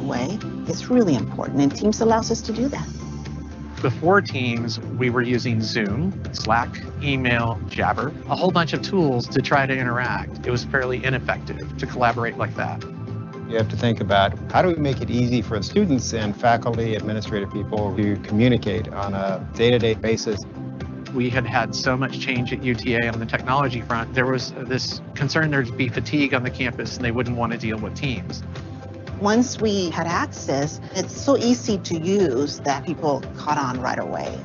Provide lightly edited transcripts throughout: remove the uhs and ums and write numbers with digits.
way is really important, and Teams allows us to do that. Before Teams, we were using Zoom, Slack, email, Jabber, a whole bunch of tools to try to interact. It was fairly ineffective to collaborate like that. You have to think about how do we make it easy for the students and faculty, administrative people to communicate on a day-to-day basis. We had had so much change at UTA on the technology front. There was this concern there'd be fatigue on the campus and they wouldn't want to deal with Teams. Once we had access, it's so easy to use that people caught on right away.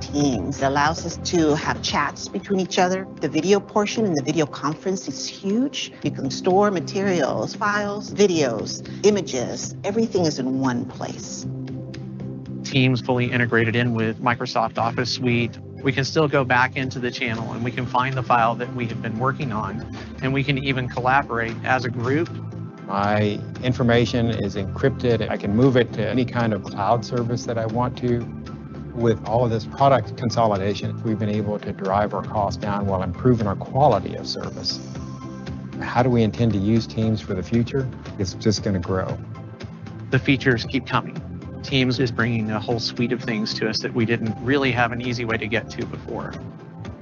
Teams allows us to have chats between each other. The video portion and the video conference is huge. You can store materials, files, videos, images. Everything is in one place. Teams fully integrated in with Microsoft Office Suite. We can still go back into the channel and we can find the file that we have been working on, and we can even collaborate as a group. My information is encrypted. I can move it to any kind of cloud service that I want to. With all of this product consolidation, we've been able to drive our costs down while improving our quality of service. How do we intend to use Teams for the future? It's just going to grow. The features keep coming. Teams is bringing a whole suite of things to us that we didn't really have an easy way to get to before.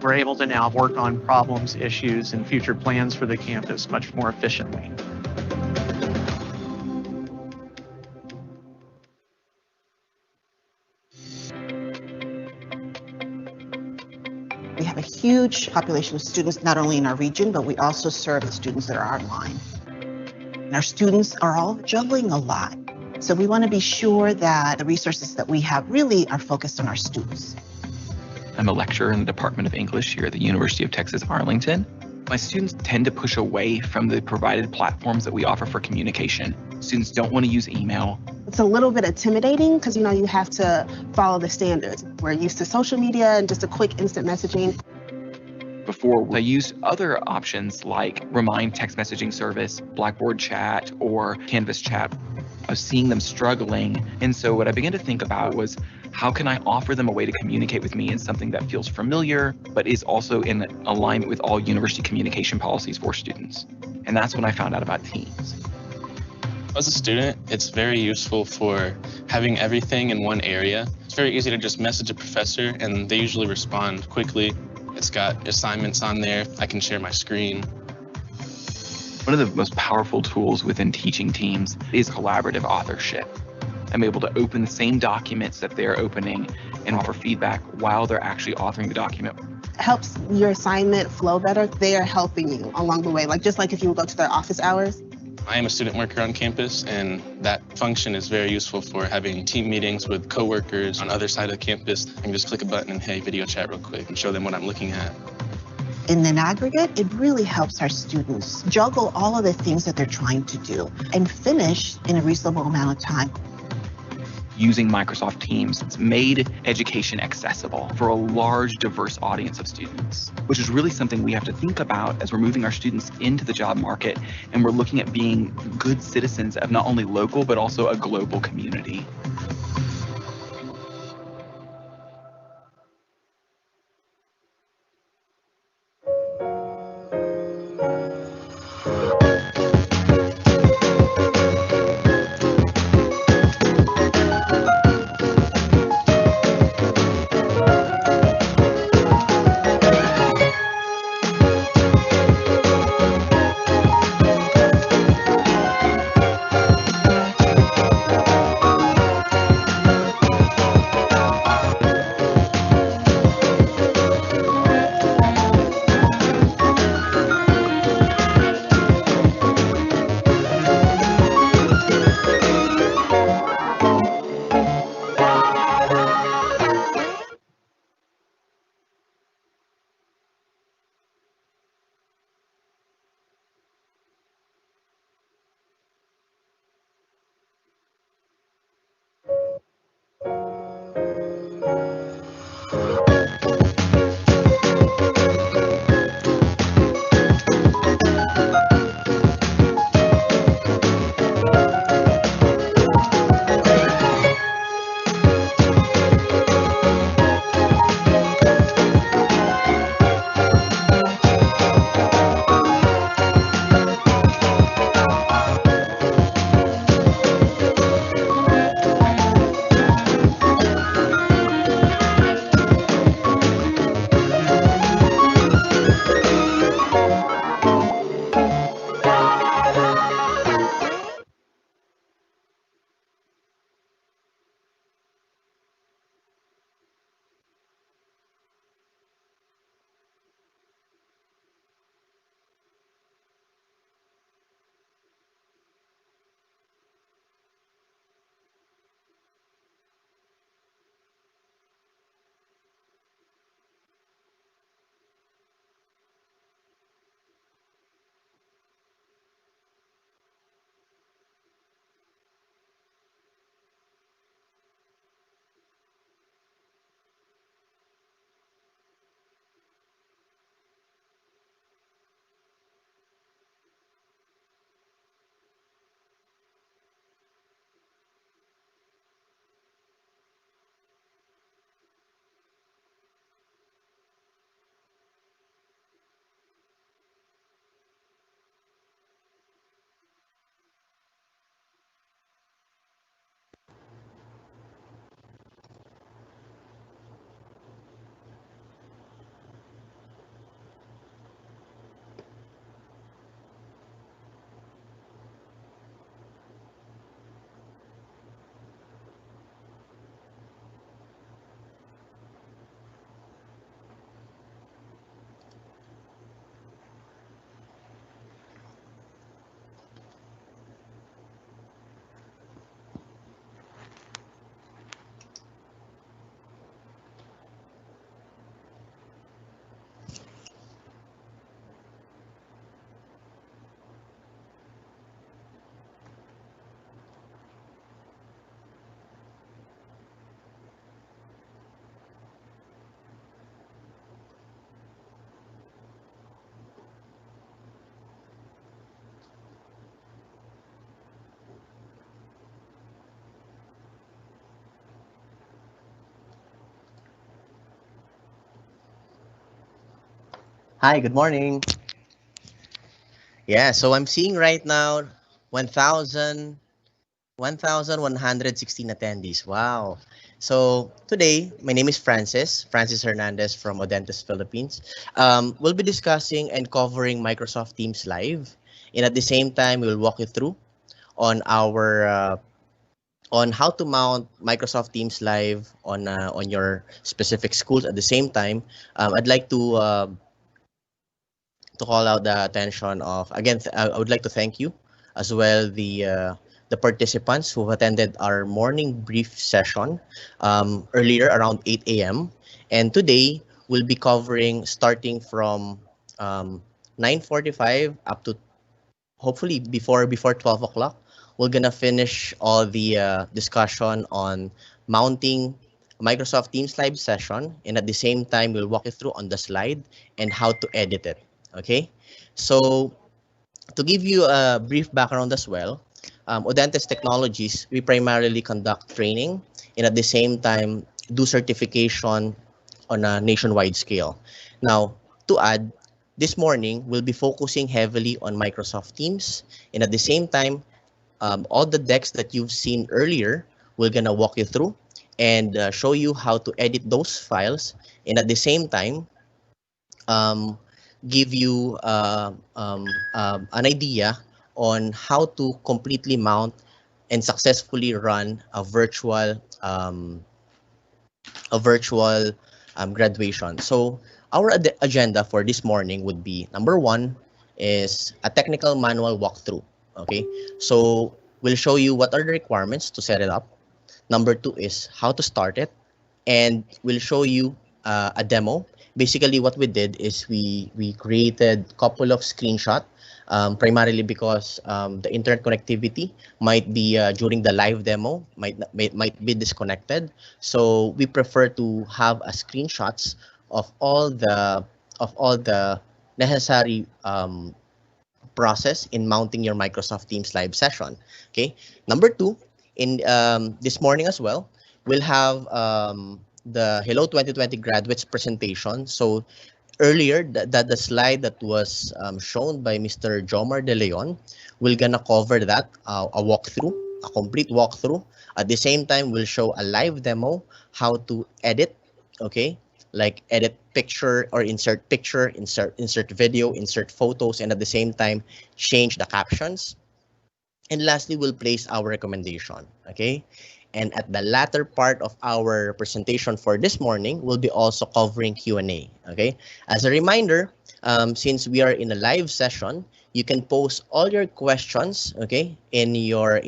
We're able to now work on problems, issues, and future plans for the campus much more efficiently. We have a huge population of students, not only in our region, but we also serve the students that are online. And our students are all juggling a lot. So we want to be sure that the resources that we have really are focused on our students. I'm a lecturer in the Department of English here at the University of Texas, Arlington. My students tend to push away from the provided platforms that we offer for communication. Students don't want to use email. It's a little bit intimidating because, you have to follow the standards. We're used to social media and just a quick instant messaging. Before, I used other options like Remind text messaging service, Blackboard chat, or Canvas chat. I was seeing them struggling. And so what I began to think about was, how can I offer them a way to communicate with me in something that feels familiar, but is also in alignment with all university communication policies for students? And that's when I found out about Teams. As a student, it's very useful for having everything in one area. It's very easy to just message a professor and they usually respond quickly. It's got assignments on there. I can share my screen. One of the most powerful tools within teaching Teams is collaborative authorship. I'm able to open the same documents that they're opening and offer feedback while they're actually authoring the document. It helps your assignment flow better. They are helping you along the way, just like if you would go to their office hours. I am a student worker on campus, and that function is very useful for having team meetings with coworkers on the other side of the campus. I can just click a button and, hey, video chat real quick and show them what I'm looking at. In an aggregate, it really helps our students juggle all of the things that they're trying to do and finish in a reasonable amount of time. Using Microsoft Teams, it's made education accessible for a large, diverse audience of students, which is really something we have to think about as we're moving our students into the job market and we're looking at being good citizens of not only local, but also a global community. Hi, good morning. Yeah, so I'm seeing right now 1,116 attendees. Wow. So today, my name is Francis Hernandez from Odentes, Philippines. We'll be discussing and covering Microsoft Teams Live. And at the same time, we'll walk you through on our on how to mount Microsoft Teams Live on your specific schools. At the same time, I'd like to call out the attention of again. I would like to thank you as well the participants who attended our morning brief session earlier around 8 a.m. And today we'll be covering starting from 9:45 up to hopefully before 12 o'clock. We're gonna finish all the discussion on mounting Microsoft Teams live session, and at the same time we'll walk you through on the slide and how to edit it. Okay, so to give you a brief background as well, Odentes Technologies, we primarily conduct training and at the same time do certification on a nationwide scale. Now, to add, this morning we'll be focusing heavily on Microsoft Teams, and at the same time, all the decks that you've seen earlier, we're gonna walk you through and show you how to edit those files, and at the same time, um, give you an idea on how to completely mount and successfully run a virtual graduation. So our agenda for this morning would be number one is a technical manual walkthrough. Okay, so we'll show you what are the requirements to set it up. Number two is how to start it, and we'll show you a demo. Basically, what we did is we created a couple of screenshot, primarily because the internet connectivity might be during the live demo might be disconnected. So we prefer to have a screenshots of all the necessary process in mounting your Microsoft Teams live session. Okay. Number two, in this morning as well, we'll have the Hello 2020 graduates presentation. So earlier, the slide that was shown by Mr. Jomar De Leon, we're gonna cover that, a walkthrough, a complete walkthrough. At the same time, we'll show a live demo, how to edit, okay? Like edit picture or insert picture, insert video, insert photos, and at the same time, change the captions. And lastly, we'll place our recommendation, okay? And at the latter part of our presentation for this morning, we'll be also covering Q&A, okay? As a reminder, since we are in a live session, you can post all your questions, okay, in our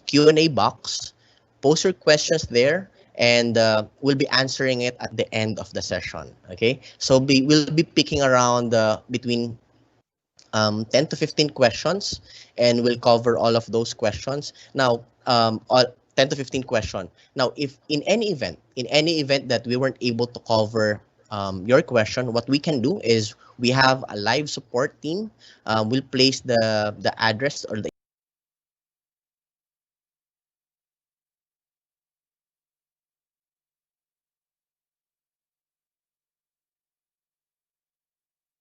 Q&A box. Post your questions there, and we'll be answering it at the end of the session. Okay, so we'll be picking around between 10 to 15 questions, and we'll cover all of those questions. Now, all 10 to 15 questions. Now, if in any event that we weren't able to cover your question, what we can do is we have a live support team. We'll place the address or the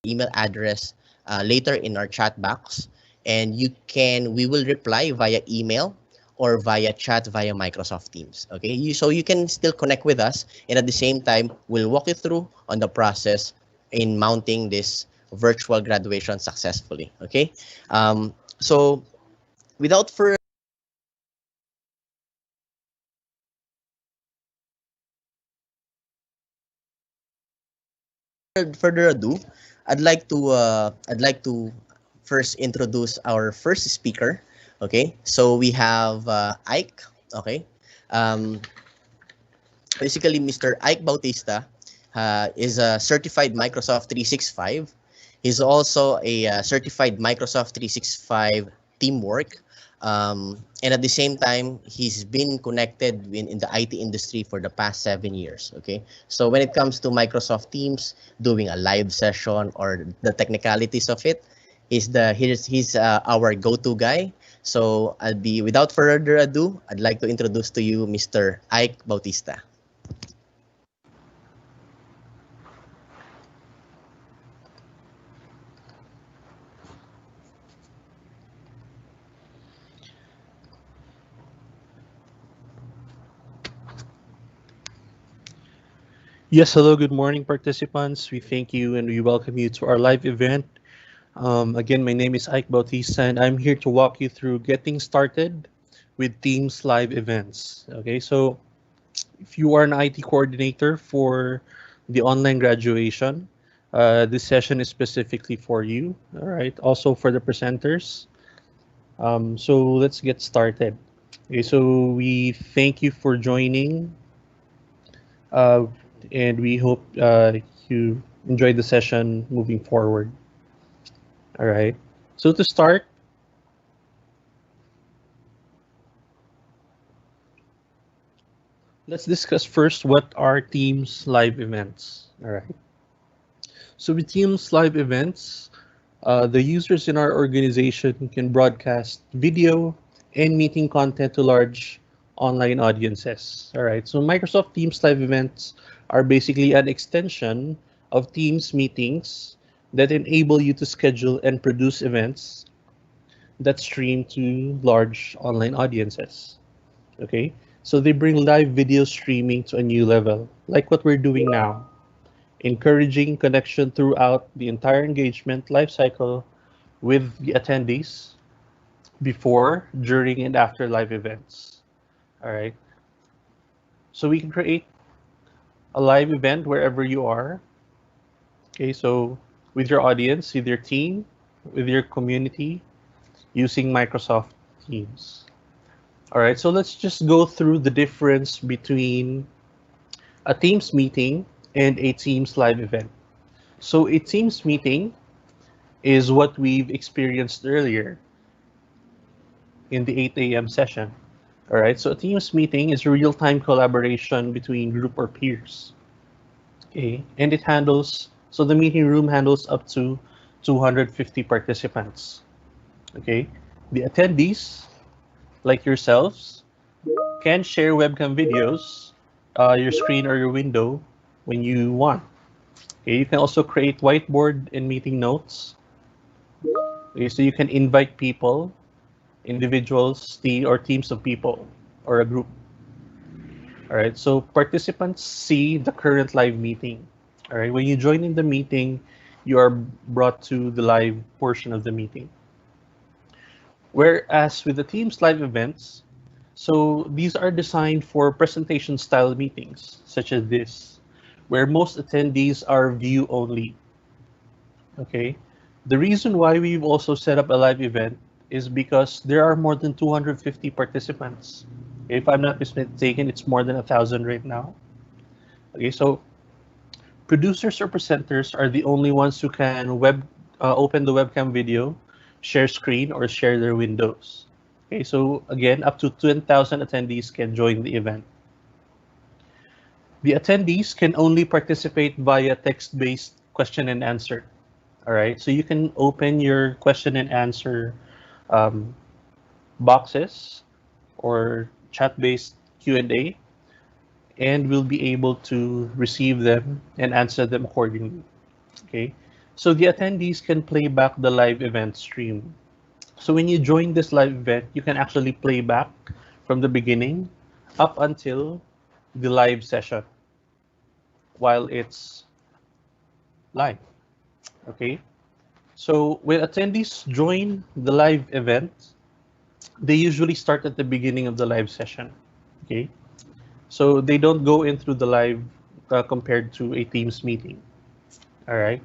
email address later in our chat box, and we will reply via email or via chat via Microsoft Teams. Okay, so you can still connect with us, and at the same time, we'll walk you through on the process in mounting this virtual graduation successfully. Okay, so without further ado, I'd like to first introduce our first speaker. Okay, so we have Ike. Okay, um, basically Mr. Ike Bautista. is a certified Microsoft 365. He's also a certified Microsoft 365 teamwork. And at the same time, he's been connected in the IT industry for the past 7 years. Okay, so when it comes to Microsoft Teams, doing a live session or the technicalities of it, he's our go-to guy. So I'll be without further ado, I'd like to introduce to you Mr. Ike Bautista. Yes, hello, good morning, participants. We thank you and we welcome you to our live event. Again, my name is Ike Bautista, and I'm here to walk you through getting started with Teams live events. Okay, so if you are an IT coordinator for the online graduation, this session is specifically for you. All right, also for the presenters. So let's get started. Okay, so we thank you for joining. Uh, and we hope you enjoy the session moving forward. All right. So to start, let's discuss first what are Teams live events. All right. So with Teams live events, the users in our organization can broadcast video and meeting content to large online audiences. All right. So Microsoft Teams live events are basically an extension of Teams meetings that enable you to schedule and produce events that stream to large online audiences. Okay, so they bring live video streaming to a new level, like what we're doing now, encouraging connection throughout the entire engagement lifecycle with the attendees before, during, and after live events. All right, so we can create a live event wherever you are. Okay, so with your audience, with your team, with your community, using Microsoft Teams. All right, so let's just go through the difference between a Teams meeting and a Teams live event. So a Teams meeting is what we've experienced earlier in the 8 a.m. session. All right, so a Teams meeting is real-time collaboration between group or peers. Okay, and it handles, so the meeting room handles up to 250 participants. Okay, the attendees, like yourselves, can share webcam videos, your screen or your window when you want. Okay, you can also create whiteboard and meeting notes. Okay, so you can invite people, individuals, or teams of people, or a group. All right, so participants see the current live meeting. All right, when you join in the meeting, you are brought to the live portion of the meeting. Whereas with the Teams live events, so these are designed for presentation style meetings, such as this, where most attendees are view only. Okay, the reason why we've also set up a live event is because there are more than 250 participants. If I'm not mistaken, it's more than 1,000 right now. Okay, so producers or presenters are the only ones who can open the webcam video, share screen, or share their windows. Okay, so again, up to 10,000 attendees can join the event. The attendees can only participate via text-based question and answer. All right, so you can open your question and answer boxes or chat-based Q&A, and we'll be able to receive them and answer them accordingly. Okay, so the attendees can play back the live event stream. So when you join this live event, you can actually play back from the beginning up until the live session while it's live. Okay, so when attendees join the live event, they usually start at the beginning of the live session. Okay, so they don't go in through the live compared to a Teams meeting. All right,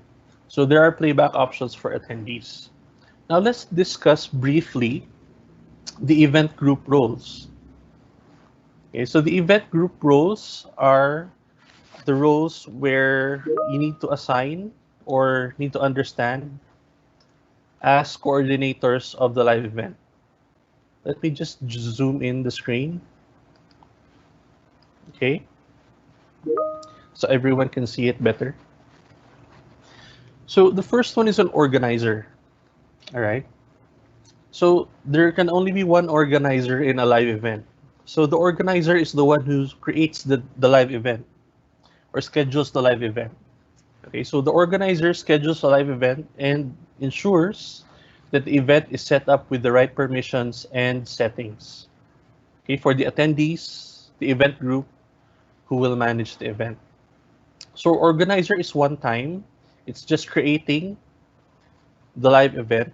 so there are playback options for attendees. Now let's discuss briefly the event group roles. Okay, so the event group roles are the roles where you need to assign or need to understand as coordinators of the live event. Let me just zoom in the screen. Okay, so everyone can see it better. So the first one is an organizer. All right. So there can only be one organizer in a live event. So the organizer is the one who creates the live event or schedules the live event. Okay, so the organizer schedules a live event and ensures that the event is set up with the right permissions and settings. Okay, for the attendees, the event group who will manage the event. So organizer is one time. It's just creating the live event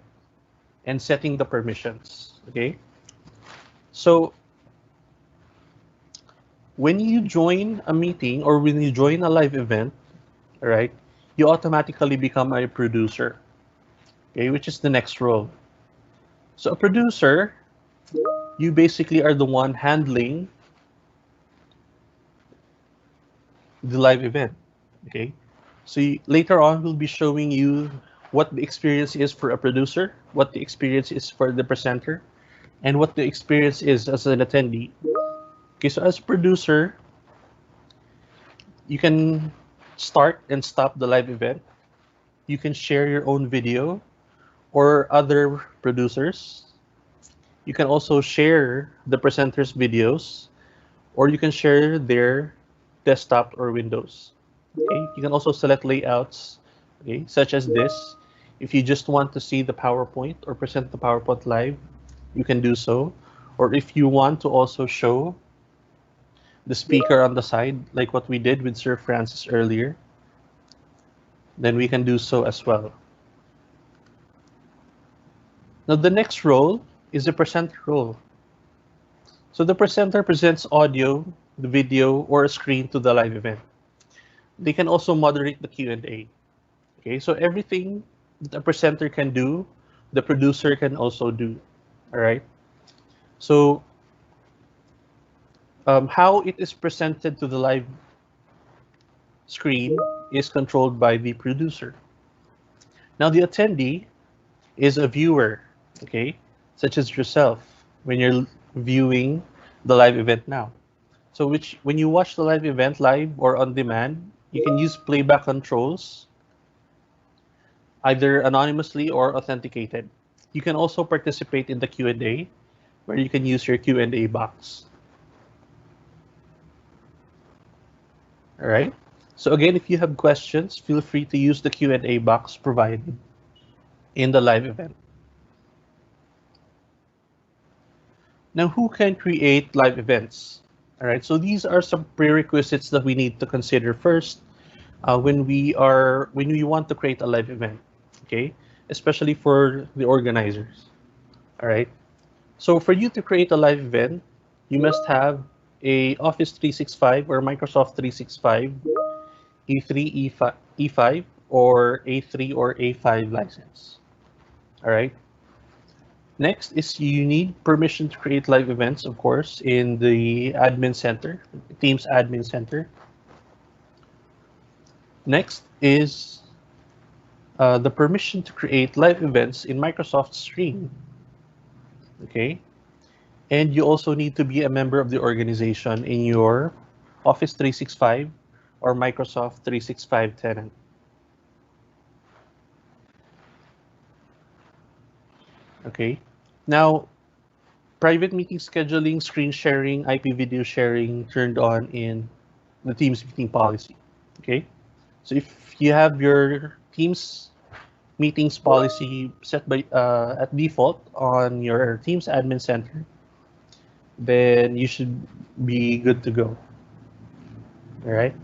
and setting the permissions. Okay, so when you join a meeting or when you join a live event, all right, you automatically become a producer. Okay, which is the next role. So a producer, you basically are the one handling the live event. Okay, so later on we'll be showing you what the experience is for a producer, what the experience is for the presenter, and what the experience is as an attendee. Okay, so as a producer, you can start and stop the live event. You can share your own video or other producers. You can also share the presenter's videos, or you can share their desktop or windows. Okay, you can also select layouts, okay, such as this. If you just want to see the PowerPoint or present the PowerPoint live, you can do so. Or if you want to also show the speaker on the side, like what we did with Sir Francis earlier, then we can do so as well. Now the next role is the presenter role. So the presenter presents audio, the video, or a screen to the live event. They can also moderate the Q&A. Okay, so everything that a presenter can do, the producer can also do. All right. So how it is presented to the live screen is controlled by the producer. Now the attendee is a viewer, okay, such as yourself when you're viewing the live event now. So when you watch the live event live or on demand, you can use playback controls, either anonymously or authenticated. You can also participate in the Q&A, where you can use your Q&A box. All right. So again, if you have questions, feel free to use the Q&A box provided in the live event. Now, who can create live events? All right. So these are some prerequisites that we need to consider first when we want to create a live event. Okay, especially for the organizers. All right. So for you to create a live event, you must have a Office 365 or Microsoft 365 E3, E5, or A3 or A5 license. All right. Next is you need permission to create live events, of course, in the admin center, Teams admin center. Next is the permission to create live events in Microsoft Stream. Okay. And you also need to be a member of the organization in your Office 365 or Microsoft 365 tenant. Okay. Now, private meeting scheduling, screen sharing, IP video sharing turned on in the Teams meeting policy. Okay. So if you have your Teams meetings policy set by at default on your Teams admin center, then you should be good to go. All right.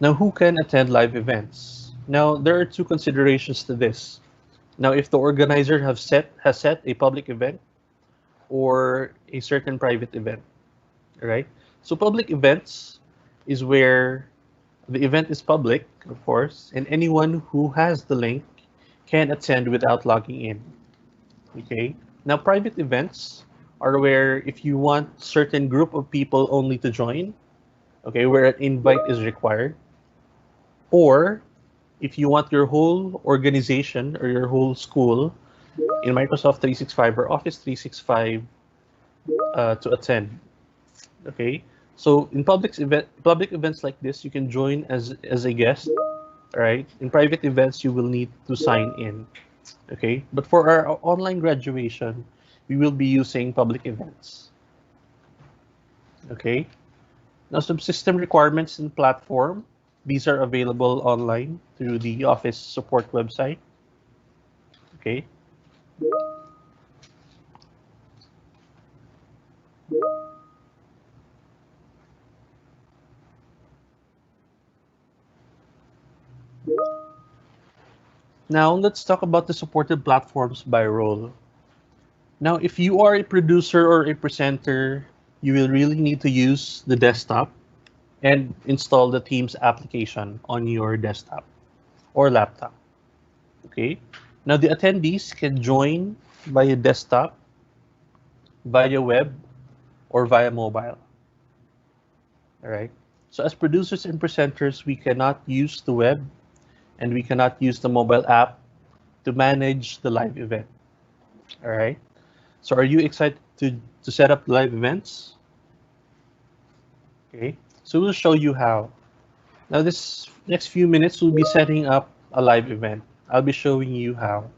Now, who can attend live events? Now, there are two considerations to this. Now, if the organizer has set a public event or a certain private event, all right? So public events is where the event is public, of course, and anyone who has the link can attend without logging in. Okay. Now, private events are where if you want certain group of people only to join, okay, where an invite is required, or if you want your whole organization or your whole school in Microsoft 365 or Office 365 to attend. Okay, so in public events like this, you can join as a guest. Right, in private events, you will need to sign in. Okay, but for our online graduation, we will be using public events. Okay, now some system requirements and platform. These are available online through the Office support website. Okay. Now let's talk about the supported platforms by role. Now, if you are a producer or a presenter, you will really need to use the desktop and install the Teams application on your desktop or laptop. Okay. Now the attendees can join via desktop, via web, or via mobile. All right. So as producers and presenters, we cannot use the web and we cannot use the mobile app to manage the live event. All right. So are you excited to set up live events? Okay. So we'll show you how. Now this next few minutes, we'll be setting up a live event. I'll be showing you how.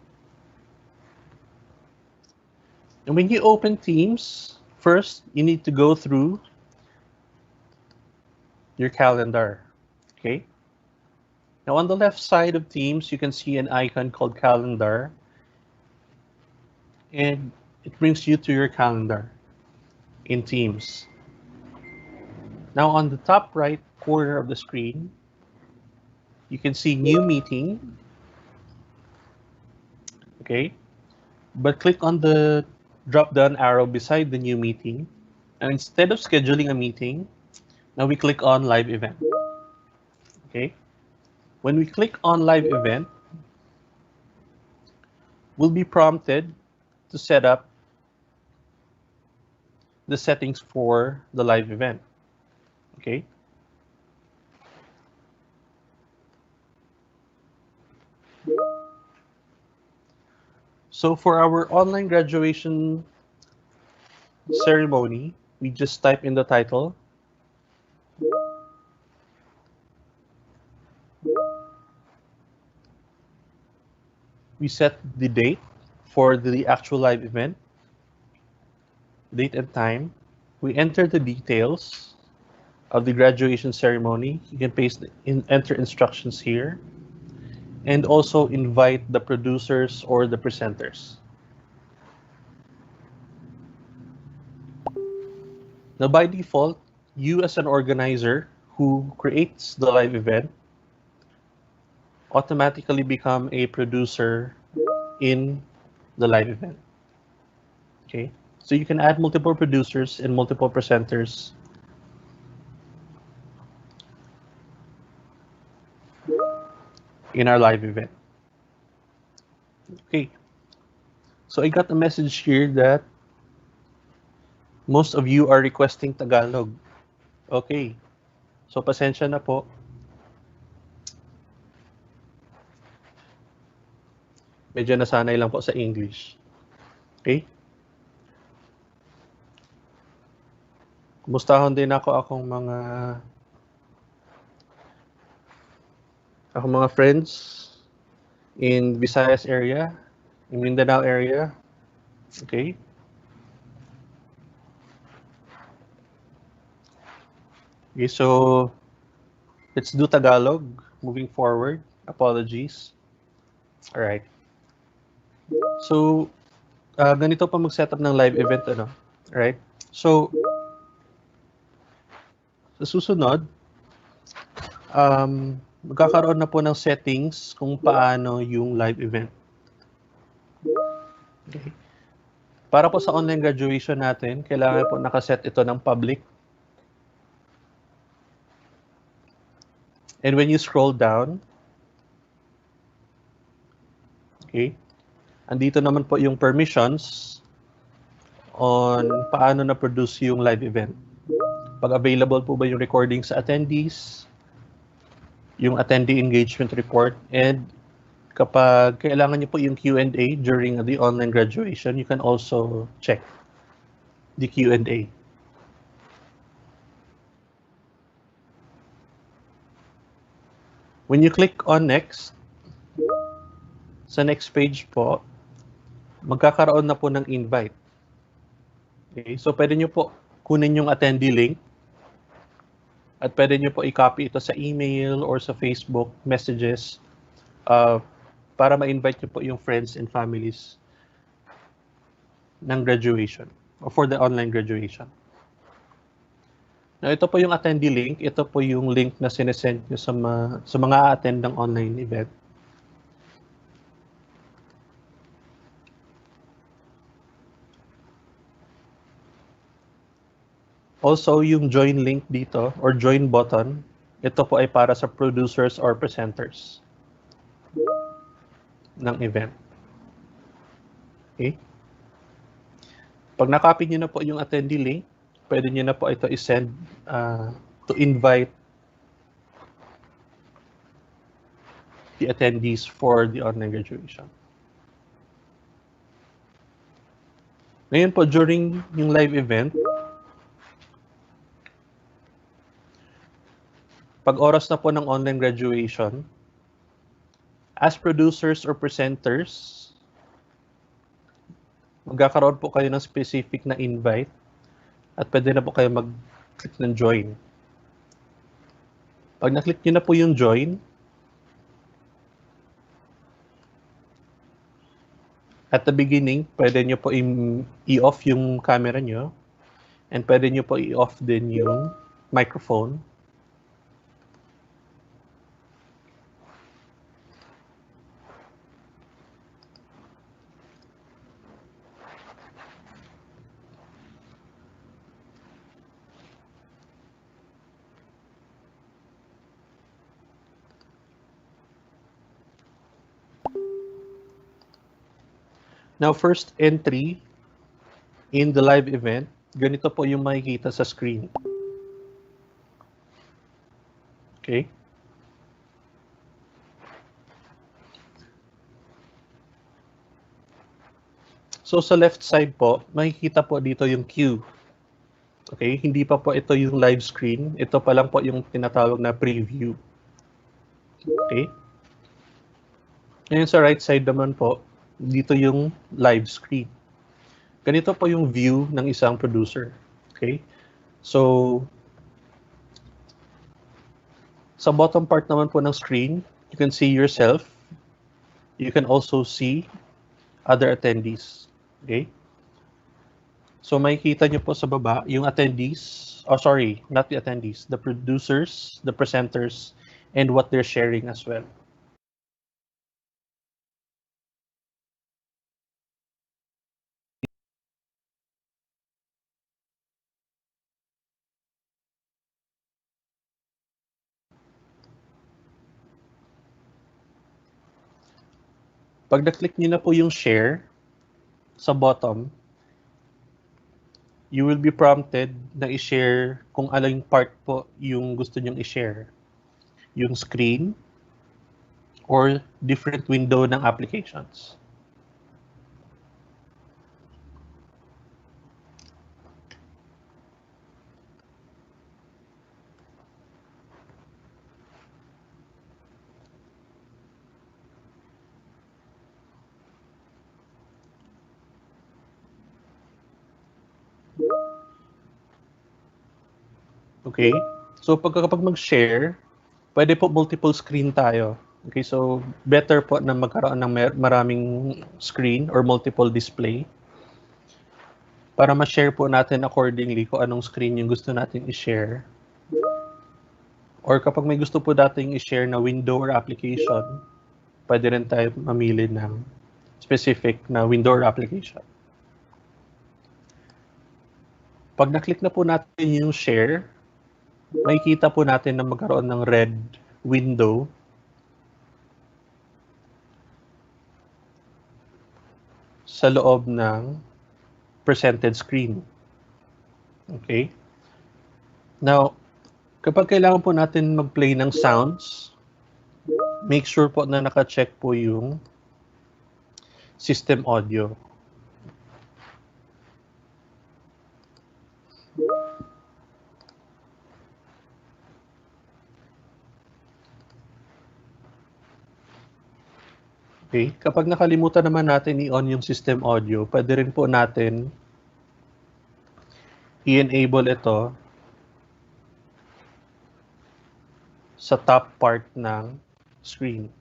And when you open Teams, first you need to go through your calendar. Okay. Now on the left side of Teams, you can see an icon called calendar. And it brings you to your calendar in Teams. Now on the top right corner of the screen, you can see new meeting. Okay. But click on the drop-down arrow beside the new meeting. And instead of scheduling a meeting, now we click on live event. Okay. When we click on live event, we'll be prompted to set up the settings for the live event. Okay. So for our online graduation ceremony, we just type in the title. We set the date for the actual live event, date and time. We enter the details of the graduation ceremony. You can enter instructions here, and also invite the producers or the presenters. Now, by default, you as an organizer who creates the live event automatically become a producer in the live event. Okay, so you can add multiple producers and multiple presenters in our live event. Okay, so I got a message here that most of you are requesting Tagalog. Okay, so pasensya na po. Medyo nasanay lang po sa English. Okay? Kumustahon din akong mga friends in Visayas area, in Mindanao area. Okay? Okay, so let's do Tagalog moving forward. Apologies. All right. So, ganito pa mag-setup ng live event, ano? Alright? So, sa susunod, magkakaroon na po ng settings kung paano yung live event. Okay. Para po sa online graduation natin, kailangan po nakaset ito ng public. And when you scroll down, okay, andito naman po yung permissions. on paano na-produce yung live event. Pag available po ba yung recording sa attendees, yung attendee engagement report, and kapag kailangan niyo po yung Q&A during the online graduation, you can also check the Q&A. When you click on next, sa next page po, magkakaroon na po ng invite. Okay, so pwede nyo po kunin yung attendee link at pwede nyo po i-copy ito sa email or sa Facebook messages para ma-invite nyo po yung friends and families ng graduation or for the online graduation. Now, ito po yung attendee link. Ito po yung link na sinesend nyo sa mga attend ng online event. Also, yung join link dito or join button, ito po ay para sa producers or presenters ng event. Okay? Pag nakopy nyo na po yung attendee link, pwede nyo na po ito i-send to invite the attendees for the online graduation. Ngayon po, during yung live event, pag oras na po ng online graduation, as producers or presenters, magkakaroon po kayo ng specific na invite at pwede na po kayo mag-click ng join. Pag na-click nyo na po yung join, at the beginning, pwede nyo po i-off yung camera nyo and pwede nyo po i-off din yung microphone. Now, first entry in the live event, ganito po yung makikita sa screen. Okay? So, sa left side po, makikita po dito yung queue. Okay? Hindi pa po ito yung live screen. Ito pa lang po yung tinatawag na preview. Okay? Ngayon sa right side naman po, dito yung live screen. Ganito po yung view ng isang producer. Okay? So, sa bottom part naman po ng screen, you can see yourself. You can also see other attendees. Okay? So, makikita nyo po sa baba yung attendees, oh sorry, not the attendees, the producers, the presenters, and what they're sharing as well. Pag na-click nyo na po yung share sa bottom, you will be prompted na i-share kung aling part po yung gusto nyong i-share. Yung screen or different window ng applications. Okay? So kapag mag-share, pwede po multiple screen tayo. Okay, so better po na magkaroon ng maraming screen or multiple display para ma-share po natin accordingly kung anong screen yung gusto natin i-share. Or kapag may gusto po natin i-share na window or application, pwede rin tayo mamili ng specific na window or application. Pag na-click na po natin yung share, makikita po natin na magkaroon ng red window sa loob ng presented screen. Okay? Now, kapag kailangan po natin mag-play ng sounds, make sure po na naka-check po yung system audio. Okay, kapag nakalimutan naman natin i-on yung system audio, pwede rin po natin i-enable ito sa top part ng screen.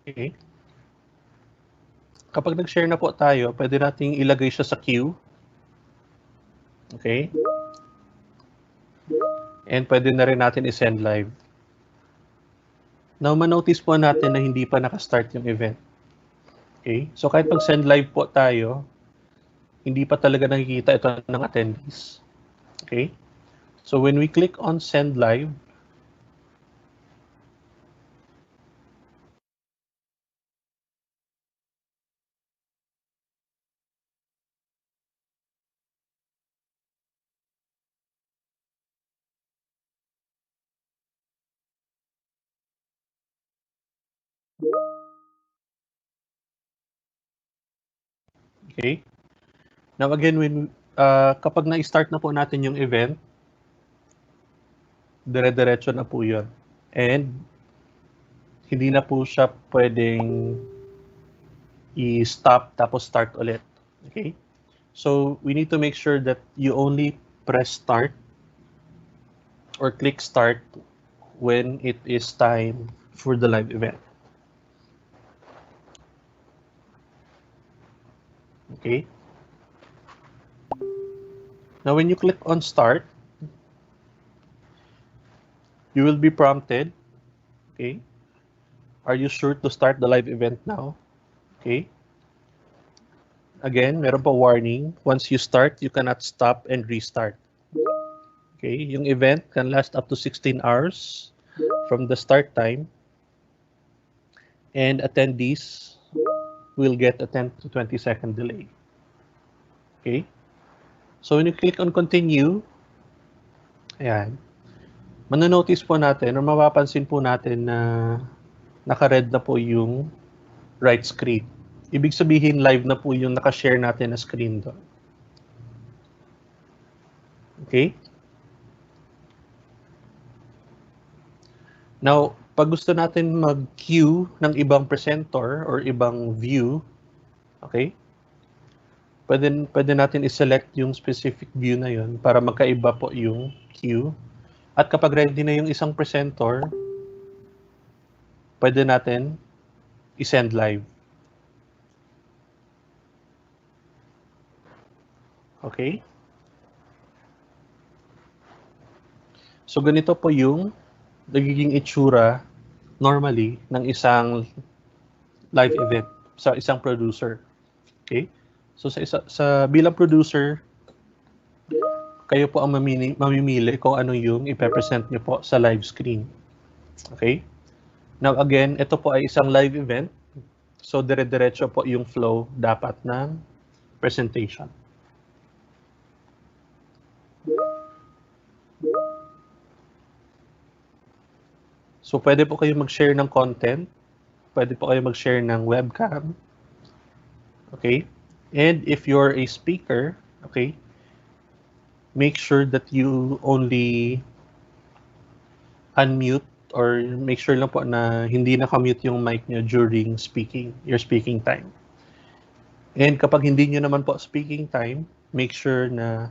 Okay. Kapag nag-share na po tayo, pwede nating ilagay siya sa queue. Okay. And pwede na rin natin i-send live. Now, ma-notice po natin na hindi pa naka-start yung event. Okay? So, kahit pag-send live po tayo, hindi pa talaga nakikita ito ng attendees. Okay? So, when we click on send live, okay? Now again, kapag na-start na po natin yung event, dire-diretso na po yun. And hindi na po siya pwedeng i-stop tapos start ulit. Okay? So we need to make sure that you only press start or click start when it is time for the live event. Okay? Now, when you click on start, you will be prompted. Okay? Are you sure to start the live event now? Okay? Again, meron pa warning. Once you start, you cannot stop and restart. Okay? Yung event can last up to 16 hours from the start time. And attendees will get a 10 to 20 second delay. Okay? So when you click on continue, ayan, manonotice po natin or mapapansin po natin na naka-red na po yung right screen. Ibig sabihin live na po yung naka-share natin na screen doon. Okay? Now, pag gusto natin mag-queue ng ibang presenter or ibang view, okay? Pwede natin i-select yung specific view na yun para magkaiba po yung queue. At kapag ready na yung isang presenter, pwede natin i-send live. Okay? So ganito po yung nagiging itsura normally ng isang live event sa isang producer. Okay? So sa bilang producer, kayo po ang mamimili kung ano yung ipe-present niyo po sa live screen. Okay? Now again, ito po ay isang live event. So dire-diretso po yung flow dapat ng presentation. So pwede po kayo mag-share ng content. Pwede po kayo mag-share ng webcam. Okay? And if you're a speaker, okay, make sure that you only unmute or make sure lang po na hindi naka-mute yung mic nyo during your speaking time. And kapag hindi nyo naman po speaking time, make sure na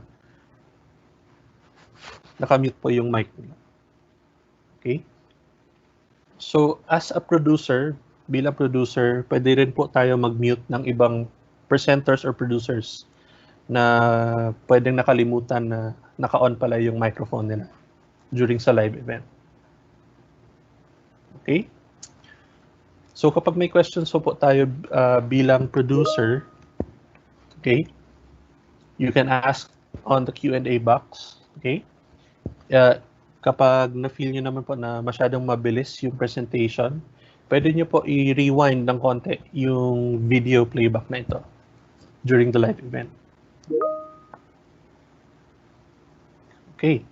naka-mute po yung mic nyo. Okay? So, as a producer, bilang producer, pwede rin po tayo mag-mute ng ibang presenters or producers na pwedeng nakalimutan na naka-on pala yung microphone nila during sa live event. Okay? So kapag may questions po tayo bilang producer, okay, you can ask on the Q&A box. Okay? Kapag na-feel nyo naman po na masyadong mabilis yung presentation, pwede nyo po i-rewind ng konti yung video playback na ito during the live event. Okay.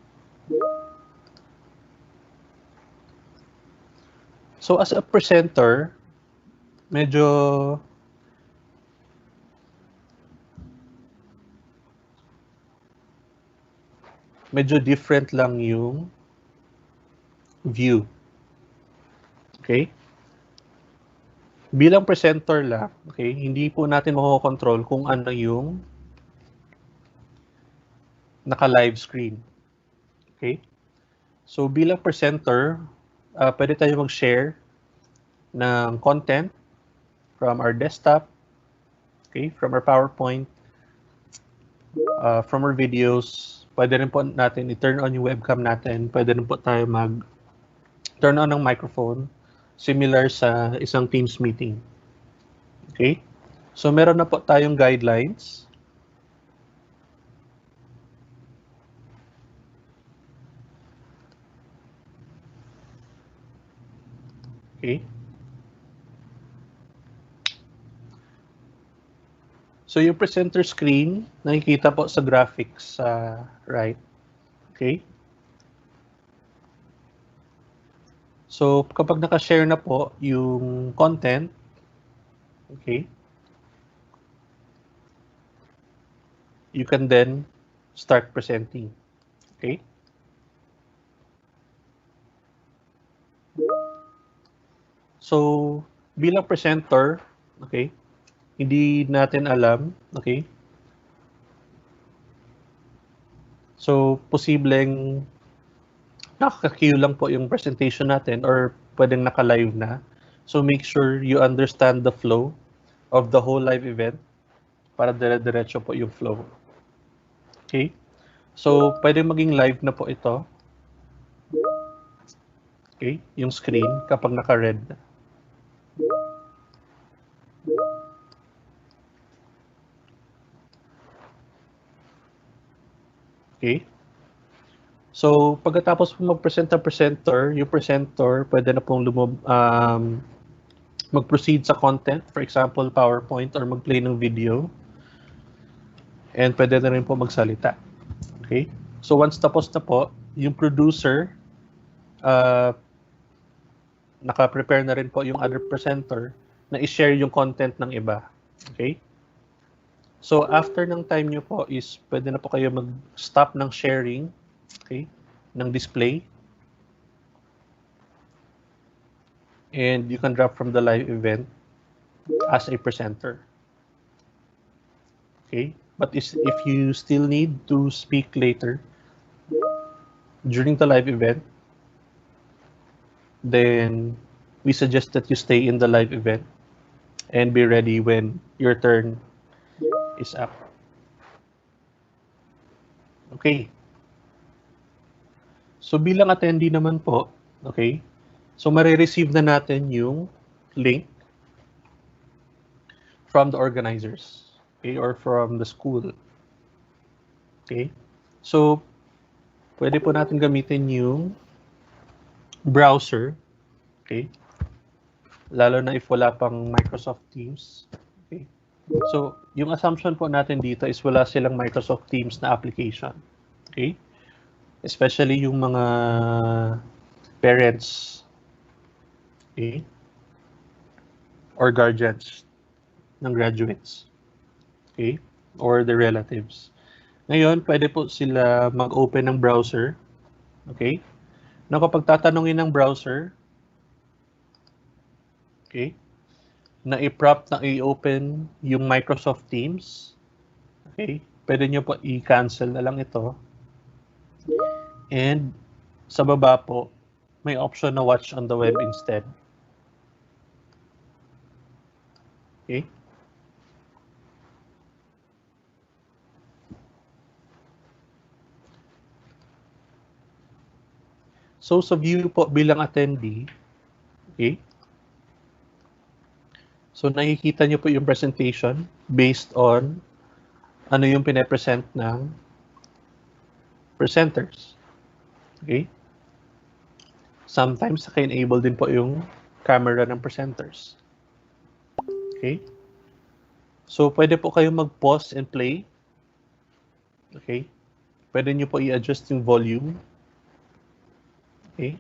So as a presenter, medyo different lang yung view. Okay? Bilang presenter lang, okay, hindi po natin makokontrol kung ano yung naka-live screen. Okay? So bilang presenter, pwede tayo mag-share ng content from our desktop, okay, from our PowerPoint, from our videos. Pwede rin po natin i-turn on yung webcam natin. Pwede rin po tayo mag-turn on ng microphone, similar sa isang Teams meeting. Okay? So meron na po tayong guidelines. Okay? So yung presenter screen, nakikita po sa graphics sa right. Okay? So kapag naka-share na po yung content, okay, you can then start presenting. Okay? So bilang presenter, okay, hindi natin alam, okay? So, posibleng nakaka-queue lang po yung presentation natin or pwedeng naka-live na. So, make sure you understand the flow of the whole live event para dire-diretso po yung flow. Okay? So, pwedeng maging live na po ito. Okay? Yung screen kapag naka-red na. Okay? So, pagkatapos po mag-present ang presenter, yung presenter pwede na pong mag-proceed sa content, for example, PowerPoint or mag-play ng video. And pwede na rin po magsalita. Okay? So, once tapos na po, yung producer, naka-prepare na rin po yung other presenter na i-share yung content ng iba. Okay? So, after ng time nyo po is pwede na po kayo mag-stop ng sharing, okay, ng display. And you can drop from the live event as a presenter. Okay? But if you still need to speak later during the live event, then we suggest that you stay in the live event and be ready when your turn is up. Okay. So bilang attendee naman po, okay, so marireceive na natin yung link from the organizers, okay, or from the school. Okay. So pwede po natin gamitin yung browser, okay, lalo na if wala pang Microsoft Teams. Okay. So, yung assumption po natin dito is wala silang Microsoft Teams na application. Okay? Especially yung mga parents, okay, or guardians ng graduates, okay, or the relatives. Ngayon, pwede po sila mag-open ng browser, okay? Na kapag tatanungin ng browser, okay, na i-prop na i-open yung Microsoft Teams, okay, pwede nyo po i-cancel na lang ito. And sa baba po, may option na watch on the web instead. Okay. So sa view po bilang attendee, okay, so nakikita nyo po yung presentation based on ano yung pine-present ng presenters. Okay? Sometimes naka-enable din po yung camera ng presenters. Okay? So, pwede po kayo mag-pause and play. Okay? Pwede nyo po i-adjust yung volume. Okay?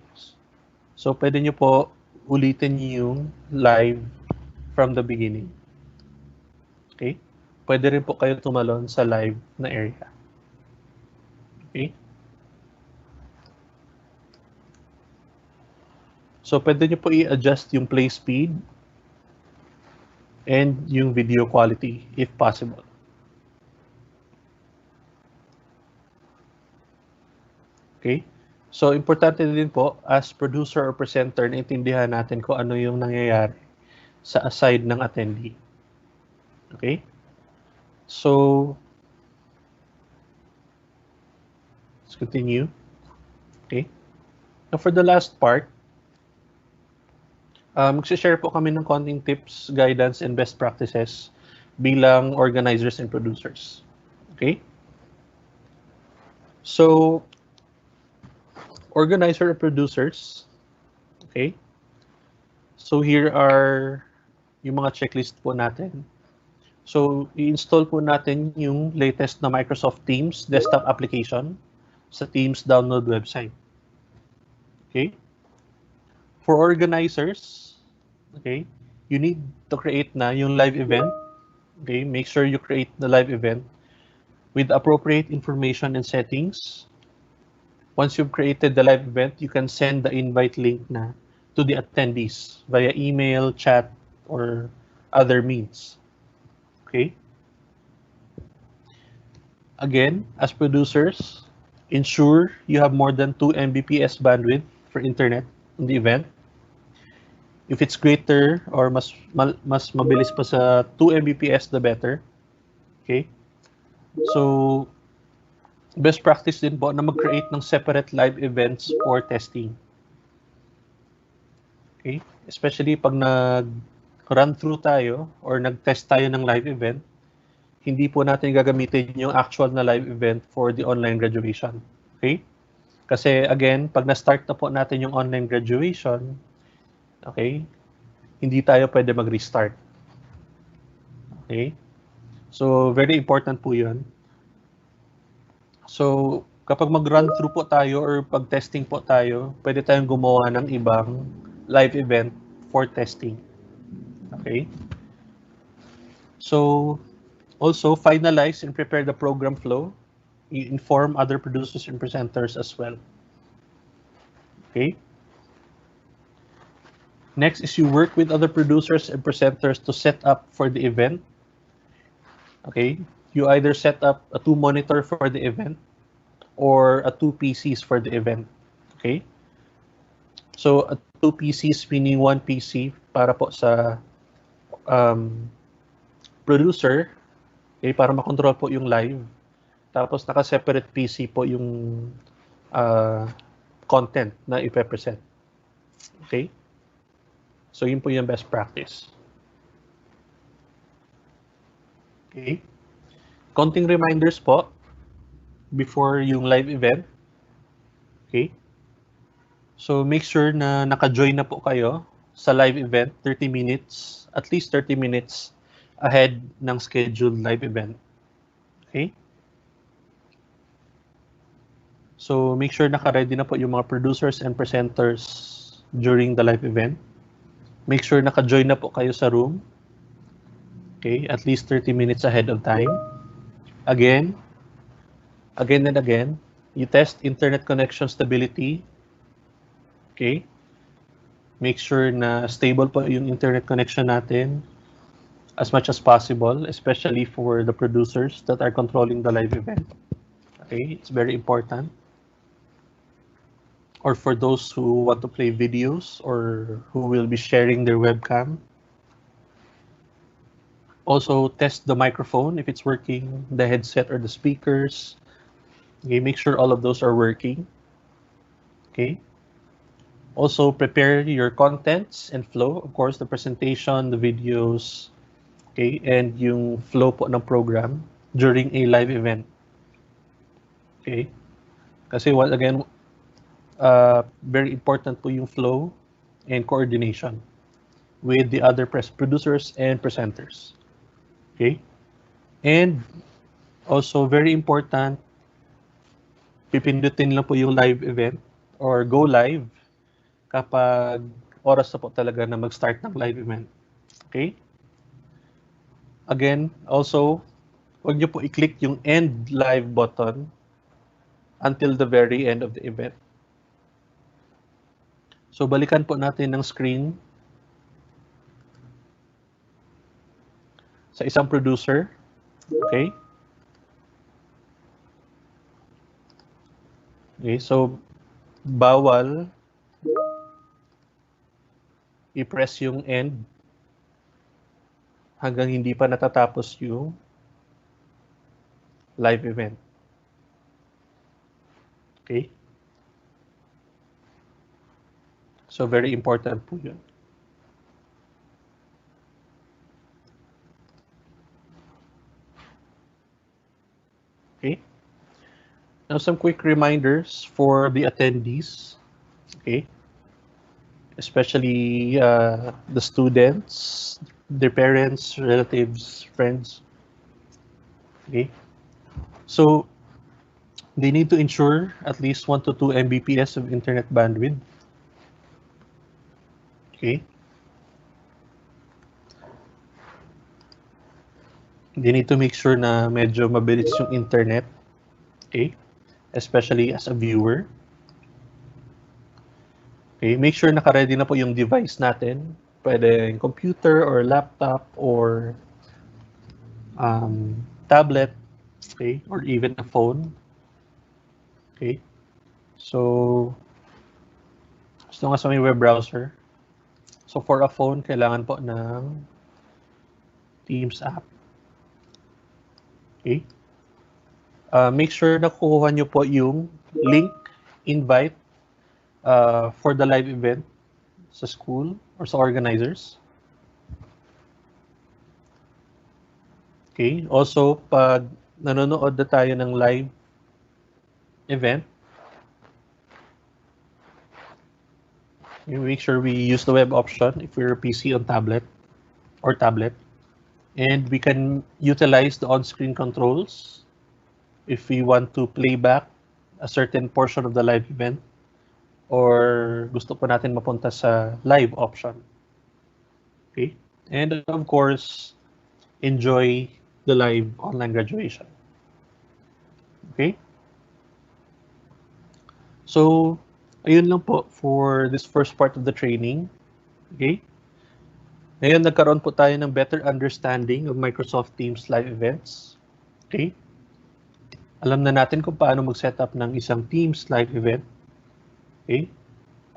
So, pwede nyo po ulitin yung live from the beginning. Okay? Pwede rin po kayo tumalon sa live na area. Okay? So, pwede nyo po i-adjust yung play speed and yung video quality if possible. Okay? So, importante din po as producer or presenter na intindihan natin kung ano yung nangyayari sa side ng attendee. Okay? So, let's continue. Okay? Now, for the last part, mag-share po kami ng konting tips, guidance, and best practices bilang organizers and producers. Okay? So, organizer and producers. Okay? So, here are yung mga checklist po natin. So, i-install po natin yung latest na Microsoft Teams desktop application sa Teams download website. Okay? For organizers, okay, you need to create na yung live event. Okay, make sure you create the live event with appropriate information and settings. Once you've created the live event, you can send the invite link na to the attendees via email, chat, or other means. Okay? Again, as producers, ensure you have more than 2 Mbps bandwidth for internet in the event. If it's greater or mas mabilis pa sa 2 Mbps, the better. Okay? So, best practice din po na mag-create ng separate live events for testing. Okay? Especially pag nag-run through tayo or nag-test tayo ng live event, hindi po natin gagamitin yung actual na live event for the online graduation. Okay? Kasi again, pag na-start na po natin yung online graduation, okay, hindi tayo pwede mag-restart. Okay? So, very important po yun. So, kapag mag-run through po tayo or pag-testing po tayo, pwede tayong gumawa ng ibang live event for testing. Okay? So, also, finalize and prepare the program flow. Inform other producers and presenters as well. Okay? Next is you work with other producers and presenters to set up for the event. Okay, you either set up a 2 monitor for the event or a 2 PCs for the event. Okay, so a 2 PCs meaning 1 PC para po sa producer, okay, para makontrol po yung live. Tapos naka-separate PC po yung content na ipe-present. Okay. So, yun po yung best practice. Okay. Konting reminders po before yung live event. Okay. So, make sure na naka-join na po kayo sa live event 30 minutes, at least 30 minutes ahead ng scheduled live event. Okay. So, make sure naka-ready na po yung mga producers and presenters during the live event. Make sure naka-join na po kayo sa room. Okay, at least 30 minutes ahead of time. Again and again, you test internet connection stability. Okay. Make sure na stable po yung internet connection natin as much as possible, especially for the producers that are controlling the live event. Okay, it's very important. Or for those who want to play videos or who will be sharing their webcam. Also, test the microphone if it's working, the headset or the speakers. Okay, make sure all of those are working. Okay. Also, prepare your contents and flow. Of course, the presentation, the videos, okay, and yung flow po ng program during a live event. Okay. Kasi once again, very important po yung flow and coordination. with the other producers and presenters. Okay? And also very important, pipindutin lang po yung live event or go live kapag oras na po talaga na mag-start ng live event. Okay? Again, also, huwag niyo po i-click yung end live button until the very end of the event. So, balikan po natin ng screen sa isang producer. Okay? Okay, so bawal i-press yung end hanggang hindi pa natatapos yung live event. Okay? So very important po yun. Okay? Now some quick reminders for the attendees. Okay? Especially the students, their parents, relatives, friends. Okay? So they need to ensure at least 1 to 2 Mbps of internet bandwidth. Okay? They need to make sure na medyo mabilis yung internet. Okay? Especially as a viewer. Okay? Make sure naka-ready na po yung device natin. Pwede yung computer or laptop or tablet. Okay? Or even a phone. Okay? So, as long as may web browser. So, for a phone, kailangan po ng Teams app. Okay? Make sure na kukuha nyo po yung link, invite for the live event sa school or sa organizers. Okay? Also, pag nanonood na tayo ng live event, make sure we use the web option if we're a PC on tablet or tablet. And we can utilize the on-screen controls if we want to play back a certain portion of the live event or gusto po natin mapunta sa live option. Okay? And of course, enjoy the live online graduation. Okay? So, ayun lang po for this first part of the training. Okay? Ngayon, nagkaroon po tayo ng better understanding of Microsoft Teams live events. Okay? Alam na natin kung paano mag-set up ng isang Teams live event. Okay?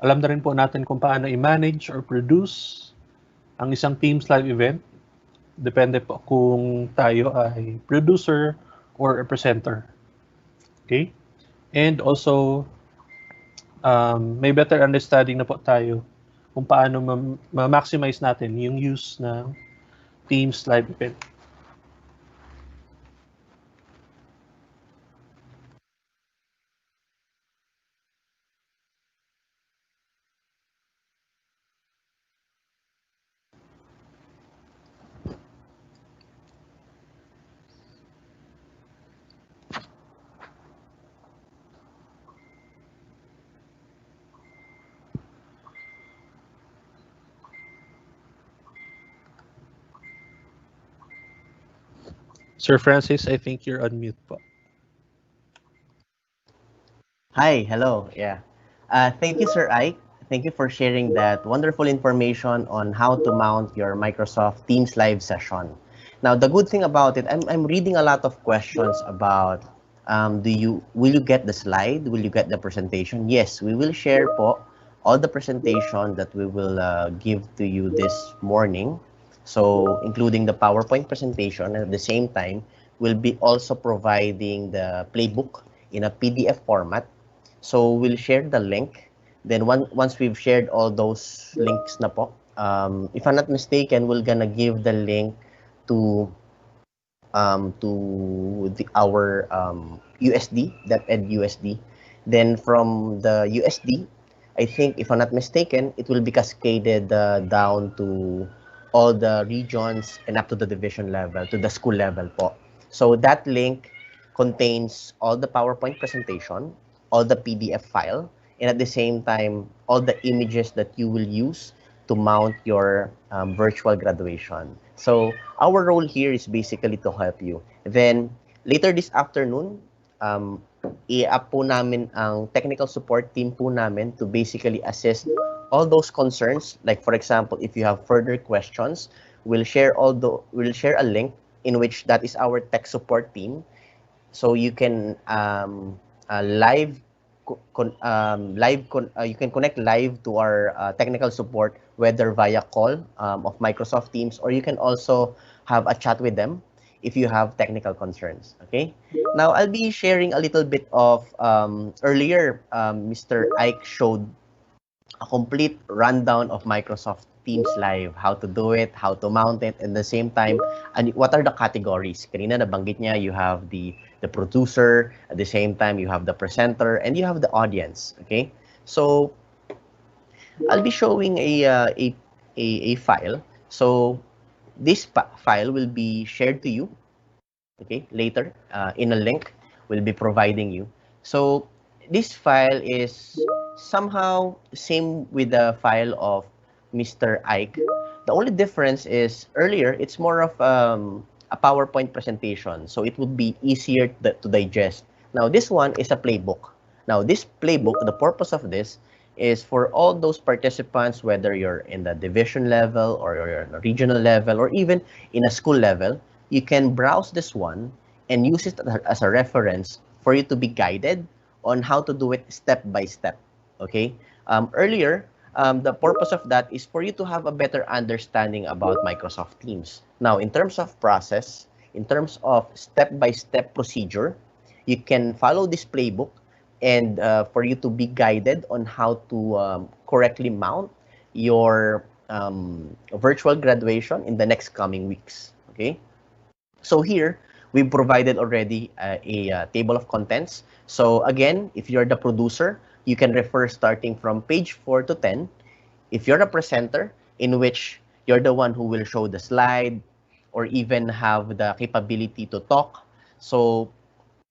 Alam na rin po natin kung paano i-manage or produce ang isang Teams live event. Depende po kung tayo ay producer or a presenter. Okay? And also, may better understanding na po tayo kung paano ma-maximize natin yung use ng Teams live event. Sir Francis, I think you're on mute po. Hi, hello. Yeah. Thank you, Sir Ike. Thank you for sharing that wonderful information on how to mount your Microsoft Teams live session. Now, the good thing about it, I'm reading a lot of questions about will you get the slide? Will you get the presentation? Yes, we will share po all the presentation that we will give to you this morning. So, including the PowerPoint presentation, and at the same time, we'll be also providing the playbook in a PDF format. So, we'll share the link. Then, once we've shared all those links na po, if I'm not mistaken, we're gonna give the link to our USD, that USD. Then, from the USD, I think, if I'm not mistaken, it will be cascaded down to all the regions and up to the division level, to the school level po. So that link contains all the PowerPoint presentation, all the PDF file, and at the same time, all the images that you will use to mount your virtual graduation. So our role here is basically to help you. Then later this afternoon, i-up po namin ang technical support team po namin to basically assist all those concerns. Like for example, if you have further questions, we'll share a link in which that is our tech support team, so you can you can connect live to our technical support, whether via call of Microsoft Teams, or you can also have a chat with them if you have technical concerns. Okay. Now I'll be sharing a little bit of earlier. Mr. Ike showed a complete rundown of Microsoft Teams Live, how to do it, how to mount it, and at the same time, and what are the categories. Kanina nabanggit niya, you have the producer, at the same time, you have the presenter, and you have the audience, okay? So, I'll be showing a file. So, this file will be shared to you, okay, later in a link we'll be providing you. So, this file is somehow same with the file of Mr. Ike. The only difference is earlier it's more of a PowerPoint presentation, so it would be easier to digest. Now this one is a playbook. Now this playbook, the purpose of this is for all those participants, whether you're in the division level or you're in a regional level or even in a school level, you can browse this one and use it as a reference for you to be guided on how to do it step by step. Okay. Earlier, the purpose of that is for you to have a better understanding about Microsoft Teams. Now, in terms of process, in terms of step-by-step procedure, you can follow this playbook and for you to be guided on how to correctly mount your virtual graduation in the next coming weeks. Okay. So here, we provided already a table of contents. So again, if you're the producer, you can refer starting from page 4 to 10. If you're a presenter, in which you're the one who will show the slide or even have the capability to talk, so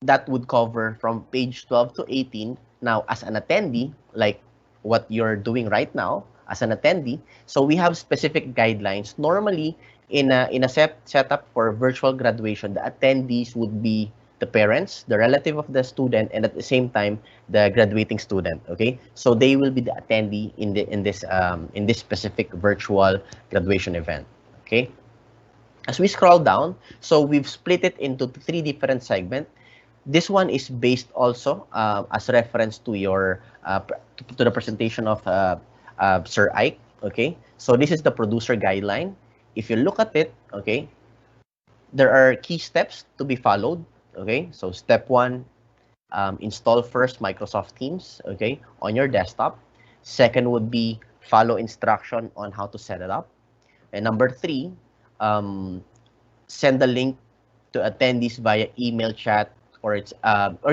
that would cover from page 12 to 18. Now, as an attendee, like what you're doing right now, as an attendee, so we have specific guidelines. Normally, in a setup for virtual graduation, the attendees would be the parents, the relative of the student, and at the same time, the graduating student. Okay, so they will be the attendee in this specific virtual graduation event. Okay, as we scroll down, so we've split it into 3 different segments. This one is based also as reference to your to the presentation of Sir Ike. Okay, so this is the producer guideline. If you look at it, okay, there are key steps to be followed. Okay, so step 1, install first Microsoft Teams, okay, on your desktop. Second would be follow instruction on how to set it up. And number 3, send the link to attendees via email, chat, or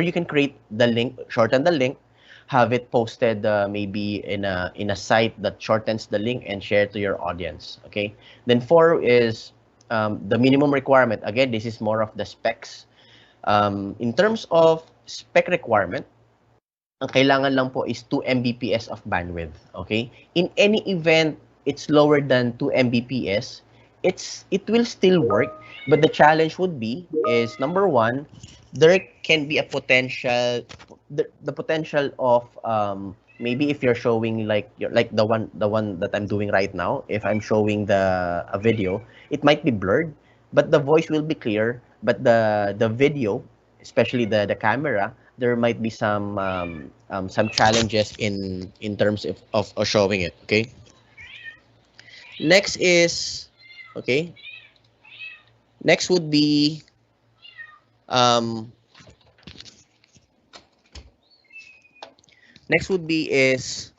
you can create the link, shorten the link, have it posted maybe in a site that shortens the link and share to your audience. Okay. Then 4 is the minimum requirement. Again, this is more of the specs. In terms of spec requirement, ang kailangan lang po is 2 Mbps of bandwidth. Okay. In any event, it's lower than 2 Mbps. It will still work, but the challenge would be is number 1, there can be a potential, the potential of maybe if you're showing like the one that I'm doing right now, if I'm showing a video, it might be blurred, but the voice will be clear, but the video, especially the camera, there might be some challenges in terms of showing it. Okay. Next is okay. Next would be is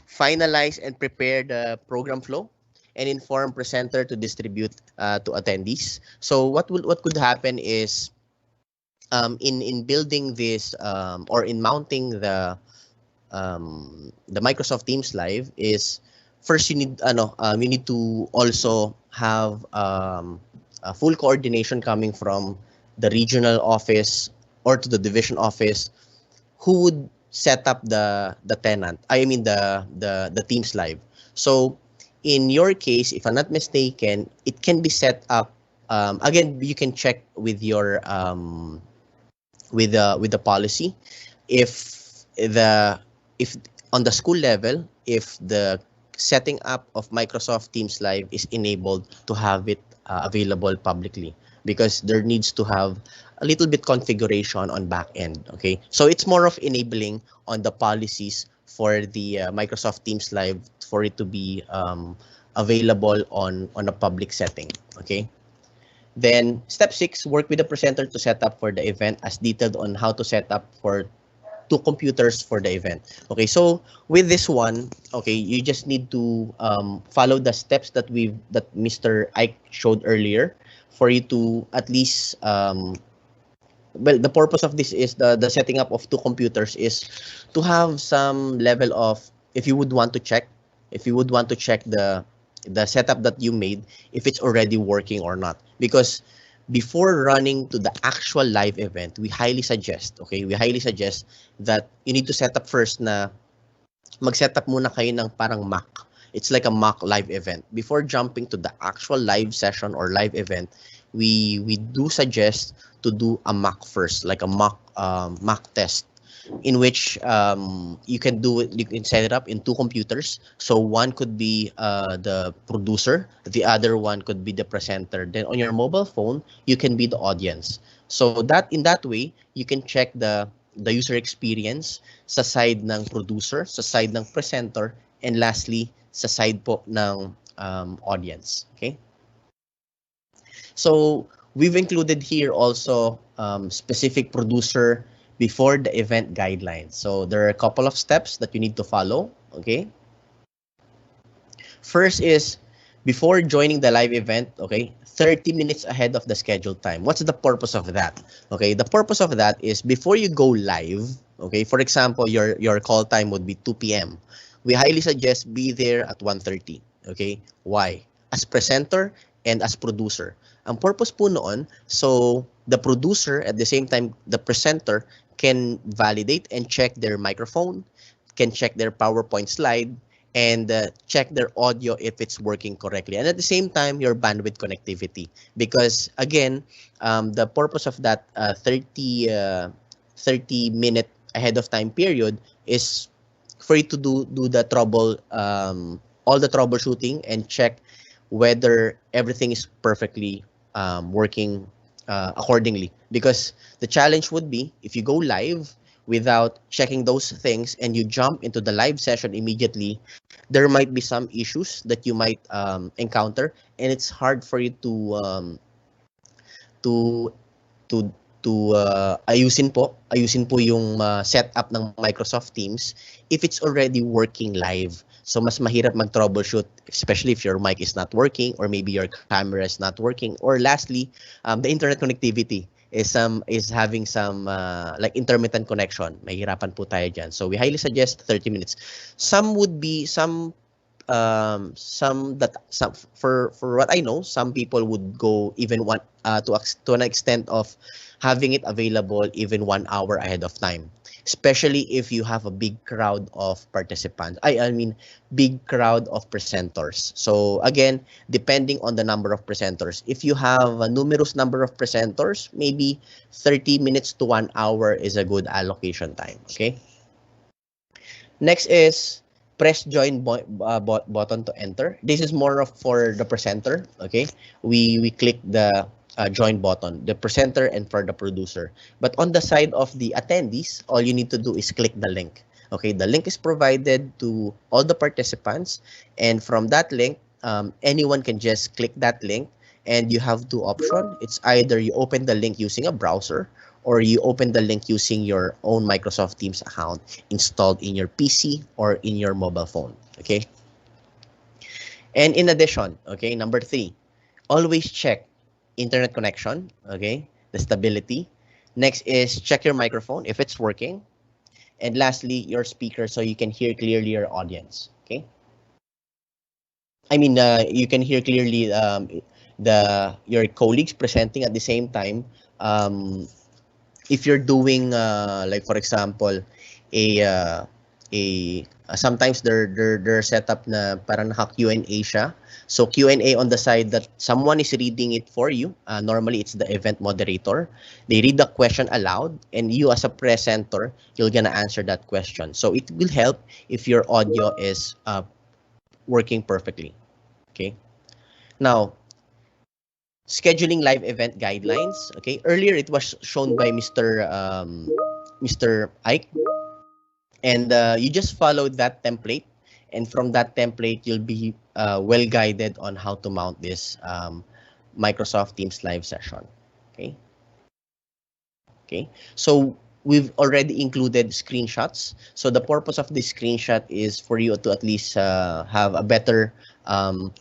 finalize and prepare the program flow and inform presenter to distribute to attendees. So what could happen is in building this or in mounting the Microsoft Teams Live is first you need you need to also have a full coordination coming from the regional office or to the division office who would set up the tenant. I mean the Teams Live. So in your case, if I'm not mistaken, it can be set up. Again, you can check with your with the policy if on the school level, if the setting up of Microsoft Teams Live is enabled to have it available publicly, because there needs to have a little bit configuration on back end. Okay, so it's more of enabling on the policies for the Microsoft Teams Live for it to be available on a public setting. Okay. Then step 6, work with the presenter to set up for the event as detailed on how to set up for 2 computers for the event. Okay, so with this one, okay, you just need to follow the steps that Mr. Ike showed earlier for you to at least well, the purpose of this is the setting up of 2 computers is to have some level of, if you would want to check the setup that you made, if it's already working or not. Because before running to the actual live event, we highly suggest that you need to set up first na mag-set up muna kayo ng parang mock. It's like a mock live event. Before jumping to the actual live session or live event, we do suggest to do a mock first, like a mock test, in which you can set it up in 2 computers. So one could be the producer, the other one could be the presenter. Then on your mobile phone, you can be the audience. So that in that way, you can check the user experience sa side ng producer, sa side ng presenter, and lastly, sa side po ng audience. Okay? So we've included here also specific producer before the event guidelines. So there are a couple of steps that you need to follow. Okay. First is before joining the live event, okay, 30 minutes ahead of the scheduled time. What's the purpose of that? Okay, the purpose of that is before you go live, okay, for example, your call time would be 2 p.m. We highly suggest be there at 1:30. Okay, why? As presenter and as producer. Ang purpose po noon, so the producer at the same time the presenter can validate and check their microphone, can check their PowerPoint slide, and check their audio if it's working correctly. And at the same time, your bandwidth connectivity. Because again, the purpose of that 30-minute ahead of time period is for you to do the all the troubleshooting and check whether everything is perfectly working accordingly. Because the challenge would be if you go live without checking those things and you jump into the live session immediately, there might be some issues that you might encounter, and it's hard for you to ayusin po yung setup ng Microsoft Teams if it's already working live. So mas mahirap mag-troubleshoot, especially if your mic is not working or maybe your camera is not working, or lastly, the internet connectivity is having some like intermittent connection. Mahirapan po tayo dyan. So we highly suggest 30 minutes. Some would be for what I know, some people would go even to an extent of having it available even 1 hour ahead of time, especially if you have a big crowd of participants. I mean, big crowd of presenters. So again, depending on the number of presenters, if you have a numerous number of presenters, maybe 30 minutes to 1 hour is a good allocation time. Okay. Next is press join button to enter. This is more of for the presenter. Okay, we click the join button, the presenter and for the producer. But on the side of the attendees, all you need to do is click the link. Okay, the link is provided to all the participants, and from that link, anyone can just click that link, and you have 2 options. It's either you open the link using a browser, or you open the link using your own Microsoft Teams account installed in your PC or in your mobile phone. Okay. And in addition, okay, number 3, always check internet connection, okay, the stability. Next is check your microphone if it's working. And lastly, your speaker, so you can hear clearly your audience. Okay. I mean, you can hear clearly your colleagues presenting at the same time. If you're doing like for example, sometimes they're set up na parang naka Q&A siya. So Q&A on the side that someone is reading it for you. Normally it's the event moderator. They read the question aloud, and you as a presenter, you're gonna answer that question. So it will help if your audio is working perfectly. Okay. Now, scheduling live event guidelines. Okay. Earlier it was shown by Mr. Ike, and you just followed that template, and from that template you'll be well guided on how to mount this Microsoft Teams live session. Okay. Okay. So we've already included screenshots. So the purpose of this screenshot is for you to at least have a better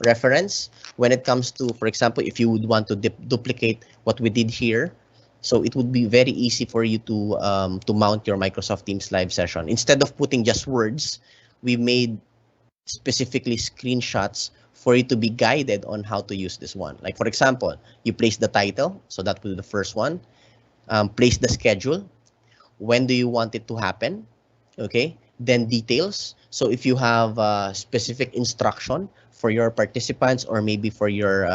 reference when it comes to, for example, if you would want to duplicate what we did here. So it would be very easy for you to mount your Microsoft Teams live session. Instead of putting just words, we made specifically screenshots for you to be guided on how to use this one. Like for example, you place the title, so that will be the first one. Place the schedule. When do you want it to happen? Okay. Then details. So if you have specific instruction for your participants or maybe for your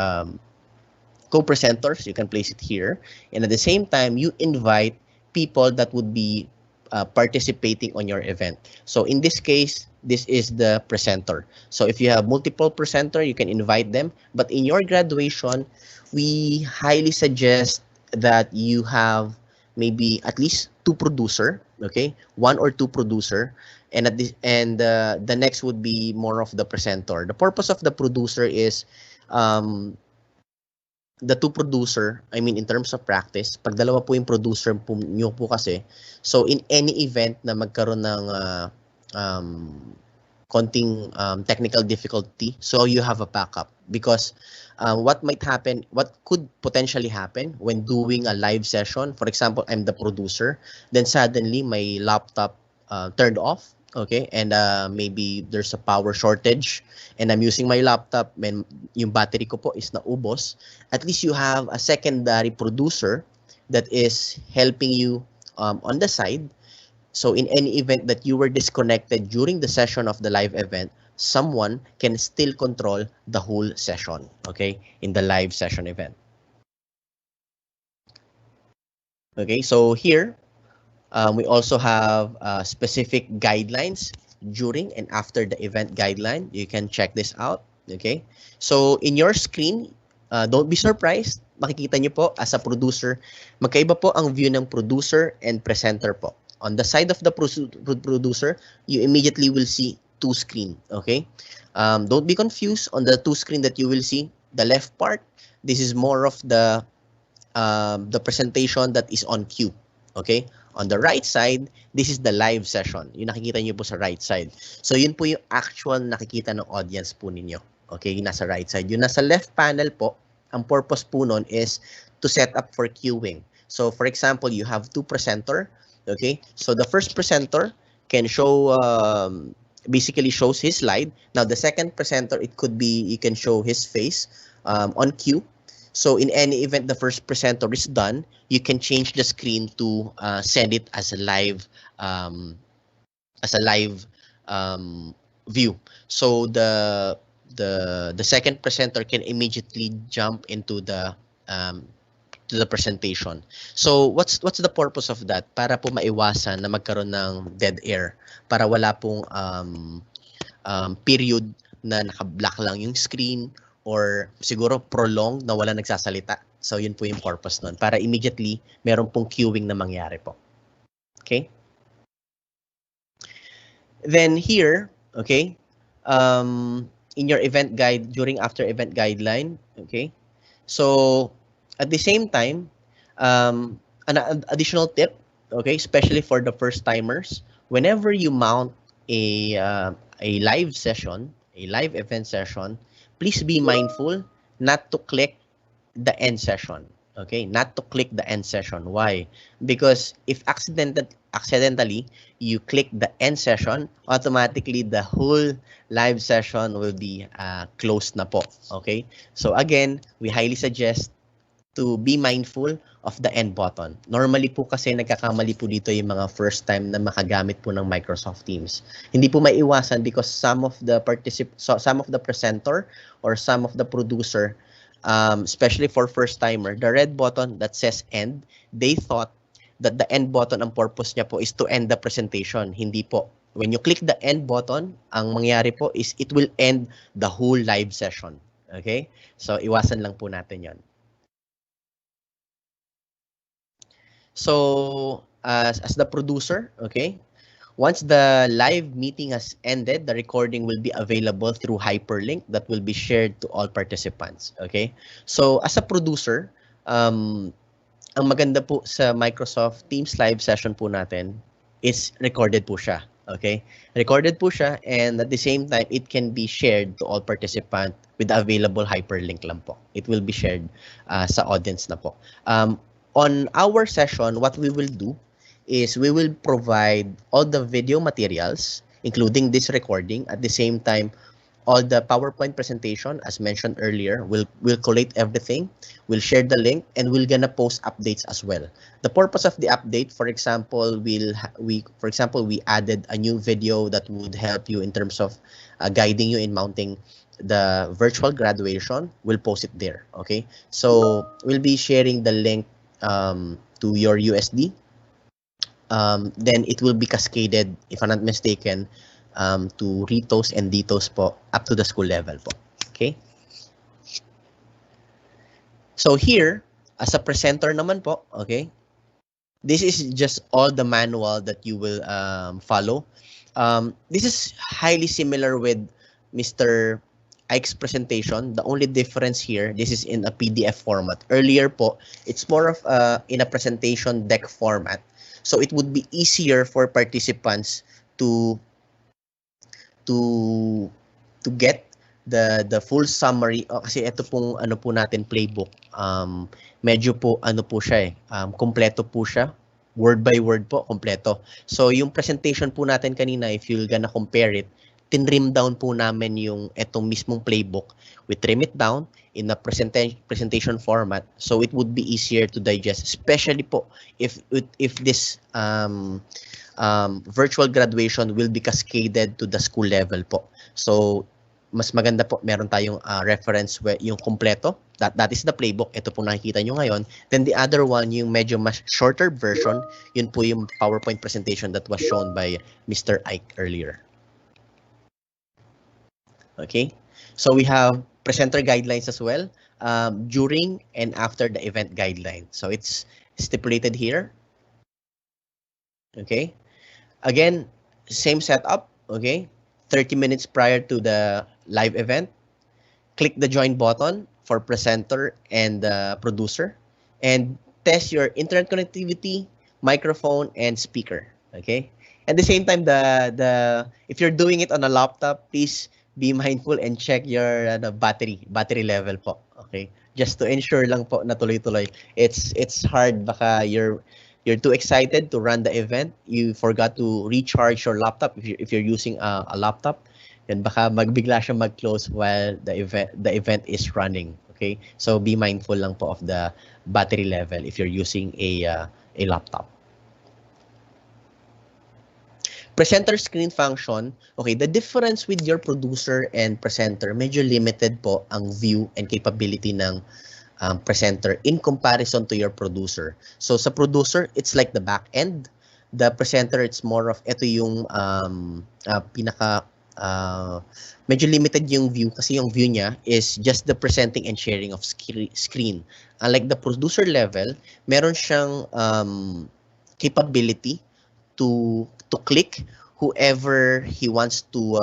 co-presenters, you can place it here. And at the same time, you invite people that would be participating on your event. So in this case, this is the presenter. So if you have multiple presenter, you can invite them. But in your graduation, we highly suggest that you have maybe at least 2 producer, okay, 1 or 2 producer, and the next would be more of the presenter. The purpose of the producer is the 2 producer, I mean in terms of practice, pag dalawa po yung producer nyo po kasi, so in any event na magkaroon ng konting technical difficulty, so you have a backup. Because what could potentially happen when doing a live session, for example, I'm the producer, then suddenly my laptop turned off, okay, and maybe there's a power shortage, and I'm using my laptop, and yung battery ko po is naubos. At least you have a secondary producer that is helping you on the side. So in any event that you were disconnected during the session of the live event, someone can still control the whole session, okay, in the live session event. Okay, so here we also have specific guidelines during and after the event guideline. You can check this out. Okay, so in your screen, don't be surprised. Makikita nyo po as a producer, magkaiba po ang view ng producer and presenter po. On the side of the producer, you immediately will see 2 screen. Okay, don't be confused on the 2 screen that you will see. The left part, this is more of the presentation that is on cue. Okay, on the right side, this is the live session. Yung nakikita nyo po sa right side. So yun po yung actual nakikita ng audience po ninyo. Okay, yung nasa right side. Yung nasa left panel po, ang purpose po nun is to set up for queuing. So for example, you have 2 presenter. Okay, so the first presenter can show basically shows his slide. Now the second presenter, it could be you can show his face on cue. So in any event the first presenter is done, you can change the screen to send it as a live view. So the second presenter can immediately jump into the presentation. So what's the purpose of that? Para po maiwasan na magkaroon ng dead air, para wala pong period na naka-black lang yung screen or siguro prolonged na wala nagsasalita. So yun po yung purpose nun, para immediately meron pong queuing na mangyari po. Okay? Then here, okay, in your event guide, during after event guideline, okay, so at the same time, an additional tip, okay, especially for the first timers, whenever you mount a live session, a live event session, please be mindful not to click the end session. Okay, not to click the end session. Why? Because if accidentally you click the end session, automatically the whole live session will be closed na po. Okay? So again, we highly suggest to be mindful of the end button. Normally po kasi nagkakamali po dito yung mga first time na makagamit po ng Microsoft Teams. Hindi po maiiwasan because some of the presenter or some of the producer, especially for first timer, the red button that says end, they thought that the end button, ang purpose niya po is to end the presentation. Hindi po. When you click the end button, ang mangyari po is it will end the whole live session. Okay? So iwasan lang po natin yon. So, as the producer, okay, once the live meeting has ended, the recording will be available through hyperlink that will be shared to all participants, okay? So, as a producer, ang maganda po sa Microsoft Teams live session po natin is recorded po siya, okay? Recorded po siya, and at the same time, it can be shared to all participants with the available hyperlink lang po. It will be shared sa audience na po. On our session, what we will do is we will provide all the video materials, including this recording. At the same time, all the PowerPoint presentation, as mentioned earlier, we'll collate everything, we'll share the link, and we're gonna post updates as well. The purpose of the update, for example, we added a new video that would help you in terms of guiding you in mounting the virtual graduation. We'll post it there, okay? So we'll be sharing the link to your USD. Then it will be cascaded, if I'm not mistaken, to retos and detos po up to the school level po. Okay? So here, as a presenter naman po, okay, this is just all the manual that you will follow. This is highly similar with Mr. Ike's presentation. The only difference here, this is in a PDF format. Earlier po, it's more of in a presentation deck format. So it would be easier for participants to get the full summary. Kasi ito pong ano po natin playbook. Medyo po ano po siya kompleto po siya. Word by word po, kompleto. So yung presentation po natin kanina, if you're gonna compare it, tinrim down po namin yung etong mismong playbook. We trim it down in a presentation format, so it would be easier to digest, especially po if this virtual graduation will be cascaded to the school level po. So mas maganda po meron tayong reference where yung kompleto, that is the playbook. Ito po nakikita nyo ngayon. Then the other one, yung medyo mas shorter version, yun po yung PowerPoint presentation that was shown by Mr. Ike earlier. Okay, so we have presenter guidelines as well during and after the event guideline. So it's stipulated here. Okay, again, same setup. Okay, 30 minutes prior to the live event, click the join button for presenter and the producer, and test your internet connectivity, microphone, and speaker. Okay, at the same time, if you're doing it on a laptop, please be mindful and check your battery level po. Okay, just to ensure lang po na tuloy-tuloy. It's hard, baka you're too excited to run the event, you forgot to recharge your laptop if you're using a laptop, then baka magbigla siya mag-close while the event is running. Okay, so be mindful lang po of the battery level if you're using a laptop. Presenter screen function, okay, the difference with your producer and presenter, medyo limited po ang view and capability ng presenter in comparison to your producer. So sa producer, it's like the back end. The presenter, it's more of, ito yung medyo limited yung view kasi yung view niya is just the presenting and sharing of screen. Unlike the producer level, meron siyang capability to click whoever he wants to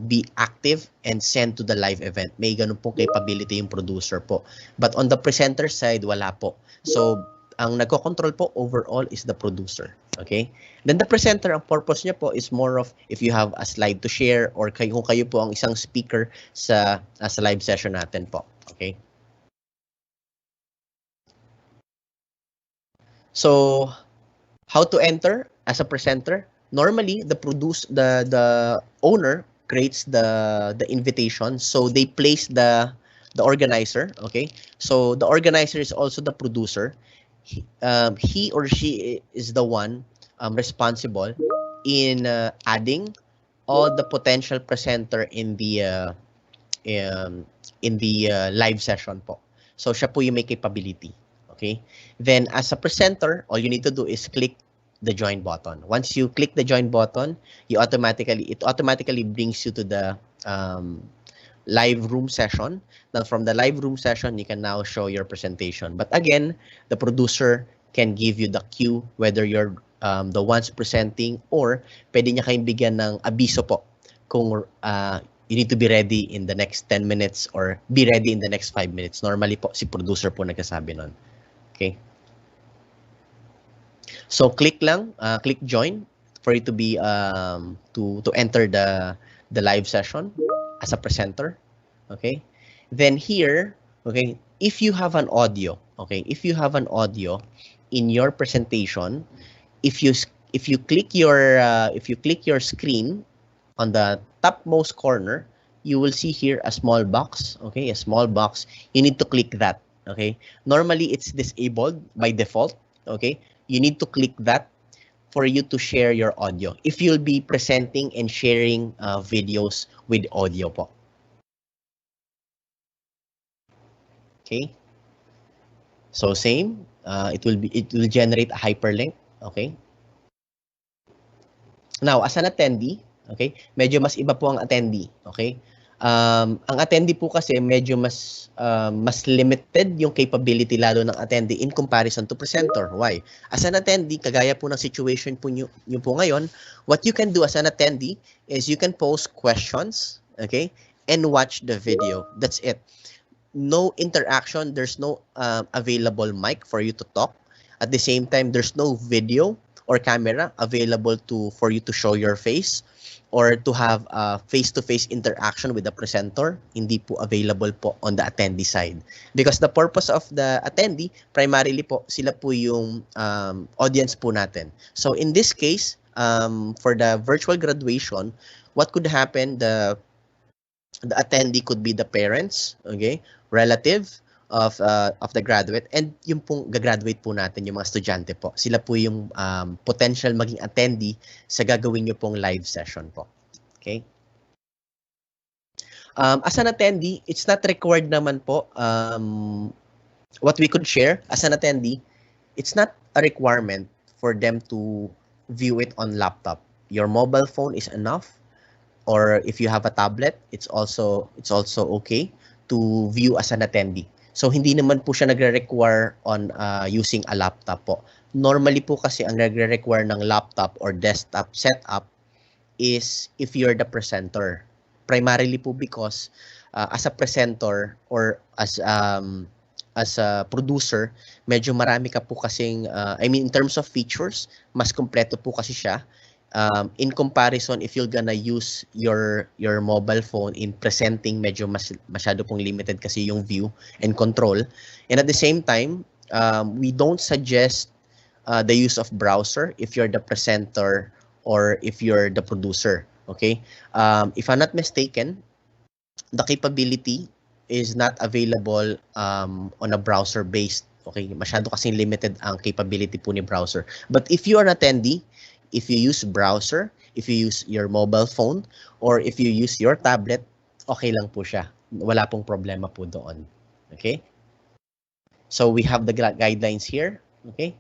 be active and send to the live event. May ganun pong capability yung producer po. But on the presenter side, wala po. So, ang nagko-control po overall is the producer. Okay? Then the presenter, ang purpose niya po is more of if you have a slide to share or kung kayo po ang isang speaker sa live session natin po. Okay? So how to enter as a presenter? Normally, the owner creates the invitation, so they place the organizer. Okay, so the organizer is also the producer. He or she is the one responsible in adding all the potential presenter um, in the live session po. So siya po yung may capability. Okay? Then as a presenter, all you need to do is click the join button. Once you click the join button, it automatically brings you to the live room session. Now from the live room session, you can now show your presentation. But again, the producer can give you the cue whether you're the ones presenting or pwede niya kayong bigyan ng abiso po kung you need to be ready in the next 10 minutes or be ready in the next 5 minutes. Normally po, si producer po nagsasabi nun. Okay? So click lang, click join for you to be to enter the live session as a presenter. Okay? Then here, okay, if you have an audio, okay, if you have an audio in your presentation, if you click your screen on the topmost corner, you will see here a small box. Okay, a small box. You need to click that. Okay, normally it's disabled by default. Okay, you need to click that for you to share your audio if you'll be presenting and sharing videos with audio po. Okay, so same. It will generate a hyperlink. Okay. Now, as an attendee, okay, medyo mas iba po ang attendee, okay? Ang attendee po kasi medyo mas limited yung capability lalo ng attendee in comparison to presenter. Why? As an attendee, kagaya po ng situation po nyo po ngayon, what you can do as an attendee is you can post questions, okay, and watch the video. That's it. No interaction. There's no available mic for you to talk. At the same time, there's no video or camera available for you to show your face or to have a face-to-face interaction with the presenter. Hindi po available po on the attendee side. Because the purpose of the attendee, primarily po, sila po yung audience po natin. So in this case, for the virtual graduation, what could happen, the attendee could be the parents, okay, relative of the graduate, and yung pong gagraduate po natin, yung mga estudyante po. Sila po yung potential maging attendee sa gagawin nyo pong live session po. Okay? As an attendee, it's not required naman po. What we could share as an attendee, it's not a requirement for them to view it on laptop. Your mobile phone is enough, or if you have a tablet, it's also okay to view as an attendee. So, hindi naman po siya nagre-require on using a laptop po. Normally po kasi ang nagre-require ng laptop or desktop setup is if you're the presenter. Primarily po because as a presenter or as a producer, medyo marami ka po kasing, in terms of features, mas kompleto po kasi siya. In comparison, if you're gonna use your mobile phone in presenting, medyo masyado pong limited kasi yung view and control. And at the same time, we don't suggest the use of browser if you're the presenter or if you're the producer. Okay? If I'm not mistaken, the capability is not available on a browser-based. Okay? Masyado kasing limited ang capability po ni browser. But if you are an attendee, if you use browser, if you use your mobile phone, or if you use your tablet, okay lang po siya. Wala pong problema po doon. Okay? So we have the guidelines here. Okay?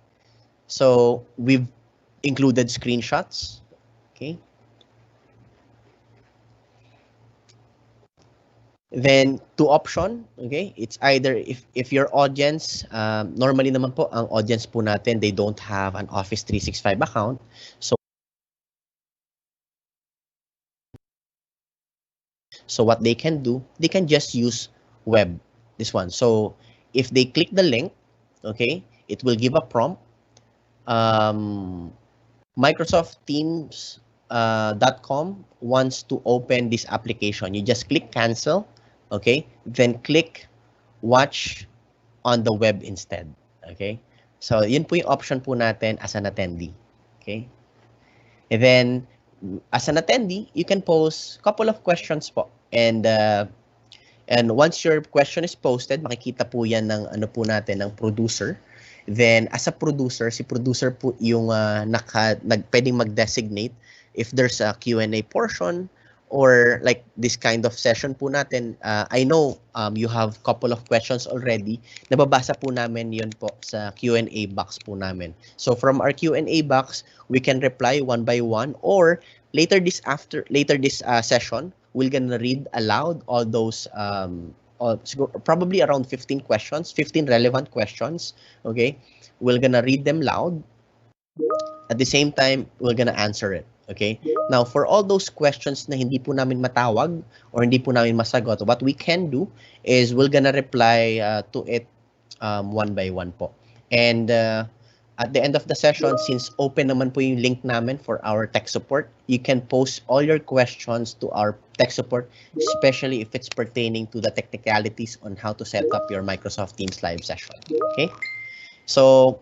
So we've included screenshots. Okay? Then two option, okay? It's either if your audience, normally naman po ang audience po natin, they don't have an Office 365 account. So what they can do, they can just use web, this one. So if they click the link, okay, it will give a prompt. microsoftteams.com wants to open this application. You just click cancel, okay, then click watch on the web instead. Okay, So, yun po yung option po natin as an attendee. Okay? And then, as an attendee, you can pose a couple of questions po. And once your question is posted, makikita po yan ng ano po natin, ng producer. Then, as a producer, si producer po yung pwedeng mag-designate if there's a Q&A portion or like this kind of session po natin. I know you have couple of questions already. Nababasa po namin yun po sa Q&A box po namin. So, from our Q&A box, we can reply one by one, or later this session, we're gonna read aloud all those probably around 15 questions, 15 relevant questions. Okay, we're gonna read them loud. At the same time, we're gonna answer it. Okay, now for all those questions na hindi po namin matawag or hindi po namin masagot, what we can do is we're gonna reply to it one by one po. And at the end of the session, since open naman po yung link namin for our tech support, you can post all your questions to our tech support, especially if it's pertaining to the technicalities on how to set up your Microsoft Teams live session. Okay? So,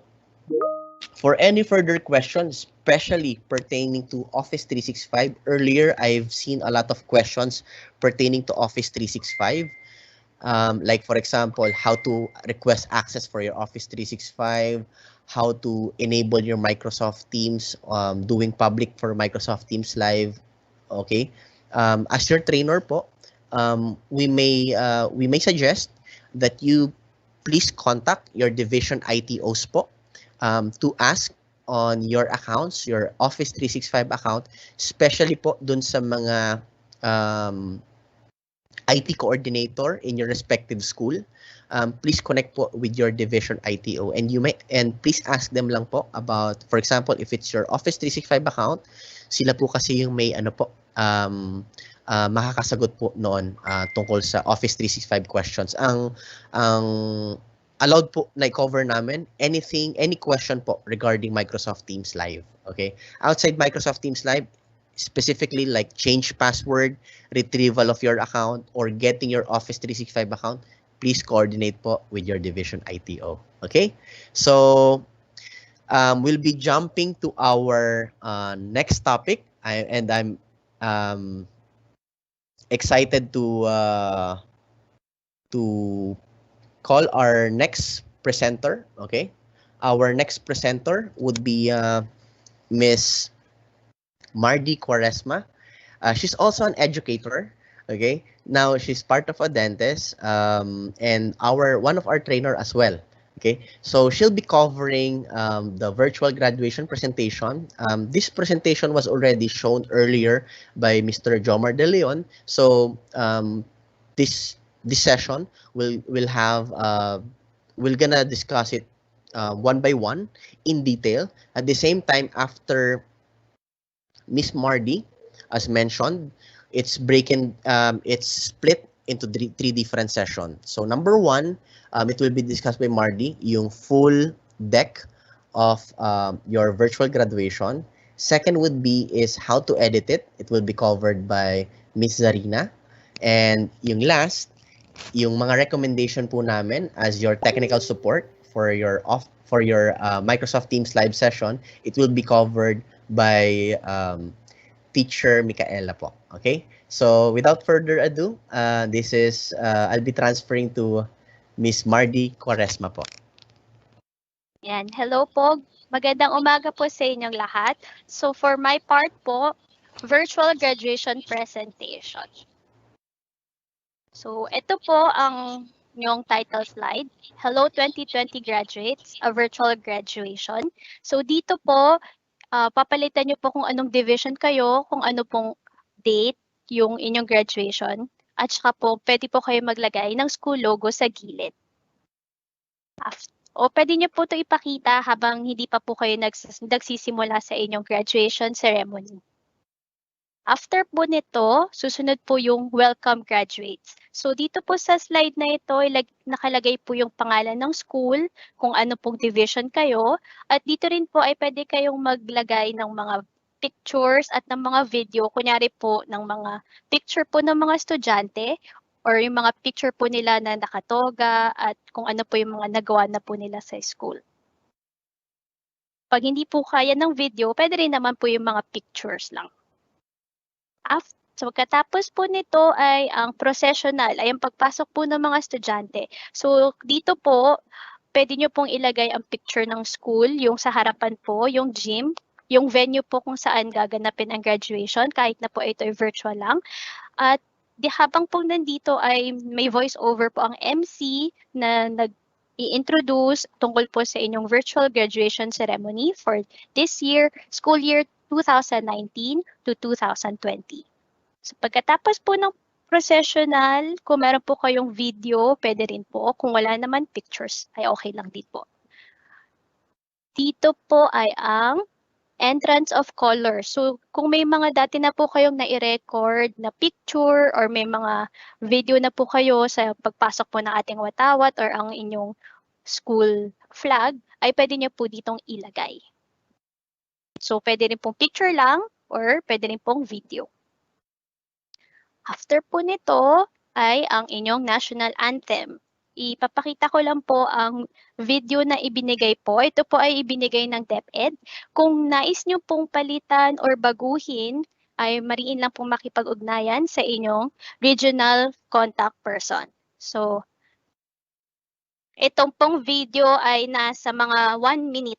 for any further questions, especially pertaining to Office 365, earlier I've seen a lot of questions pertaining to Office 365. Like, for example, how to request access for your Office 365, how to enable your Microsoft Teams, doing public for Microsoft Teams Live. Okay, as your trainer po, we may suggest that you please contact your division ITOs po to ask on your accounts, your Office 365 account, especially po dun sa mga IT coordinator in your respective school. Please connect po with your division ITO, and please ask them lang po about, for example, if it's your Office 365 account, sila po kasi yung may makakasagot po noon tungkol sa Office 365 questions. Ang allowed po na i-cover namin any question po regarding Microsoft Teams Live. Okay, outside Microsoft Teams Live, specifically like change password, retrieval of your account, or getting your Office 365 account, please coordinate po with your division ITO. Okay, so we'll be jumping to our next topic, and I'm excited to call our next presenter. Okay, our next presenter would be Miss Mardi Quaresma. She's also an educator. Okay, now she's part of a dentist and one of our trainer as well. Okay, so she'll be covering the virtual graduation presentation. This presentation was already shown earlier by Mr. Jomar De Leon. So this session we're gonna discuss it one by one in detail. At the same time, after Miss Mardi, as mentioned, it's split into three different sessions. So number one, it will be discussed by Mardi, yung full deck of your virtual graduation. Second is how to edit it. It will be covered by Miss Zarina. And yung last, yung mga recommendation po namin as your technical support for your Microsoft Teams live session, it will be covered by Teacher Micaela po. Okay? So without further ado, I'll be transferring to Miss Mardi Quaresma po. Yan. Hello po. Magandang umaga po sa inyong lahat. So for my part po, virtual graduation presentation. So ito po ang yung title slide. Hello 2020 graduates, a virtual graduation. So dito po, papalitan nyo po kung anong division kayo, kung ano pong date yung inyong graduation. At saka po, pwede po kayo maglagay ng school logo sa gilid. O pwede nyo po ito ipakita habang hindi pa po kayo nagsisimula sa inyong graduation ceremony. After po nito, susunod po yung welcome graduates. So dito po sa slide na ito, nakalagay po yung pangalan ng school, kung ano pong division kayo. At dito rin po ay pwede kayong maglagay ng mga pictures at ng mga video, kunyari po ng mga picture po ng mga estudyante or yung mga picture po nila na nakatoga at kung ano po yung mga nagawa na po nila sa school. Pag hindi po kaya ng video, pwede rin naman po yung mga pictures lang. So, katapos po nito ay ang processional, ay ang pagpasok po ng mga estudyante. So, dito po, pwede nyo pong ilagay ang picture ng school, yung sa harapan po, yung gym, yung venue po kung saan gaganapin ang graduation, kahit na po ito ay virtual lang. At habang po nandito ay may voice over po ang MC na i-introduce tungkol po sa inyong virtual graduation ceremony for this year, school year 2019 to 2020. So pagkatapos po ng processional, kung meron po kayong video, pwede rin po. Kung wala naman pictures, ay okay lang din po. Dito po ay ang entrance of color. So kung may mga dati na po kayong nai-record na picture or may mga video na po kayo sa pagpasok po ng ating watawat or ang inyong school flag, ay pwede nyo po ditong ilagay. So pwede rin pong picture lang or pwede rin pong video. After po nito ay ang inyong national anthem. Ipapakita ko lang po ang video na ibinigay po. Ito po ay ibinigay ng DepEd. Kung nais nyo pong palitan or baguhin, ay mariin lang pong makipag-ugnayan sa inyong regional contact person. So, itong pong video ay nasa mga 1 minute.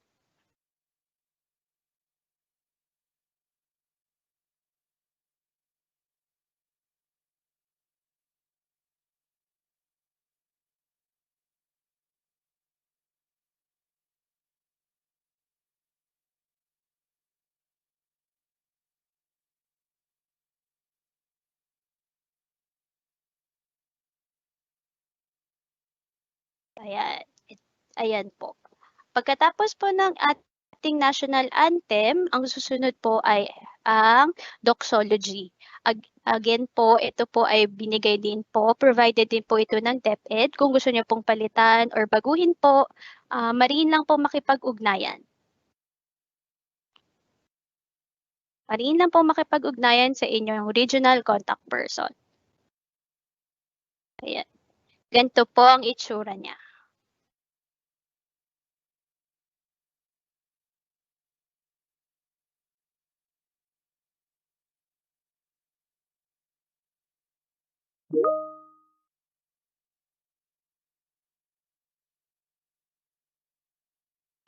Ayan po. Pagkatapos po ng ating national anthem, ang susunod po ay ang doxology. Again po, ito po ay binigay din po, provided din po ito ng DepEd. Kung gusto niyo pong palitan or baguhin po, mariin lang po makipag-ugnayan. Mariin lang po makipag-ugnayan sa inyong regional contact person. Ayan. Ganito po ang itsura niya.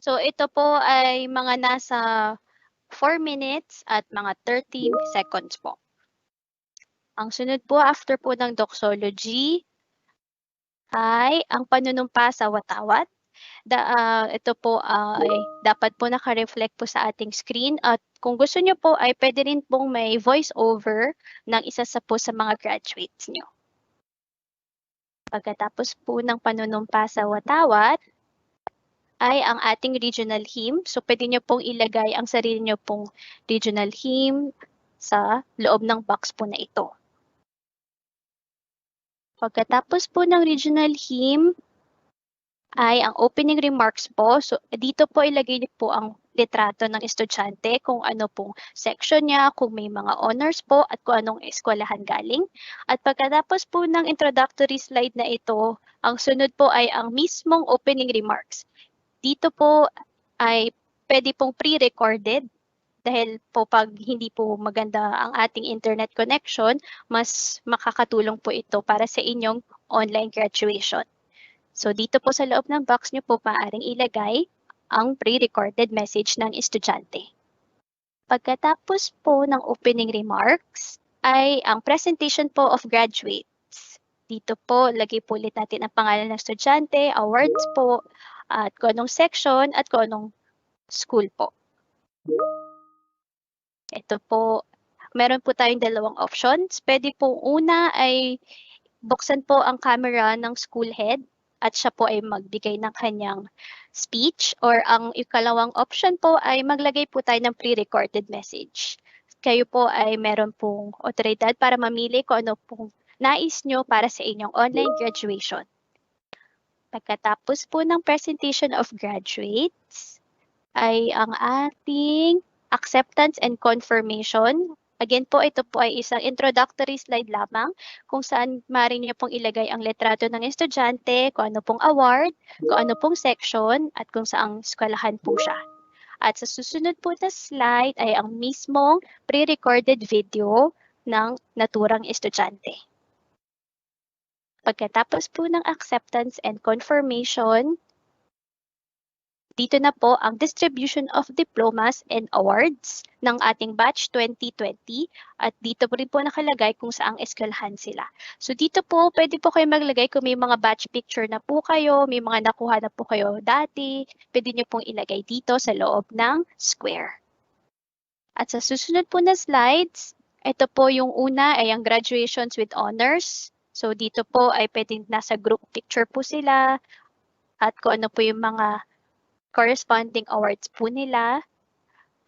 So ito po ay mga nasa 4 minutes at mga 30 seconds po. Ang sunod po after po ng doxology ay ang panunumpa sa watawat. Ito po ay dapat po naka-reflect po sa ating screen at kung gusto nyo po ay pwede rin pong may voice over ng isa sa po sa mga graduates nyo. Pagkatapos po ng panunumpa sa watawat ay ang ating regional hymn. So pwede nyo pong ilagay ang sarili nyo pong regional hymn sa loob ng box po na ito. Pagkatapos po ng regional hymn ay ang opening remarks po. So dito po ilagay niyo po ang litrato ng estudyante, kung ano pong section niya, kung may mga honors po at kung anong eskwelahan galing. At pagkatapos po ng introductory slide na ito, ang sunod po ay ang mismong opening remarks. Dito po ay pwede pong pre-recorded dahil po pag hindi po maganda ang ating internet connection, mas makakatulong po ito para sa inyong online graduation. So dito po sa loob ng box nyo po maaaring ilagay ang pre-recorded message ng estudyante. Pagkatapos po ng opening remarks ay ang presentation po of graduates. Dito po lagay po ulit natin ang pangalan ng estudyante, awards po, at kung anong section at kung anong school po. Ito po, meron po tayong dalawang options. Pwede po una ay buksan po ang camera ng school head at siya po ay magbigay ng kanyang speech, or ang ikalawang option po ay maglagay po tayo ng pre-recorded message. Kayo po ay meron pong otoridad para mamili kung ano pong nais nyo para sa inyong online graduation. Pagkatapos po ng presentation of graduates ay ang ating acceptance and confirmation. Again po, ito po ay isang introductory slide lamang kung saan maaari niyo pong ilagay ang litrato ng estudyante, kung ano pong award, kung ano pong section, at kung saang eskwelahan po siya. At sa susunod po na slide ay ang mismong pre-recorded video ng naturang estudyante. Pagkatapos po ng acceptance and confirmation, dito na po ang distribution of diplomas and awards ng ating batch 2020 at dito po rin po nakalagay kung saang eskwelahan sila. So dito po, pwede po kayo maglagay kung may mga batch picture na po kayo, may mga nakuha na po kayo dati, pwede nyo pong ilagay dito sa loob ng square. At sa susunod po na slides, ito po yung una ay ang graduations with honors. So dito po ay pwedeng nasa group picture po sila at kung ano po yung mga corresponding awards po nila.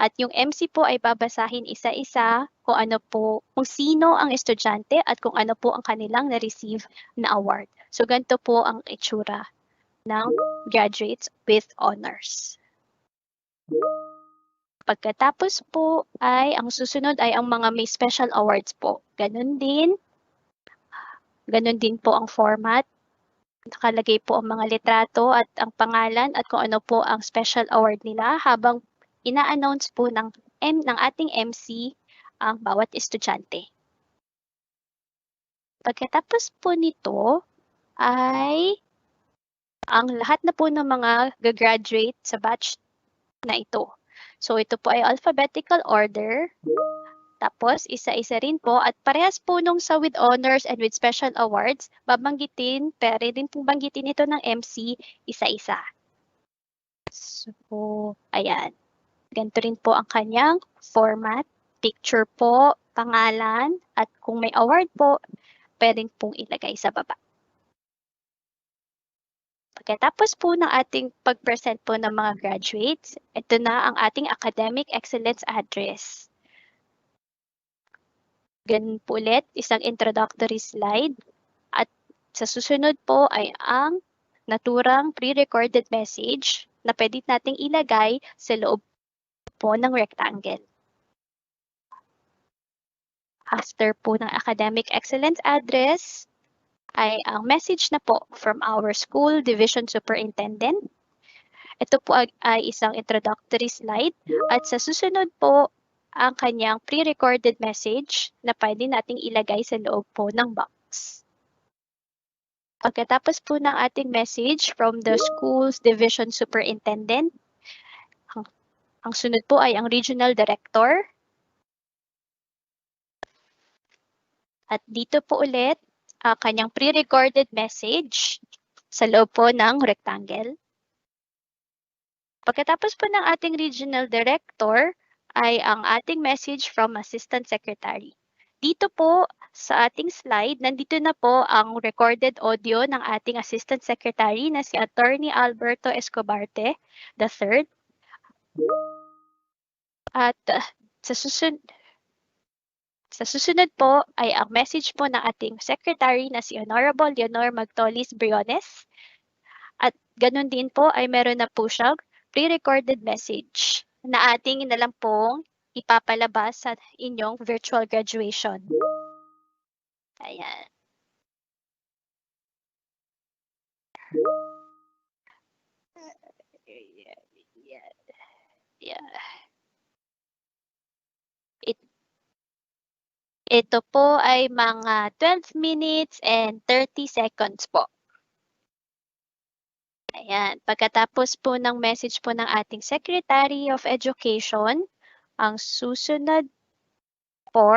At yung MC po ay babasahin isa-isa kung ano po, kung sino ang estudyante at kung ano po ang kanilang na-receive na award. So ganito po ang itsura ng graduates with honors. Pagkatapos po ay ang susunod ay ang mga may special awards po. Ganun din po ang format. Nakalagay po ang mga litrato at ang pangalan at kung ano po ang special award nila habang ina-announce po ng ating MC ang bawat estudyante. Pagkatapos po nito ay ang lahat na po ng mga gagraduate sa batch na ito. So ito po ay alphabetical order. Tapos, isa-isa rin po at parehas po nung sa with honors and with special awards, babanggitin, pwede din pong banggitin ito ng MC isa-isa. So, ayan. Ganito rin po ang kanyang format, picture po, pangalan, at kung may award po, pwede pong ilagay sa baba. Pagkatapos po ng ating pag-present po ng mga graduates, ito na ang ating academic excellence address. Ganun po ulit, isang introductory slide. At sa susunod po ay ang naturang pre-recorded message na pwede nating ilagay sa loob po ng rectangle. After po ng academic excellence address, ay ang message na po from our school division superintendent. Ito po ay isang introductory slide at sa susunod po ang kanyang pre-recorded message na pwede nating ilagay sa loob po ng box. Pagkatapos po ng ating message from the school's division superintendent, ang sunod po ay ang regional director. At dito po ulit ang kanyang pre-recorded message sa loob po ng rectangle. Pagkatapos po ng ating regional director, ay ang ating message from Assistant Secretary. Dito po sa ating slide, nandito na po ang recorded audio ng ating Assistant Secretary na si Attorney Alberto Escobarte III. At sa susunod po ay ang message po ng ating Secretary na si Honorable Leonor Magtolis Briones. At ganun din po ay meron na po siyang pre-recorded message na ating inalam pong ipapalabas sa inyong virtual graduation. Ayan. Ito po ay mga 12 minutes and 30 seconds po. Ayan. Pagkatapos po ng message po ng ating Secretary of Education, ang susunod po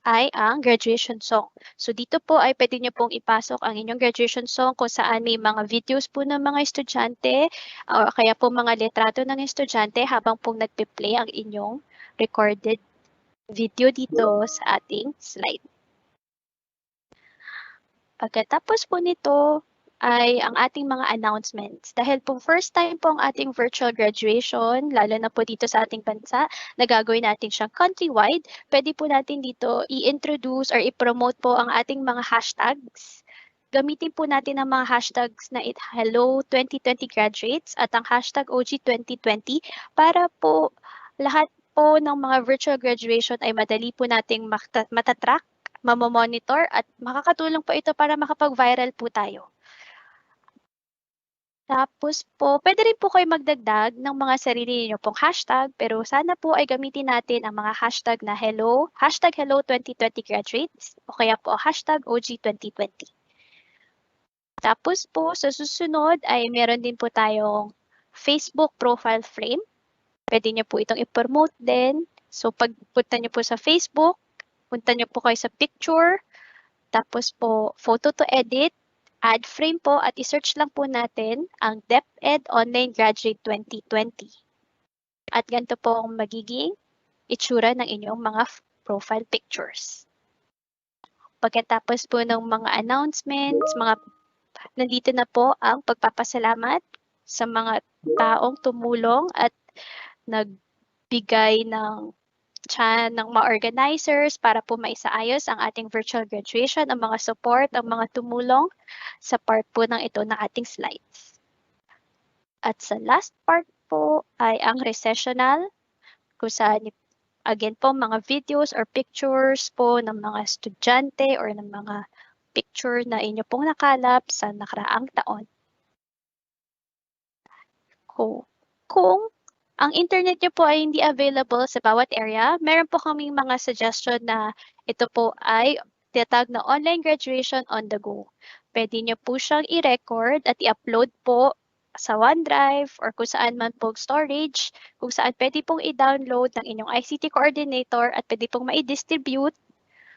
ay ang graduation song. So dito po ay pwede nyo pong ipasok ang inyong graduation song kung saan may mga videos po ng mga estudyante o kaya po mga litrato ng estudyante habang pong nagpe-play ang inyong recorded video dito sa ating slide. Pagkatapos po nito ay ang ating mga announcements. Dahil po first time po ang ating virtual graduation, lalo na po dito sa ating bansa, na gagawin natin siyang countrywide, pwede po natin dito i-introduce or i-promote po ang ating mga hashtags. Gamitin po natin ang mga hashtags na Hello 2020 Graduates at ang hashtag OG 2020 para po lahat po ng mga virtual graduation ay madali po nating matatrack, mamomonitor at makakatulong po ito para makapag-viral po tayo. Tapos po, pwede rin po kayo magdagdag ng mga sarili niyo pong hashtag, pero sana po ay gamitin natin ang mga hashtag na hashtag Hello 2020 Graduates, o kaya po hashtag OG 2020. Tapos po, sa susunod ay meron din po tayong Facebook profile frame. Pwede niyo po itong i-promote din. So, pagpunta niyo po sa Facebook, punta niyo po kayo sa picture, tapos po, photo to edit, add frame po at isearch lang po natin ang DepEd Online Graduate 2020. At ganito po ang magiging itsura ng inyong mga profile pictures. Pagkatapos po ng mga announcements, nandito na po ang pagpapasalamat sa mga taong tumulong at nagbigay ng mga organizers para po maisaayos ang ating virtual graduation, ang mga support, ang mga tumulong sa part po ng ito ng ating slides. At sa last part po ay ang recessional, kung saan again po mga videos or pictures po ng mga estudyante or ng mga picture na inyo pong nakalap sa nakaraang taon. Kung ang internet nyo po ay hindi available sa bawat area, meron po kaming mga suggestion na ito po ay tinatawag na online graduation on the go. Pwede nyo po siyang i-record at i-upload po sa OneDrive or kung saan man po storage, kung saan pwede pong i-download ng inyong ICT coordinator at pwede pong ma-distribute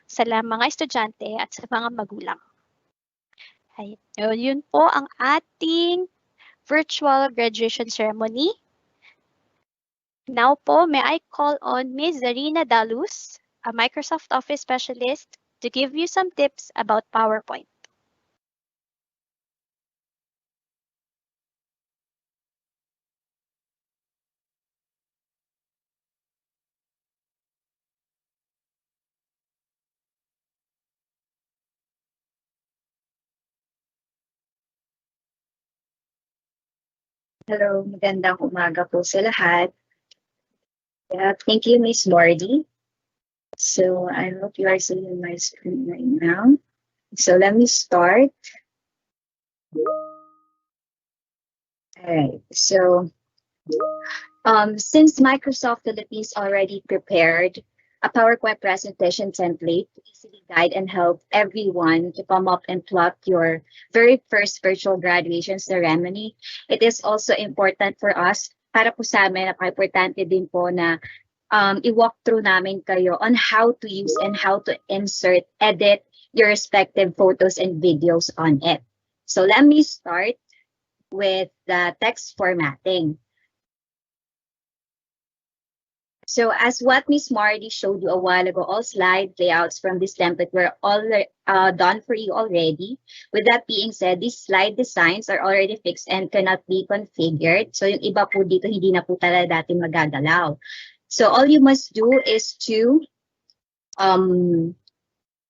sa mga estudyante at sa mga magulang. Yun po ang ating virtual graduation ceremony. Now po, may I call on Ms. Zarina Dalus, a Microsoft Office specialist, to give you some tips about PowerPoint. Hello, magandang umaga po sa lahat. Thank you, Ms. Mordy. So I hope you are seeing my screen right now. So let me start. All right, so since Microsoft Philippines already prepared a PowerPoint presentation template to easily guide and help everyone to come up and plot your very first virtual graduation ceremony, it is also important for us, para po sa amin, napaka-importante din po na i-walk through namin kayo on how to use and how to insert, edit your respective photos and videos on it. So let me start with the text formatting. So as what Ms. Marty showed you a while ago, all slide layouts from this template were all done for you already. With that being said, these slide designs are already fixed and cannot be configured. So yung iba po dito, hindi na po talaga dati magagalaw. So all you must do is to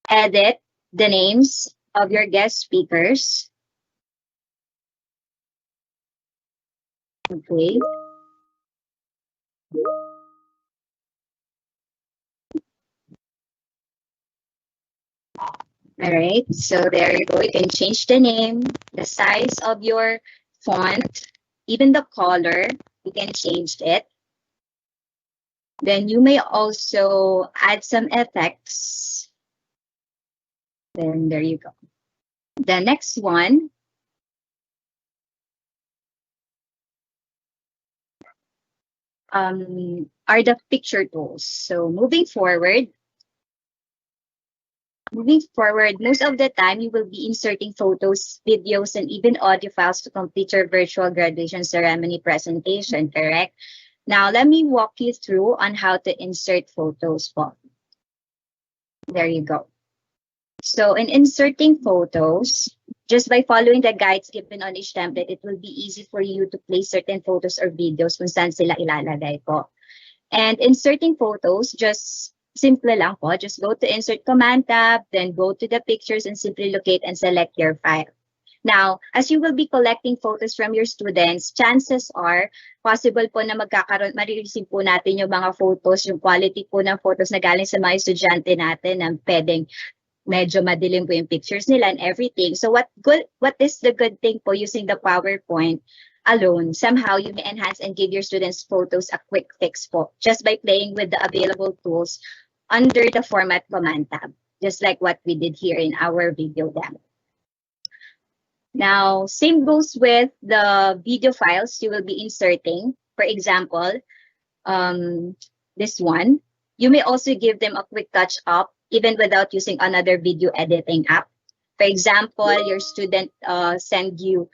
edit the names of your guest speakers. Okay. All right, so there you go. You can change the name, the size of your font, even the color, you can change it. Then you may also add some effects. Then there you go. The next one are the picture tools. So moving forward, most of the time, you will be inserting photos, videos, and even audio files to complete your virtual graduation ceremony presentation, correct? Now, let me walk you through on how to insert photos. There you go. So in inserting photos, just by following the guides given on each template, it will be easy for you to place certain photos or videos kung saan sila ilalagay po. And inserting photos, just simple lang po. Just go to Insert Command tab, then go to the pictures and simply locate and select your file. Now, as you will be collecting photos from your students, chances are possible po na marireceive po natin yung mga photos, yung quality po ng photos na galing sa mga estudyante natin na pwedeng medyo madilim po yung pictures nila and everything. So what is the good thing po using the PowerPoint alone? Somehow you may enhance and give your students photos a quick fix po just by playing with the available tools under the Format command tab, just like what we did here in our video demo. Now, same goes with the video files you will be inserting. For example, this one, you may also give them a quick touch up even without using another video editing app. For example, your student send you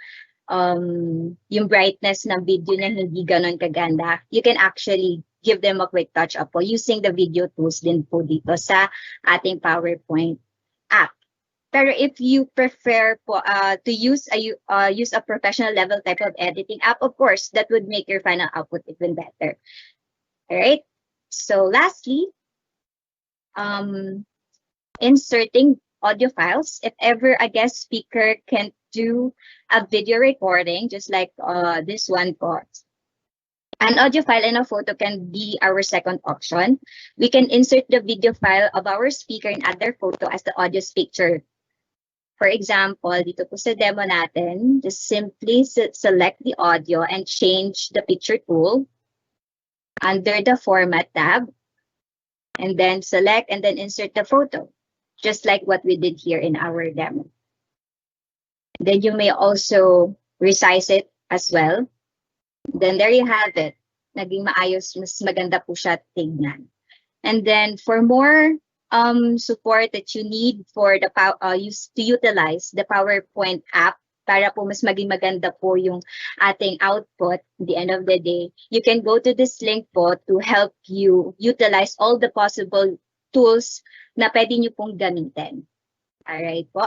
yung brightness ng video na hindi ganon kaganda. You can actually give them a quick touch up po using the video tools din po dito sa ating PowerPoint app. Pero if you prefer po, to use a professional level type of editing app, of course, that would make your final output even better. All right. So lastly, inserting audio files. If ever a guest speaker can do a video recording, just like this one po, an audio file and a photo can be our second option. We can insert the video file of our speaker and add their photo as the audio's picture. For example, dito po sa demo natin, just simply select the audio and change the picture tool under the Format tab, and then select and then insert the photo, just like what we did here in our demo. Then you may also resize it as well. Then there you have it. Naging maayos, mas maganda po siya tignan. And then for more support that you need for the to utilize the PowerPoint app para po mas maging maganda po yung ating output at the end of the day, you can go to this link po to help you utilize all the possible tools na pwede nyo pong gamitin. Alright po.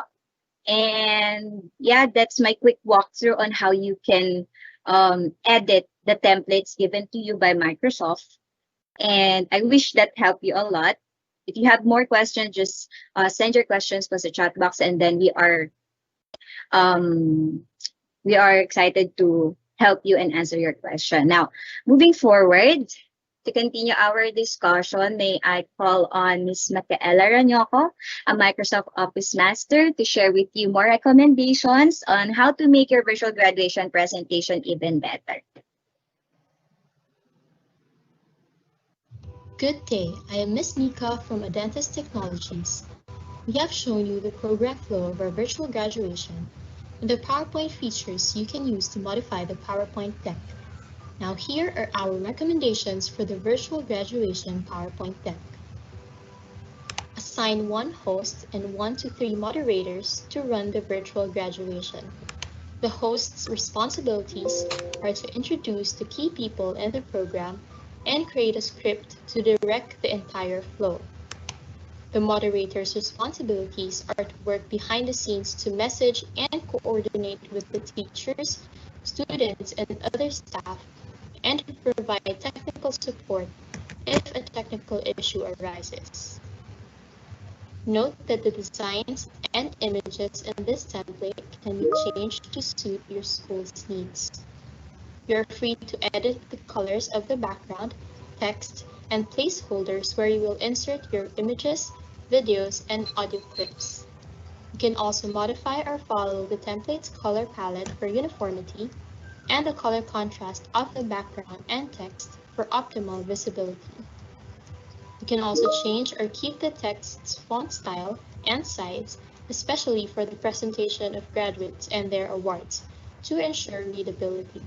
And yeah, that's my quick walkthrough on how you can edit the templates given to you by Microsoft. And I wish that helped you a lot. If you have more questions, just send your questions to the chat box, and then we are excited to help you and answer your question. Now, moving forward, to continue our discussion, may I call on Ms. Micaela Ranyoco, a Microsoft Office Master, to share with you more recommendations on how to make your virtual graduation presentation even better. Good day, I am Ms. Mika from Adantis Technologies. We have shown you the program flow of our virtual graduation and the PowerPoint features you can use to modify the PowerPoint deck. Now here are our recommendations for the virtual graduation PowerPoint deck. Assign one host and 1 to 3 moderators to run the virtual graduation. The host's responsibilities are to introduce the key people in the program and create a script to direct the entire flow. The moderator's responsibilities are to work behind the scenes to message and coordinate with the teachers, students, and other staff, and to provide technical support if a technical issue arises. Note that the designs and images in this template can be changed to suit your school's needs. You are free to edit the colors of the background, text, and placeholders where you will insert your images, videos, and audio clips. You can also modify or follow the template's color palette for uniformity and the color contrast of the background and text for optimal visibility. You can also change or keep the text's font style and size, especially for the presentation of graduates and their awards, to ensure readability.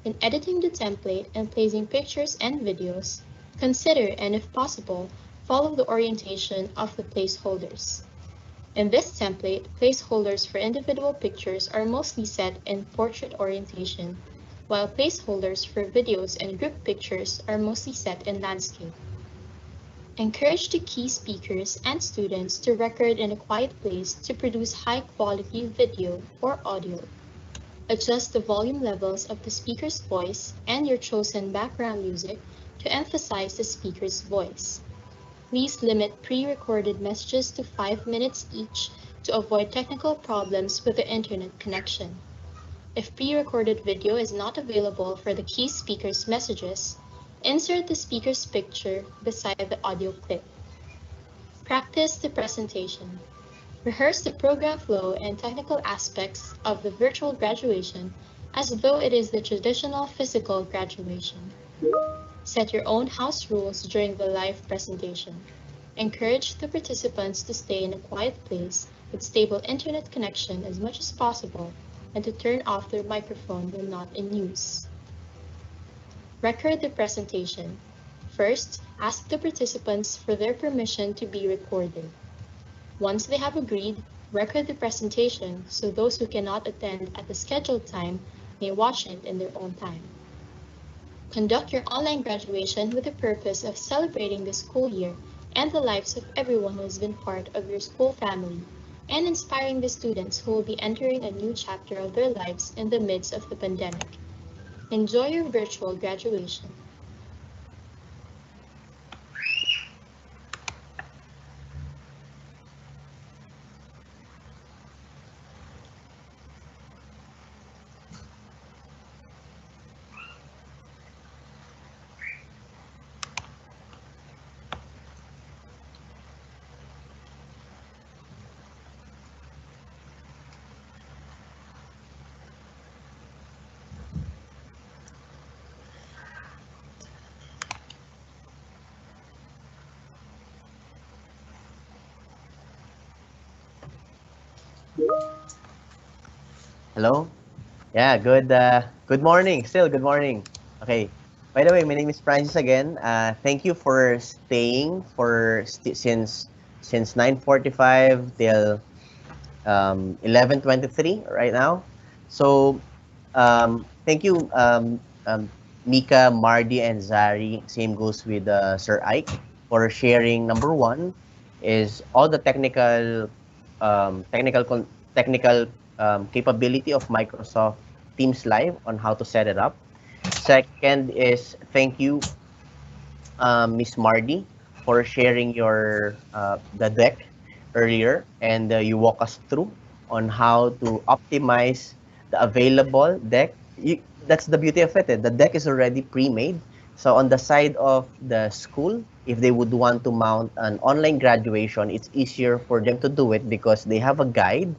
In editing the template and placing pictures and videos, consider and, if possible, follow the orientation of the placeholders. In this template, placeholders for individual pictures are mostly set in portrait orientation, while placeholders for videos and group pictures are mostly set in landscape. Encourage the key speakers and students to record in a quiet place to produce high-quality video or audio. Adjust the volume levels of the speaker's voice and your chosen background music to emphasize the speaker's voice. Please limit pre-recorded messages to 5 minutes each to avoid technical problems with the internet connection. If pre-recorded video is not available for the key speaker's messages, insert the speaker's picture beside the audio clip. Practice the presentation. Rehearse the program flow and technical aspects of the virtual graduation as though it is the traditional physical graduation. Set your own house rules during the live presentation. Encourage the participants to stay in a quiet place with stable internet connection as much as possible and to turn off their microphone when not in use. Record the presentation. First, ask the participants for their permission to be recorded. Once they have agreed, record the presentation so those who cannot attend at the scheduled time may watch it in their own time. Conduct your online graduation with the purpose of celebrating the school year and the lives of everyone who has been part of your school family, and inspiring the students who will be entering a new chapter of their lives in the midst of the pandemic. Enjoy your virtual graduation. Hello? Yeah, good morning. Still good morning. Okay. By the way, my name is Francis again. Thank you for staying for since 9:45 till 11:23 right now. So thank you, Mika, Mardi, and Zari. Same goes with Sir Ike for sharing. Number one is all the technical capability of Microsoft Teams Live on how to set it up. Second is thank you, Miss Mardi, for sharing your the deck earlier, and you walk us through on how to optimize the available deck. That's the beauty of it. The deck is already pre-made. So on the side of the school, if they would want to mount an online graduation, it's easier for them to do it because they have a guide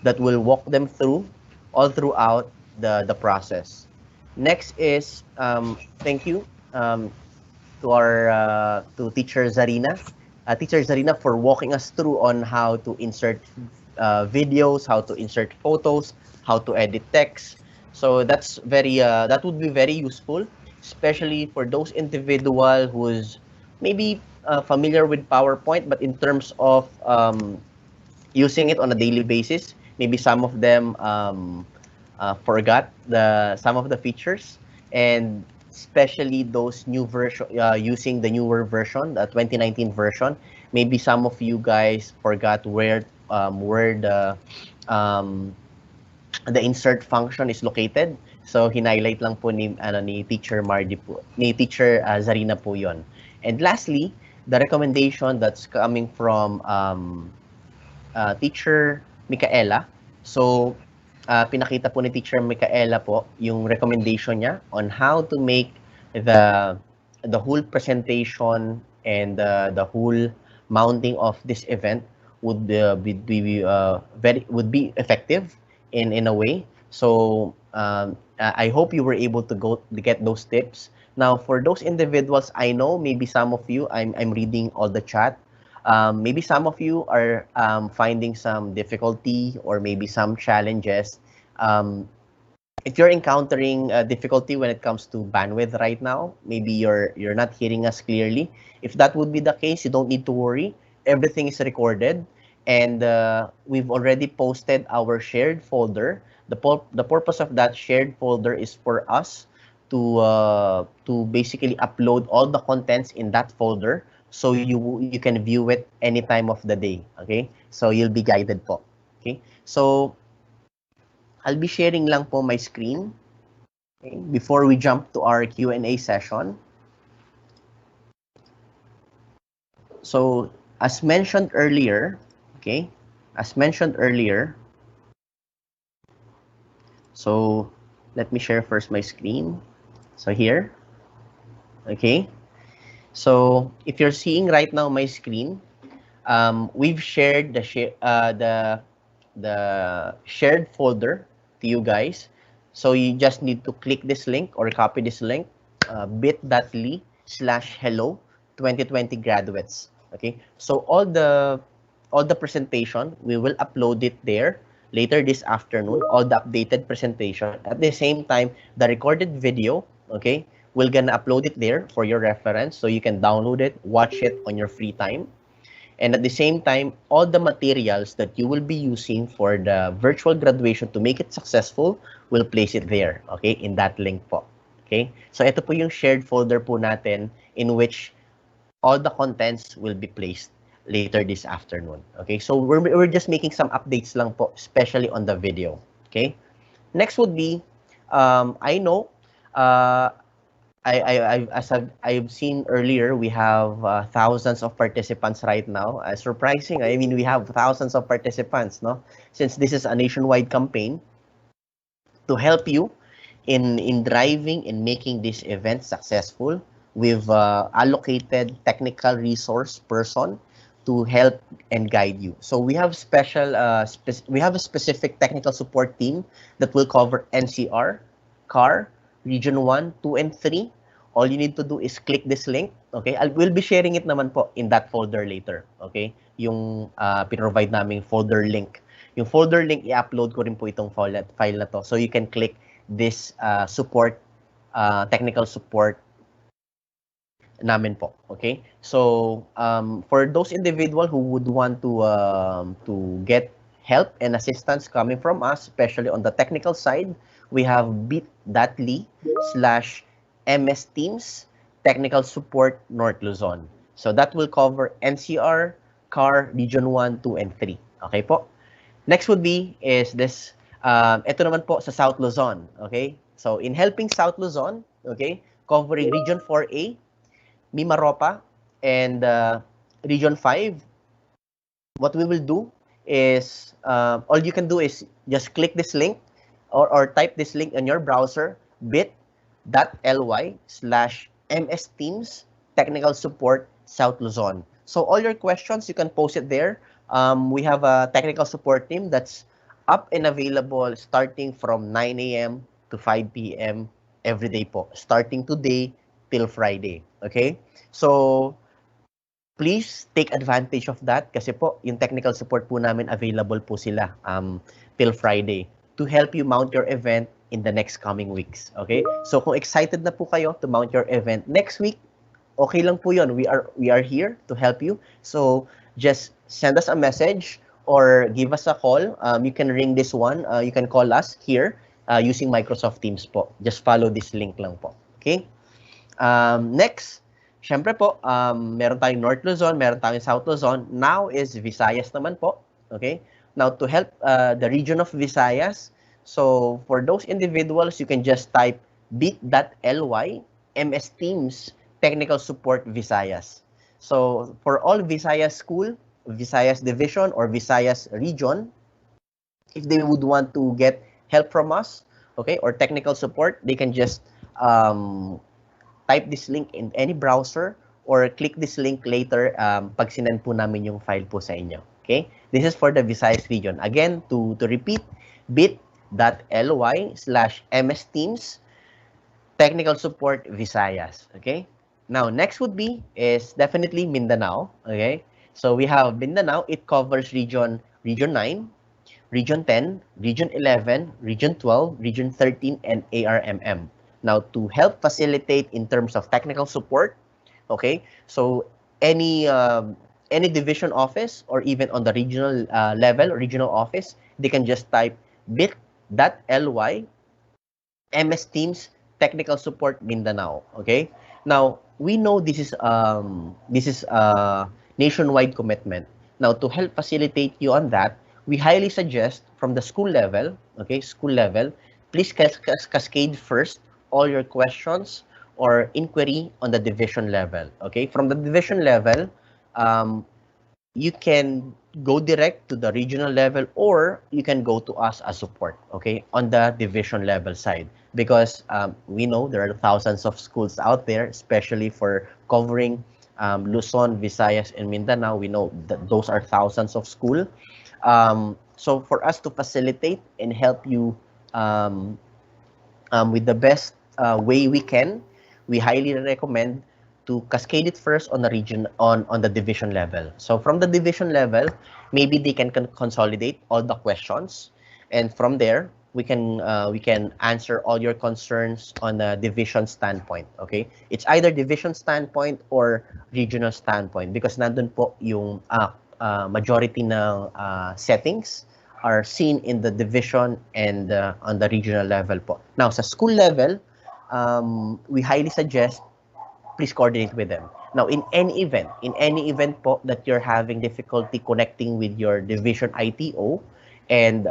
that will walk them through all throughout the process. Next is thank you to our to teacher Zarina. Teacher Zarina for walking us through on how to insert videos, how to insert photos, how to edit text. So that's that would be very useful, especially for those individual who's maybe familiar with PowerPoint, but in terms of using it on a daily basis, maybe some of them forgot some of the features, and especially those new version using the newer version, the 2019 version. Maybe some of you guys forgot where the insert function is located. So hinighlight lang po ni Teacher Mardi po, ni Teacher Zarina po yon. And lastly, the recommendation that's coming from Teacher Micaela. So pinakita po ni Teacher Micaela po yung recommendation niya on how to make the whole presentation and the whole mounting of this event would be effective in a way. So I hope you were able to get those tips. Now for those individuals, I know maybe some of you, I'm reading all the chat. Maybe some of you are finding some difficulty or maybe some challenges. If you're encountering difficulty when it comes to bandwidth right now, maybe you're not hearing us clearly. If that would be the case, you don't need to worry. Everything is recorded, and we've already posted our shared folder. The purpose of that shared folder is for us to basically upload all the contents in that folder, so you can view it any time of the day. Okay, so you'll be guided po. Okay, so I'll be sharing lang po my screen, okay, before we jump to our Q&A session. So as mentioned earlier, okay, so let me share first my screen. So here, okay. So if you're seeing right now my screen, we've shared the shared folder to you guys. So you just need to click this link or copy this link, bit.ly/hello 2020 graduates. Okay, so all the presentation, we will upload it there later this afternoon, all the updated presentation. At the same time, the recorded video, okay, we're gonna upload it there for your reference, so you can download it, watch it on your free time. And at the same time, all the materials that you will be using for the virtual graduation to make it successful, we'll place it there, okay, in that link po. Okay, so ito po yung shared folder po natin in which all the contents will be placed later this afternoon. Okay, so we're just making some updates lang po, especially on the video. Okay, next would be, I know, as I've seen earlier, we have thousands of participants right now. Surprising, I mean, we have thousands of participants, no? Since this is a nationwide campaign to help you in driving and making this event successful, we've allocated technical resource person to help and guide you. So we have we have a specific technical support team that will cover NCR, CAR, Region 1, 2, and 3. All you need to do is click this link. Okay, we'll be sharing it naman po in that folder later. Okay, yung pinrovide naming folder link. Yung folder link, i-upload ko rin po itong file na to. So you can click this support, technical support namin po. Okay, so for those individuals who would want to get help and assistance coming from us, especially on the technical side, we have bit.ly/MS-Teams Technical Support North Luzon. So that will cover NCR, CAR, Region 1, 2, and 3. Okay po. Next would be is this, ito naman po sa South Luzon. Okay, so in helping South Luzon, okay, covering Region 4A, Mimaropa, and Region 5, what we will do is, all you can do is just click this link or type this link in your browser, bit.ly/MS-Teams Technical Support South Luzon. So all your questions, you can post it there. We have a technical support team that's up and available starting from 9 a.m. to 5 p.m. every day po, starting today till Friday. Okay? So please take advantage of that kasi po yung technical support po namin available po sila till Friday to help you mount your event in the next coming weeks. Okay? So kung excited na po kayo to mount your event next week, okay lang po yun. We are here to help you. So just send us a message or give us a call. You can ring this one. You can call us here using Microsoft Teams po. Just follow this link lang po. Okay? Next, syempre po, meron tayong North Luzon, meron tayong South Luzon. Now is Visayas naman po. Okay? Now, to help the region of Visayas, so for those individuals, you can just type bit.ly/MS-Teams Technical Support Visayas. So for all Visayas school, Visayas division, or Visayas region, if they would want to get help from us, okay, or technical support, they can just type this link in any browser or click this link later pag sinend po namin yung file po sa inyo. Okay, this is for the Visayas region. Again, to repeat, bit.ly/MS-Teams Technical Support Visayas. Okay, now next would be is definitely Mindanao. Okay, so we have Mindanao. It covers region 9, Region 10, Region 11, Region 12, Region 13, and ARMM. Now, to help facilitate in terms of technical support, okay, so any division office or even on the regional level, regional office, they can just type bit.ly/MS-Teams Technical Support Mindanao. Okay, now we know this is a nationwide commitment. Now, to help facilitate you on that, we highly suggest from the school level, okay, please cascade first all your questions or inquiry on the division level. Okay, from the division level, you can go direct to the regional level or you can go to us as support, okay, on the division level side, because we know there are thousands of schools out there, especially for covering Luzon, Visayas, and Mindanao. We know that those are thousands of schools. So for us to facilitate and help you with the best way we can, we highly recommend to cascade it first on the region on the division level. So from the division level, maybe they can consolidate all the questions, and from there we can answer all your concerns on a division standpoint. Okay, it's either division standpoint or regional standpoint because nandun po yung majority ng settings are seen in the division and on the regional level po. Now sa school level, we highly suggest please coordinate with them. Now, in any event po that you're having difficulty connecting with your division ITO and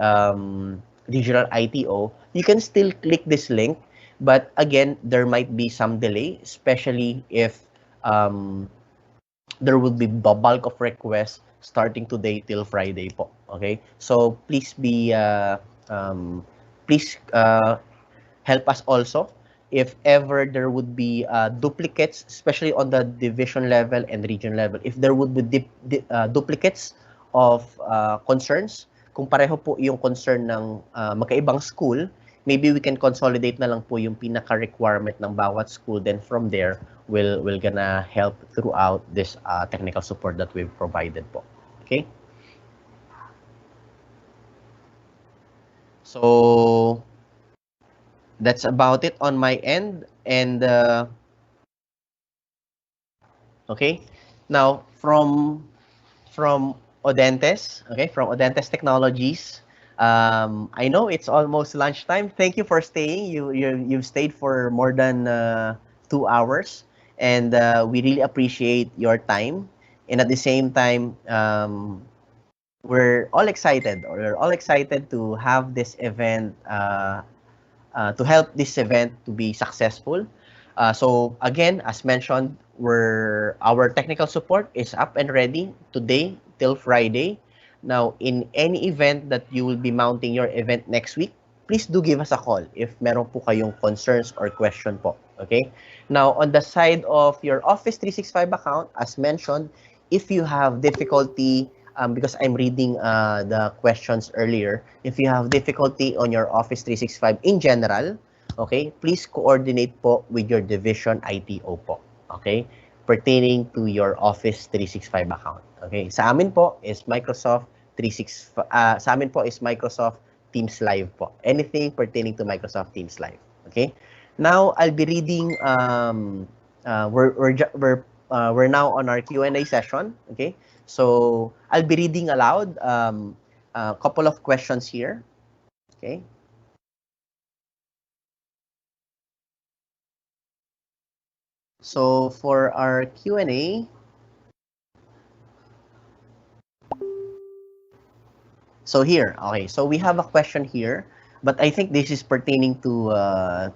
regional ITO, you can still click this link. But again, there might be some delay, especially if there will be the bulk of requests starting today till Friday po. Okay? So, please be, help us also if ever there would be duplicates, especially on the division level and region level, if there would be duplicates of concerns, kung pareho po yung concern ng magkaibang school, maybe we can consolidate na lang po yung pinaka-requirement ng bawat school. Then from there, we'll gonna help throughout this technical support that we've provided po. Okay? So, that's about it on my end. And okay, now from Audentes, okay, from Audentes Technologies, I know it's almost lunchtime. Thank you for staying. You've stayed for more than 2 hours, and we really appreciate your time. And at the same time, we're all excited to have this event. To help this event to be successful. So again, as mentioned, our technical support is up and ready today till Friday. Now, in any event that you will be mounting your event next week, please do give us a call if meron po kayong concerns or question po. Okay? Now, on the side of your Office 365 account, as mentioned, if you have difficulty because I'm reading the questions earlier. If you have difficulty on your Office 365 in general, okay, please coordinate po with your division ITO po, okay, pertaining to your Office 365 account. Okay, sa amin po is Microsoft 365, sa amin po is Microsoft Teams Live po. Anything pertaining to Microsoft Teams Live. Okay, now I'll be reading. We're now on our Q&A session. Okay. So I'll be reading aloud a couple of questions here. Okay. So for our Q&A, so here, okay. So we have a question here, but I think this is pertaining to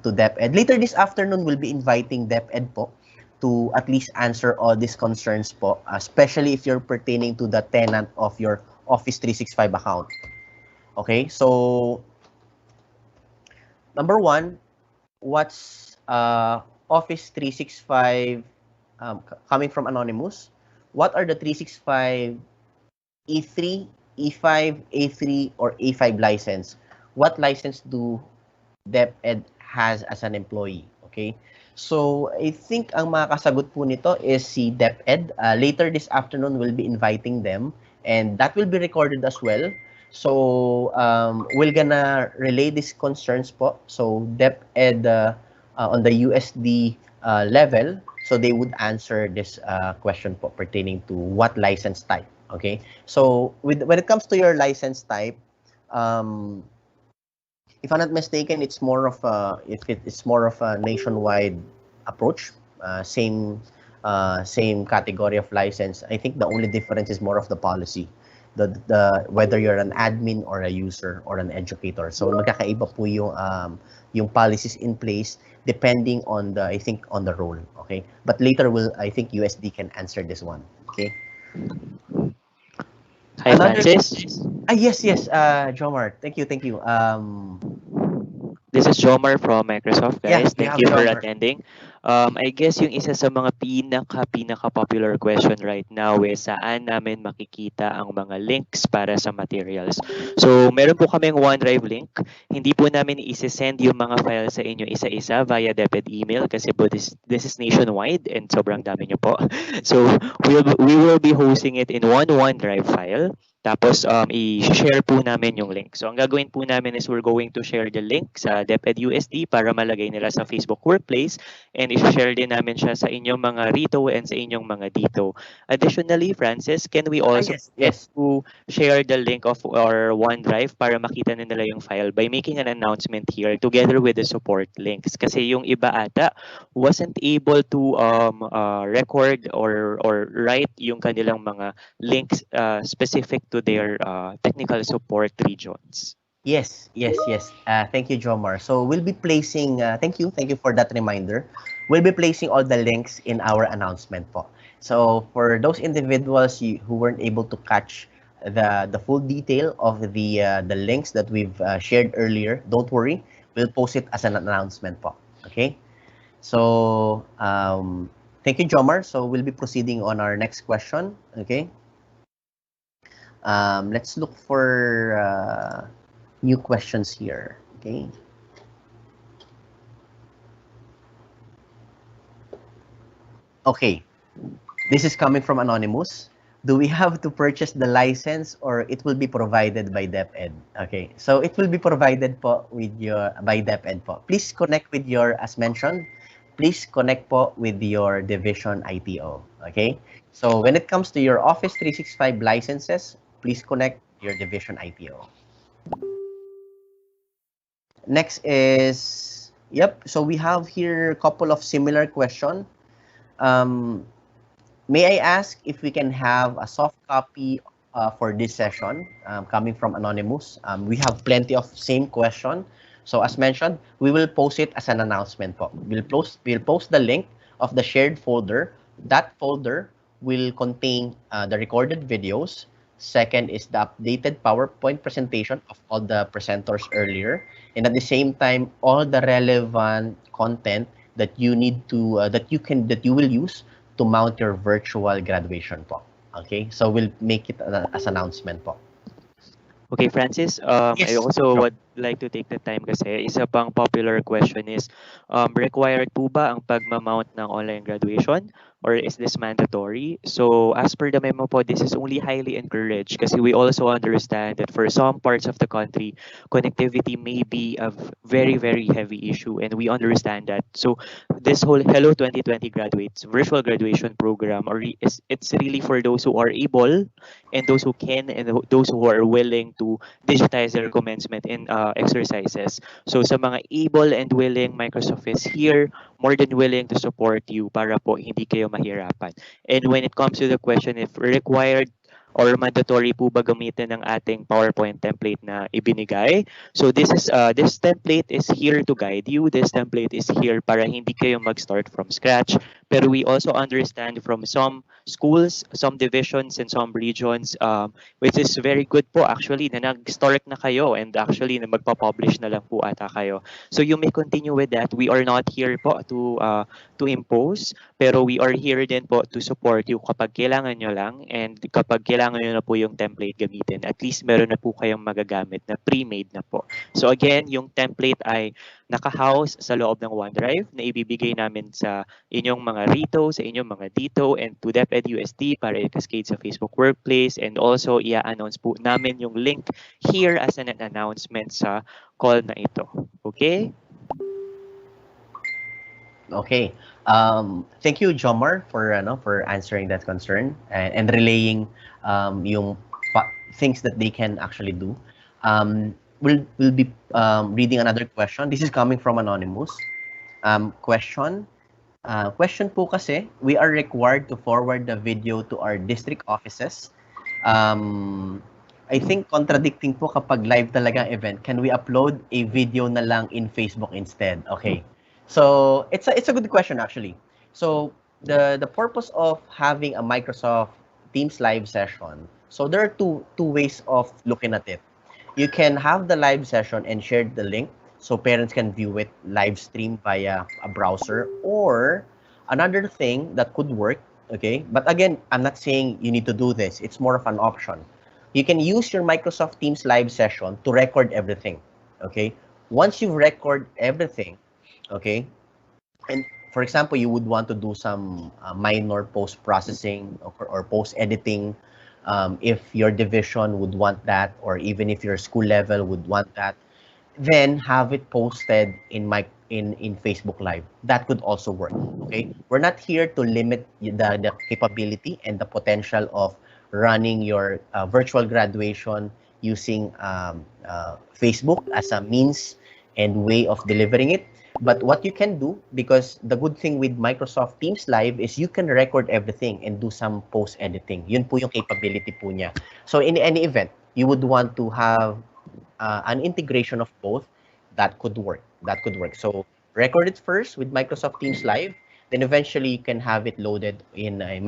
DepEd. Later this afternoon, we'll be inviting DepEd po to at least answer all these concerns po, especially if you're pertaining to the tenant of your Office 365 account. Okay, so number one, what's Office 365, coming from Anonymous, what are the 365 E3, E5, A3, or A5 license? What license do DepEd has as an employee? Okay. So, I think ang makakasagot po nito is si DepEd. Later this afternoon, we'll be inviting them, and that will be recorded as well. So, we're gonna relay these concerns po. So, DepEd on the USD level, so they would answer this question po pertaining to what license type. Okay. So, when it comes to your license type, if I'm not mistaken, it's more of a nationwide approach, same category of license. I think the only difference is more of the policy, the whether you're an admin or a user or an educator. So magkakaiba po yung policies in place depending on the role. Okay, but later I think USD can answer this one. Okay. Hi, Francis. Yes, Jomar. Thank you. This is Jomar from Microsoft, guys. Yeah, Thank you for Jomar. attending. I guess yung isa sa mga pinaka-popular question right now is saan namin makikita ang mga links para sa materials. So, meron po kaming OneDrive link. Hindi po namin isi-send yung mga files sa inyo isa-isa via DepEd email kasi po this is nationwide and sobrang dami nyo po. So, we will be hosting it in one OneDrive file. Tapos, i-share po namin yung link. So, ang gagawin po namin is we're going to share the link sa DepEd USD para malagay nila sa Facebook Workplace and i-share din namin siya sa inyong mga rito and sa inyong mga dito. Additionally, Francis, can we also Yes. to share the link of our OneDrive para makita na nila yung file by making an announcement here together with the support links? Kasi yung iba ata wasn't able to record or write yung kanilang mga links specific to their technical support regions. Yes. Thank you, Jomar. So we'll be placing, thank you for that reminder. We'll be placing all the links in our announcement po. So for those individuals who weren't able to catch the full detail of the links that we've shared earlier, don't worry. We'll post it as an announcement po. Okay? So thank you, Jomar. So we'll be proceeding on our next question. Okay? Let's look for new questions here. Okay. Okay. This is coming from Anonymous. Do we have to purchase the license or it will be provided by DepEd? Okay. So it will be provided po by DepEd po. Please connect with as mentioned, please connect po with your division ITO. Okay. So when it comes to your Office 365 licenses, please connect your division ITO. Next is, so we have here a couple of similar questions. May I ask if we can have a soft copy for this session coming from Anonymous? We have plenty of same question. So as mentioned, we will post it as an announcement po. We'll post the link of the shared folder. That folder will contain the recorded videos. Second is the updated PowerPoint presentation of all the presenters earlier. And at the same time, all the relevant content that you need to, that you will use to mount your virtual graduation po. Okay, so we'll make it as announcement po. Okay, Francis, Yes, I also sure. would like to take the time kasi isa pang popular question is, required po ba ang pagmamount ng online graduation or is this mandatory? So as per the memo po, this is only highly encouraged kasi we also understand that for some parts of the country, connectivity may be a very, very heavy issue and we understand that. So this whole Hello 2020 graduates virtual graduation program, it's really for those who are able and those who can and those who are willing to digitize their commencement in exercises. So sa mga able and willing, Microsoft is here, more than willing to support you para po hindi kayo mahirapan. And when it comes to the question if required or mandatory po ba gamitin ng ating PowerPoint template na ibinigay. So this template is here to guide you. This template is here para hindi kayo mag-start from scratch. Pero we also understand from some schools, some divisions, and some regions, which is very good po actually na nag-start na kayo and actually na magpa-publish na lang po ata kayo. So you may continue with that. We are not here po to impose, pero we are here din po to support you kapag kailangan nyo lang and kapag kailangan nyo na po yung template gamitin, at least meron na po kayong magagamit na pre-made na po. So again, yung template ay naka-house sa loob ng OneDrive na ibibigay namin sa inyong mga rito, sa inyong mga dito, and to DepEd USD para i-cascade sa Facebook Workplace, and also i-announce po namin yung link here as an announcement sa call na ito. Okay? Okay. Thank you, Jomar, for answering that concern and relaying yung things that they can actually do. We'll be reading another question. This is coming from Anonymous. Question po kasi, we are required to forward the video to our district offices. I think contradicting po kapag live talagang event, can we upload a video na lang in Facebook instead? Okay. So it's a good question actually. So the purpose of having a Microsoft Teams live session. So there are two ways of looking at it. You can have the live session and share the link so parents can view it live stream via a browser. Or another thing that could work, okay, but again, I'm not saying you need to do this. It's more of an option. You can use your Microsoft Teams live session to record everything, okay? Once you record everything, okay, and for example, you would want to do some minor post-processing or post-editing, if your division would want that, or even if your school level would want that, then have it posted in Facebook Live. That could also work. Okay, we're not here to limit the capability and the potential of running your virtual graduation using Facebook as a means and way of delivering it. But what you can do, because the good thing with Microsoft Teams Live is you can record everything and do some post editing. Yun po yung capability po niya. So in any event, you would want to have an integration of both. That could work. That could work. So record it first with Microsoft Teams Live, then eventually you can have it loaded in a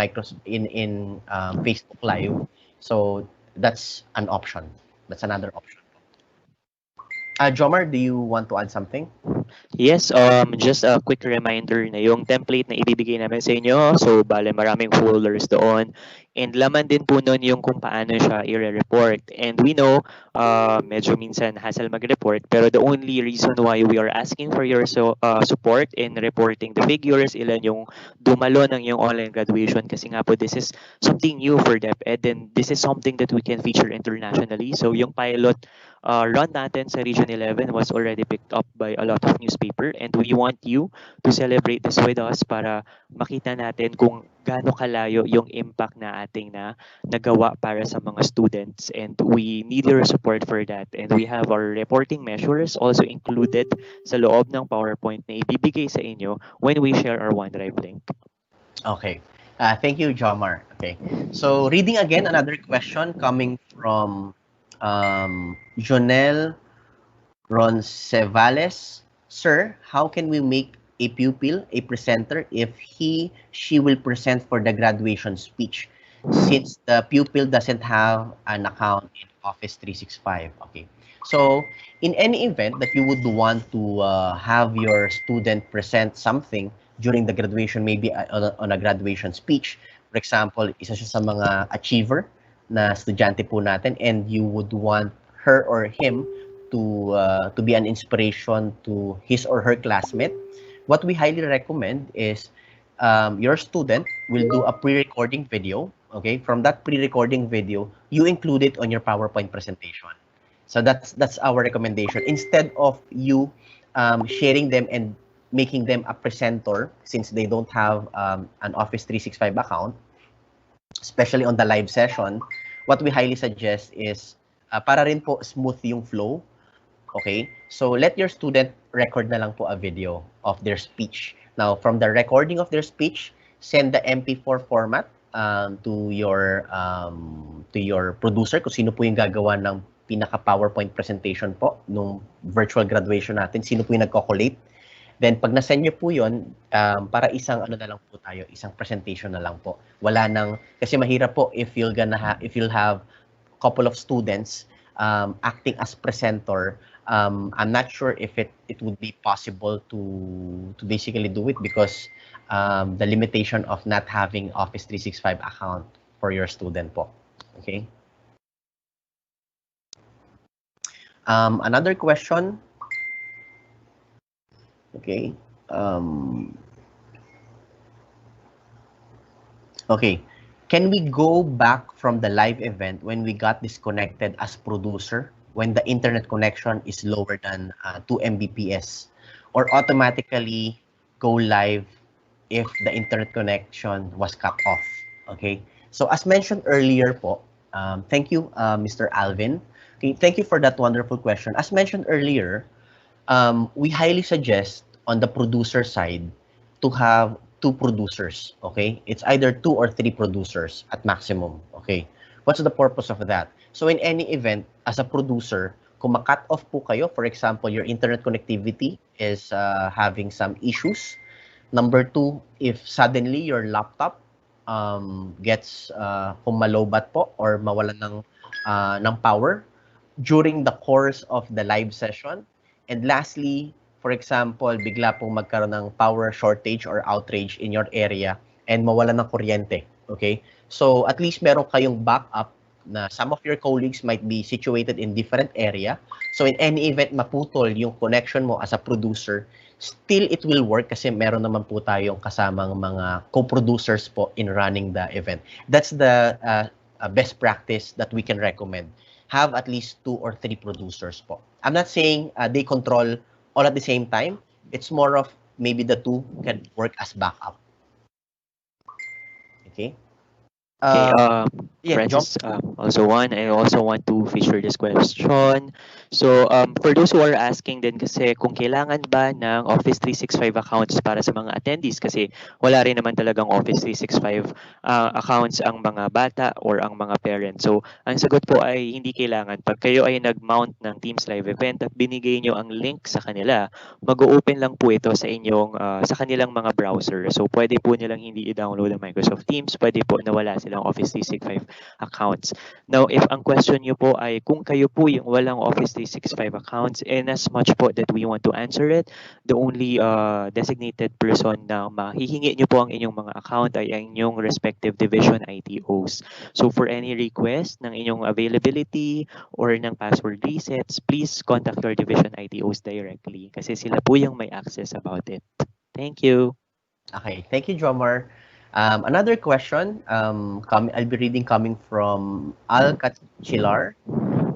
Facebook Live. So that's an option. That's another option. Jomar, do you want to add something? Yes, just a quick reminder na yung template na ibibigay namin sa inyo, so bale maraming folders doon. And laman din po nun yung kung paano siya i-report. And we know, medyo minsan hassle mag-report, pero the only reason why we are asking for your support in reporting the figures, ilan yung dumalo ng yung online graduation, kasi nga po this is something new for DepEd, and this is something that we can feature internationally. So yung pilot run natin sa Region 11 was already picked up by a lot of newspaper, and we want you to celebrate this with us para makita natin kung gaano kalayo yung impact na ating nagawa para sa mga students, and we need your support for that. And we have our reporting measures also included sa loob ng PowerPoint na ibibigay sa inyo when we share our OneDrive link. Okay. Thank you, Jomar. Okay. So reading again another question coming from Jonel Roncesvalles. Sir, how can we make a pupil a presenter if she will present for the graduation speech, since the pupil doesn't have an account in Office 365? Okay. So in any event that you would want to have your student present something during the graduation, maybe on a graduation speech, for example, isa siya sa mga achiever na estudyante po natin, and you would want her or him to be an inspiration to his or her classmate, what we highly recommend is your student will do a pre-recording video. Okay, from that pre-recording video, you include it on your PowerPoint presentation. So that's our recommendation. Instead of you sharing them and making them a presenter, since they don't have an Office 365 account, especially on the live session, what we highly suggest is para rin po smooth yung flow. Okay, so let your student record na lang po a video of their speech. Now, from the recording of their speech, send the MP4 format to your producer, kung sino po yung gagawa ng pinaka PowerPoint presentation po nung virtual graduation natin, sino po yung nagko-collate. Then pag na-send nyo po yun, para isang ano na lang po tayo, isang presentation na lang po. Wala nang, kasi mahirap po if you'll have a couple of students acting as presenter. I'm not sure if it would be possible to basically do it, because the limitation of not having Office 365 account for your student po. Okay. Another question. Okay. Okay. Can we go back from the live event when we got disconnected as producer when the internet connection is lower than 2 Mbps, or automatically go live if the internet connection was cut off? Okay. So as mentioned earlier po, thank you, Mr. Alvin. Okay, thank you for that wonderful question. As mentioned earlier, we highly suggest on the producer side to have 2 producers. Okay, it's either 2 or 3 producers at maximum. Okay, what's the purpose of that? So in any event, as a producer, kung ma-cut off po kayo, for example, your internet connectivity is having some issues. Number 2, if suddenly your laptop gets kung malobat po or mawalan ng power during the course of the live session, And lastly, for example, bigla pong magkaroon ng power shortage or outrage in your area and mawala ng kuryente. Okay? So at least meron kayong backup na some of your colleagues might be situated in different area. So in any event maputol yung connection mo as a producer, still it will work kasi meron naman po tayong kasamang mga co-producers po in running the event. That's the best practice that we can recommend. Have at least 2 or 3 producers po. I'm not saying they control all at the same time. It's more of maybe the 2 can work as backup. Okay. Okay, Yeah, John. Francis, I also want to feature this question. So, for those who are asking din kasi kung kailangan ba ng Office 365 accounts para sa mga attendees kasi wala rin naman talagang Office 365 accounts ang mga bata or ang mga parents. So, ang sagot po ay hindi kailangan. Pag kayo ay nag-mount ng Teams Live event at binigay nyo ang link sa kanila, mag-open lang po ito sa inyong sa kanilang mga browser. So, pwede po nilang hindi i-download ang Microsoft Teams, pwede po na wala silang Office 365 accounts. Now, if ang question nyo po ay kung kayo po yung walang Office 365 accounts, and as much po that we want to answer it, the only designated person na mahihingi nyo po ang inyong mga account ay ang inyong respective division ITOs. So for any request ng inyong availability or ng password resets, please contact your division ITOs directly kasi sila po yung may access about it. Thank you. Okay, thank you, Jomar. Another question, I'll be reading coming from Al Kachilar.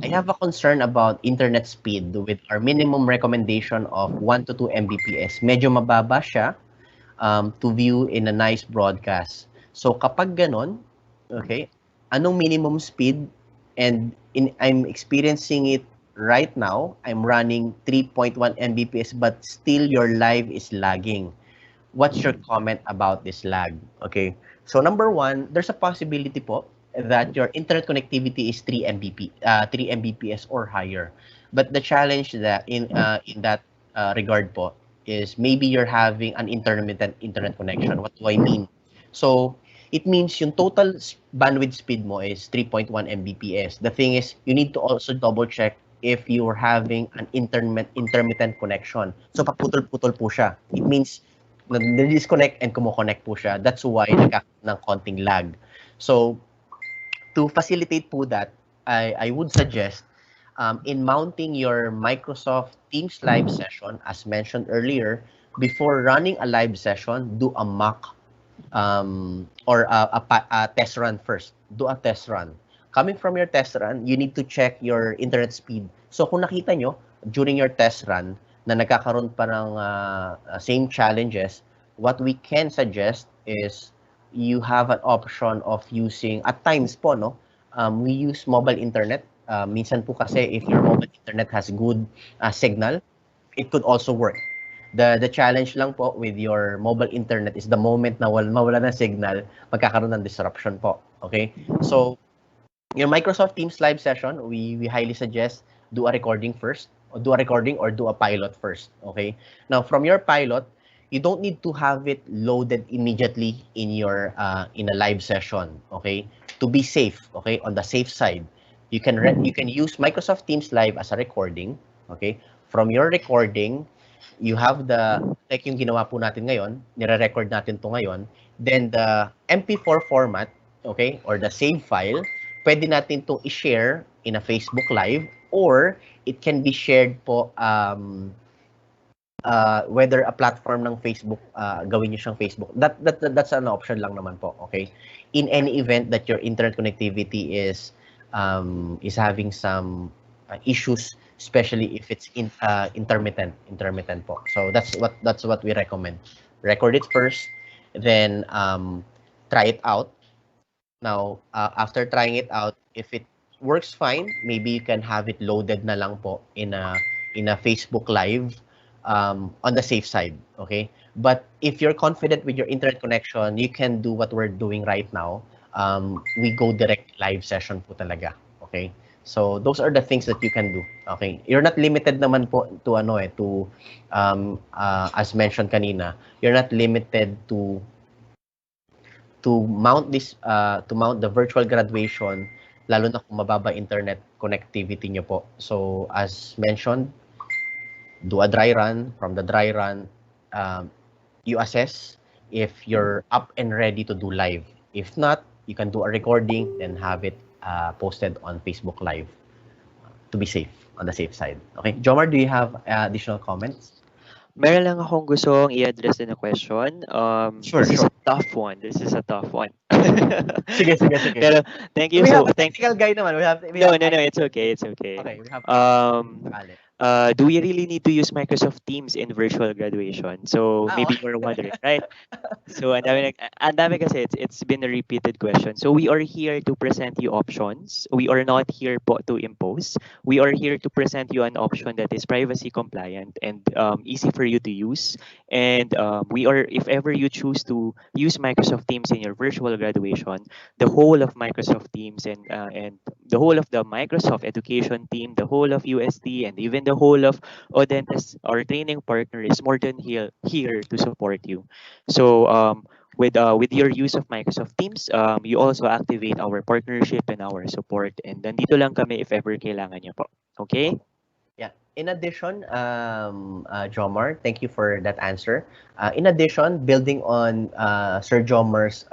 I have a concern about internet speed with our minimum recommendation of 1 to 2 Mbps. Medyo mababa siya to view in a nice broadcast. So kapag ganon, okay, anong minimum speed? And I'm experiencing it right now. I'm running 3.1 Mbps but still your live is lagging. What's your comment about this lag? Okay, so number 1, there's a possibility po that your internet connectivity is 3 Mbps or higher. But the challenge that in that regard po is maybe you're having an intermittent internet connection. What do I mean? So it means yung total bandwidth speed mo is 3.1 Mbps. The thing is, you need to also double check if you're having an intermittent connection. So paputol-putol po siya. It means na-disconnect and kumo-connect po siya. That's why nagkakaroon ng konting lag. So, to facilitate po that, I would suggest in mounting your Microsoft Teams live session, as mentioned earlier, before running a live session, do a mock or a test run first. Do a test run. Coming from your test run, you need to check your internet speed. So, kung nakita nyo, during your test run, na nagkakaroon pa ng same challenges, what we can suggest is you have an option of using, at times po, no, we use mobile internet. Minsan po kasi if your mobile internet has good signal, it could also work. The challenge lang po with your mobile internet is the moment na mawala ng signal, magkakaroon ng disruption po. Okay? So, your Microsoft Teams live session, we highly suggest do a recording first. Do a recording or do a pilot first, okay? Now, from your pilot, you don't need to have it loaded immediately in your in a live session, okay? To be safe, okay? On the safe side, you can use Microsoft Teams Live as a recording, okay? From your recording, you have the like yung ginawa po natin ngayon, nire-record natin to ngayon, then the MP4 format, okay? Or the save file, pwede natin to i-share in a Facebook Live or it can be shared po whether a platform ng Facebook, gawin niyo siyang Facebook. That's an option lang naman po, okay? In any event that your internet connectivity is having some issues, especially if it's intermittent po. So that's what we recommend. Record it first, then try it out. Now, after trying it out, if it works fine, maybe you can have it loaded na lang po in a Facebook Live on the safe side, okay? But if you're confident with your internet connection, you can do what we're doing right now. We go direct live session po talaga, okay? So those are the things that you can do, okay? You're not limited naman po to as mentioned kanina, you're not limited to mount the virtual graduation lalo na kung mababa internet connectivity nyo po. So as mentioned, do a dry run. From the dry run, you assess if you're up and ready to do live. If not, you can do a recording, then have it posted on Facebook Live to be safe, on the safe side. Okay, Jomar, do you have additional comments? Meron lang akong gustong i-address na question. Sure, This is sure. a tough one. This is a tough one. Sige, sige, sige. Pero thank you We have so a thank technical guy naman. We No, have no, no, it's okay, it's okay. Okay, we have Um, sakali. do we really need to use Microsoft Teams in virtual graduation? So maybe you're wondering, right? So ang dami kasi it's been a repeated question. So we are here to present you options. We are not here po to impose. We are here to present you an option that is privacy compliant and easy for you to use. And we are, if ever you choose to use Microsoft Teams in your virtual graduation, the whole of Microsoft Teams and the whole of the Microsoft education team, the whole of UST, and even the whole of Audentes, our training partner, is more than here to support you. So with your use of Microsoft Teams, you also activate our partnership and our support. And nandito lang kami if ever kailangan niyo po. Okay? Yeah. In addition, Jomar, thank you for that answer. In addition, building on Sir Jomar's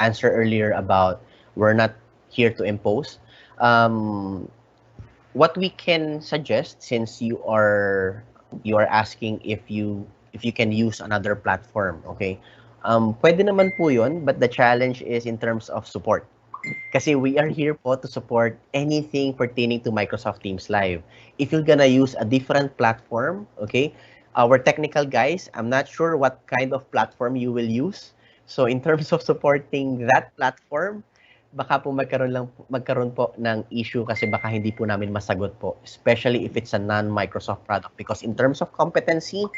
answer earlier about we're not here to impose, what we can suggest, since you are asking if you can use another platform, okay? Pwede naman po yun, but the challenge is in terms of support. Kasi we are here po to support anything pertaining to Microsoft Teams Live. If you're gonna use a different platform, okay, our technical guys, I'm not sure what kind of platform you will use. So in terms of supporting that platform, baka po magkaroon po ng issue kasi baka hindi po namin masagot po, especially if it's a non-Microsoft product. Because in terms of competency,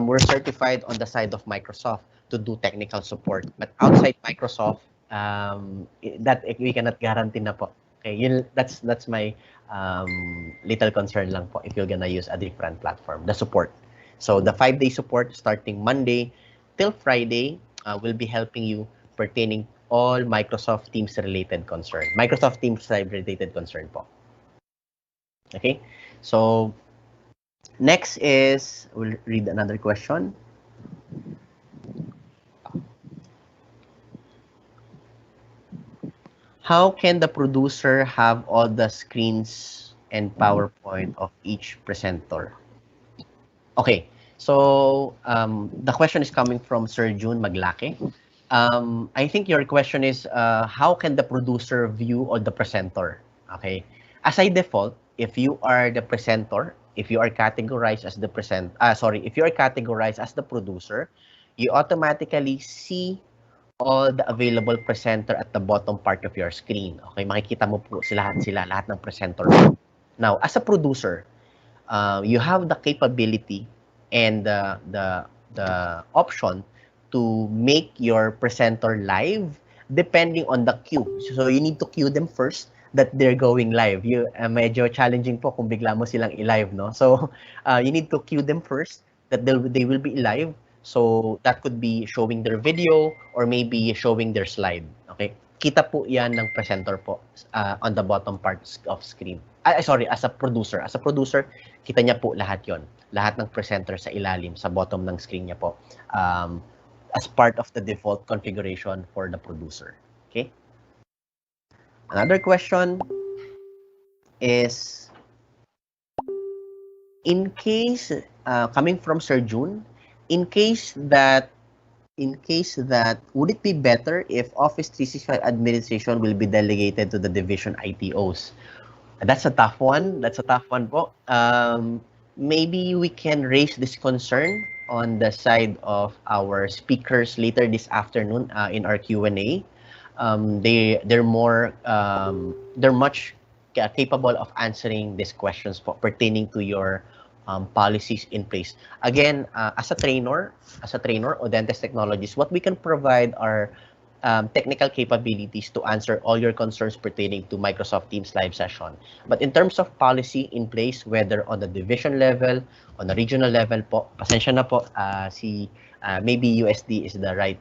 we're certified on the side of Microsoft to do technical support. But outside Microsoft, that we cannot guarantee na po. Okay, that's my little concern lang po if you're gonna use a different platform, the support. So the 5-day support starting Monday till Friday will be helping you pertaining all Microsoft Teams related concern. Microsoft Teams Live related concern po. Okay, so next is, we'll read another question. How can the producer have all the screens and PowerPoint of each presenter? Okay, so the question is coming from Sir June Maglake. I think your question is, how can the producer view all the presenter? Okay, as a default, if you are the presenter, if you are categorized as the if you are categorized as the producer, you automatically see all the available presenter at the bottom part of your screen. Okay, makikita mo po lahat ng presenter. Now, as a producer, you have the capability and the option to make your presenter live depending on the queue. So you need to queue them first that they're going live. Medyo challenging po kung bigla mo silang i-live, no? So you need to queue them first that they will be live. So that could be showing their video or maybe showing their slide. Okay? Kita po yan ng presenter po on the bottom part of screen. Sorry, as a producer. As a producer, kita niya po lahat yon. Lahat ng presenter sa ilalim, sa bottom ng screen niya po. As part of the default configuration for the producer. Okay? Another question is, in case, coming from Sir June, in case that, would it be better if Office 365 administration will be delegated to the division ITOs? That's a tough one. That's a tough one po. Maybe we can raise this concern on the side of our speakers later this afternoon in our Q&A. They're much capable of answering these questions po, pertaining to your policies in place. Again, as a trainer, Audentes Technologies, what we can provide are technical capabilities to answer all your concerns pertaining to Microsoft Teams live session. But in terms of policy in place, whether on the division level, on the regional level po, pasensya na po, maybe USD is the right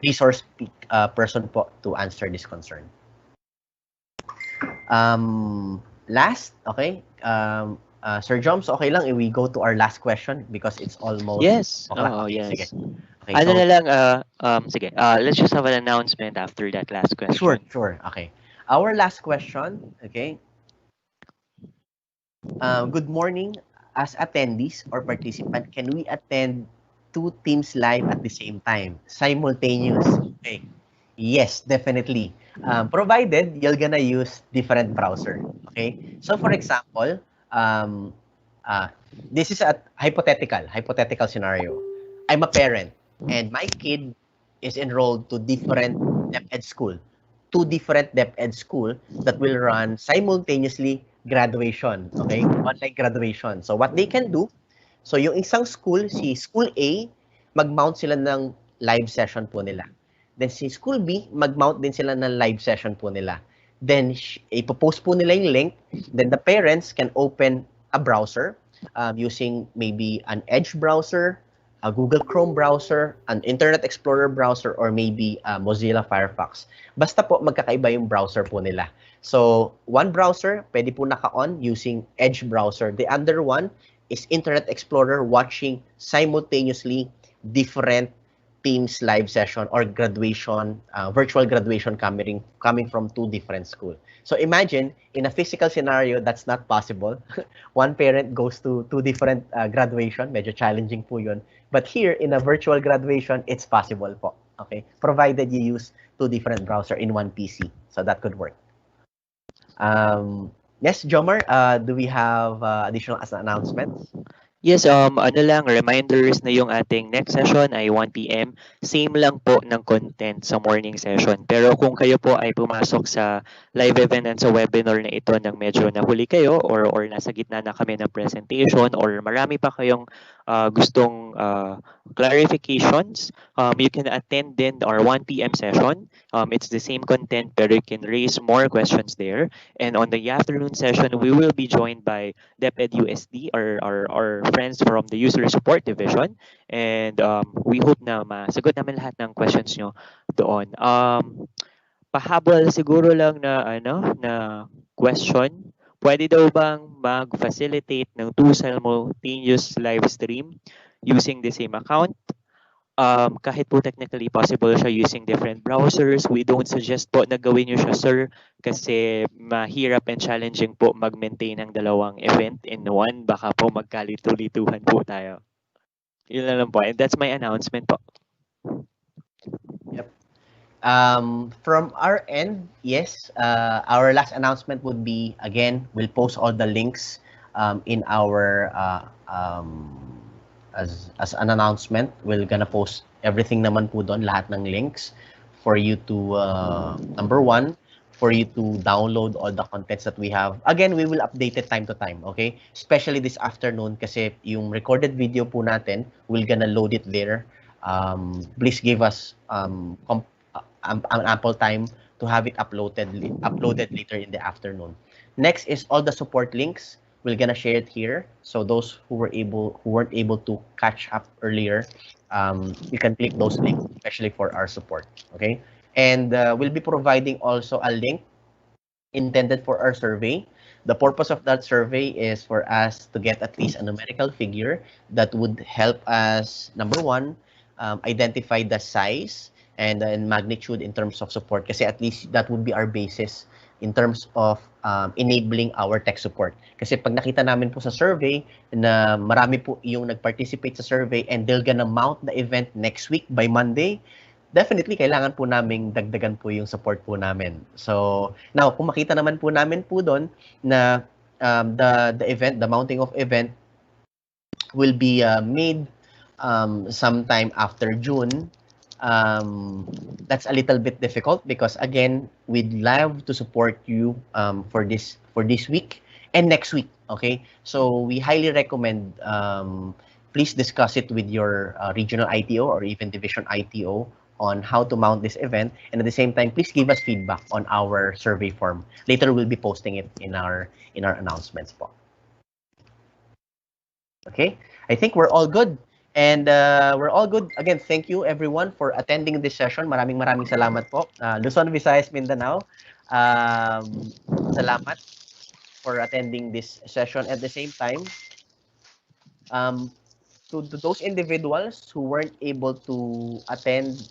resource person po to answer this concern. last, okay, Sir Joms, okay lang if we go to our last question because it's almost Yes. o'clock. Oh, Okay, sige. yes. Okay, Ano so na lang, sige, let's just have an announcement after that last sure, question. sure. Okay. Our last question, okay. Good morning. As attendees or participant, can we attend two teams live at the same time, simultaneous? Okay. Yes, definitely. Provided you're gonna use different browser. Okay. So for example, um, this is a hypothetical scenario. I'm a parent and my kid is enrolled to different DepEd school, two different DepEd school that will run simultaneously graduation, okay? Online graduation. So what they can do, so yung isang school, si School A, mag-mount sila ng live session po nila. Then si School B, mag-mount din sila ng live session po nila. Then ipopost po nila yung link. Then the parents can open a browser using maybe an Edge browser, a Google Chrome browser, an Internet Explorer browser, or maybe Mozilla Firefox. Basta po magkakaiba yung browser po nila. So, one browser, pwede po naka-on using Edge browser. The other one is Internet Explorer watching simultaneously different Teams live session or graduation, virtual graduation coming from two different schools. So imagine, in a physical scenario, that's not possible. One parent goes to two different graduation, medyo challenging po yun. But here, in a virtual graduation, it's possible po. Okay? Provided you use two different browser in one PC. So that could work. Yes, Jomar, do we have additional announcements? Yes, ano lang, reminders na yung ating next session ay 1 p.m. Same lang po ng content sa morning session. Pero kung kayo po ay pumasok sa live event and sa webinar na ito nang medyo nahuli kayo or nasa gitna na kami ng presentation or marami pa kayong gustong clarifications, you can attend din our 1 p.m. session. It's the same content pero you can raise more questions there. And on the afternoon session, we will be joined by DepEd USD, our friends from the User Support Division. And we hope na masagot namin lahat ng questions nyo doon. Pahabol siguro lang na question. Pwede daw bang mag-facilitate ng two simultaneous live stream using the same account? Kahit po technically possible siya using different browsers, we don't suggest po na gawin nyo siya, sir, kasi mahirap and challenging po mag-maintain ng dalawang event in one. Baka po magkalito-lituhan po tayo. Yun na lang po. And that's my announcement po. Yep. From our end, yes, our last announcement would be, again, we'll post all the links in our as an announcement. We're gonna post everything naman po doon, lahat ng links for you to number one, for you to download all the contents that we have. Again, we will update it time to time, okay? Especially this afternoon kasi yung recorded video po natin, we're gonna load it there. Please give us an ample time to have it uploaded later in the afternoon. Next is all the support links. We're gonna share it here, so those who weren't able to catch up earlier, you can click those links, especially for our support. Okay, and we'll be providing also a link intended for our survey. The purpose of that survey is for us to get at least a numerical figure that would help us, number one, identify the size and magnitude in terms of support. Kasi at least that would be our basis in terms of enabling our tech support. Kasi pag nakita namin po sa survey na marami po yung nag-participate sa survey and they're gonna mount the event next week by Monday, definitely kailangan po naming dagdagan po yung support po namin. So now, kung makita naman po namin po doon na the mounting of event will be made sometime after June, that's a little bit difficult because again, we'd love to support you for this week and next week. Okay, so we highly recommend please discuss it with your regional ITO or even division ITO on how to mount this event, and at the same time, please give us feedback on our survey form. Later, we'll be posting it in our announcements po. Okay, I think we're all good. And we're all good. Again, thank you everyone for attending this session. Maraming salamat po. Luzon, Visayas, Mindanao. Salamat for attending this session. At the same time, to those individuals who weren't able to attend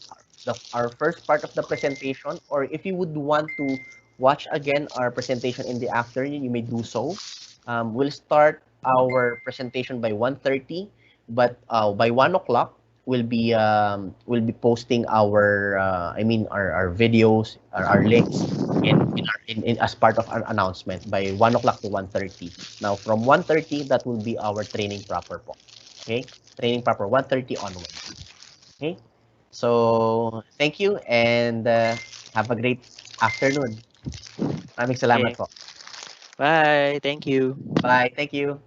our first part of the presentation, or if you would want to watch again our presentation in the afternoon, you may do so. We'll start our presentation by 1:30, but by 1 o'clock, we'll be posting our our videos, our links in as part of our announcement by 1 o'clock to 1:30. Now from 1:30, that will be our training proper po. Okay, training proper 1:30 onwards. Okay, so thank you and have a great afternoon. Maraming salamat Okay. po. Bye. Thank you. Bye. Thank you.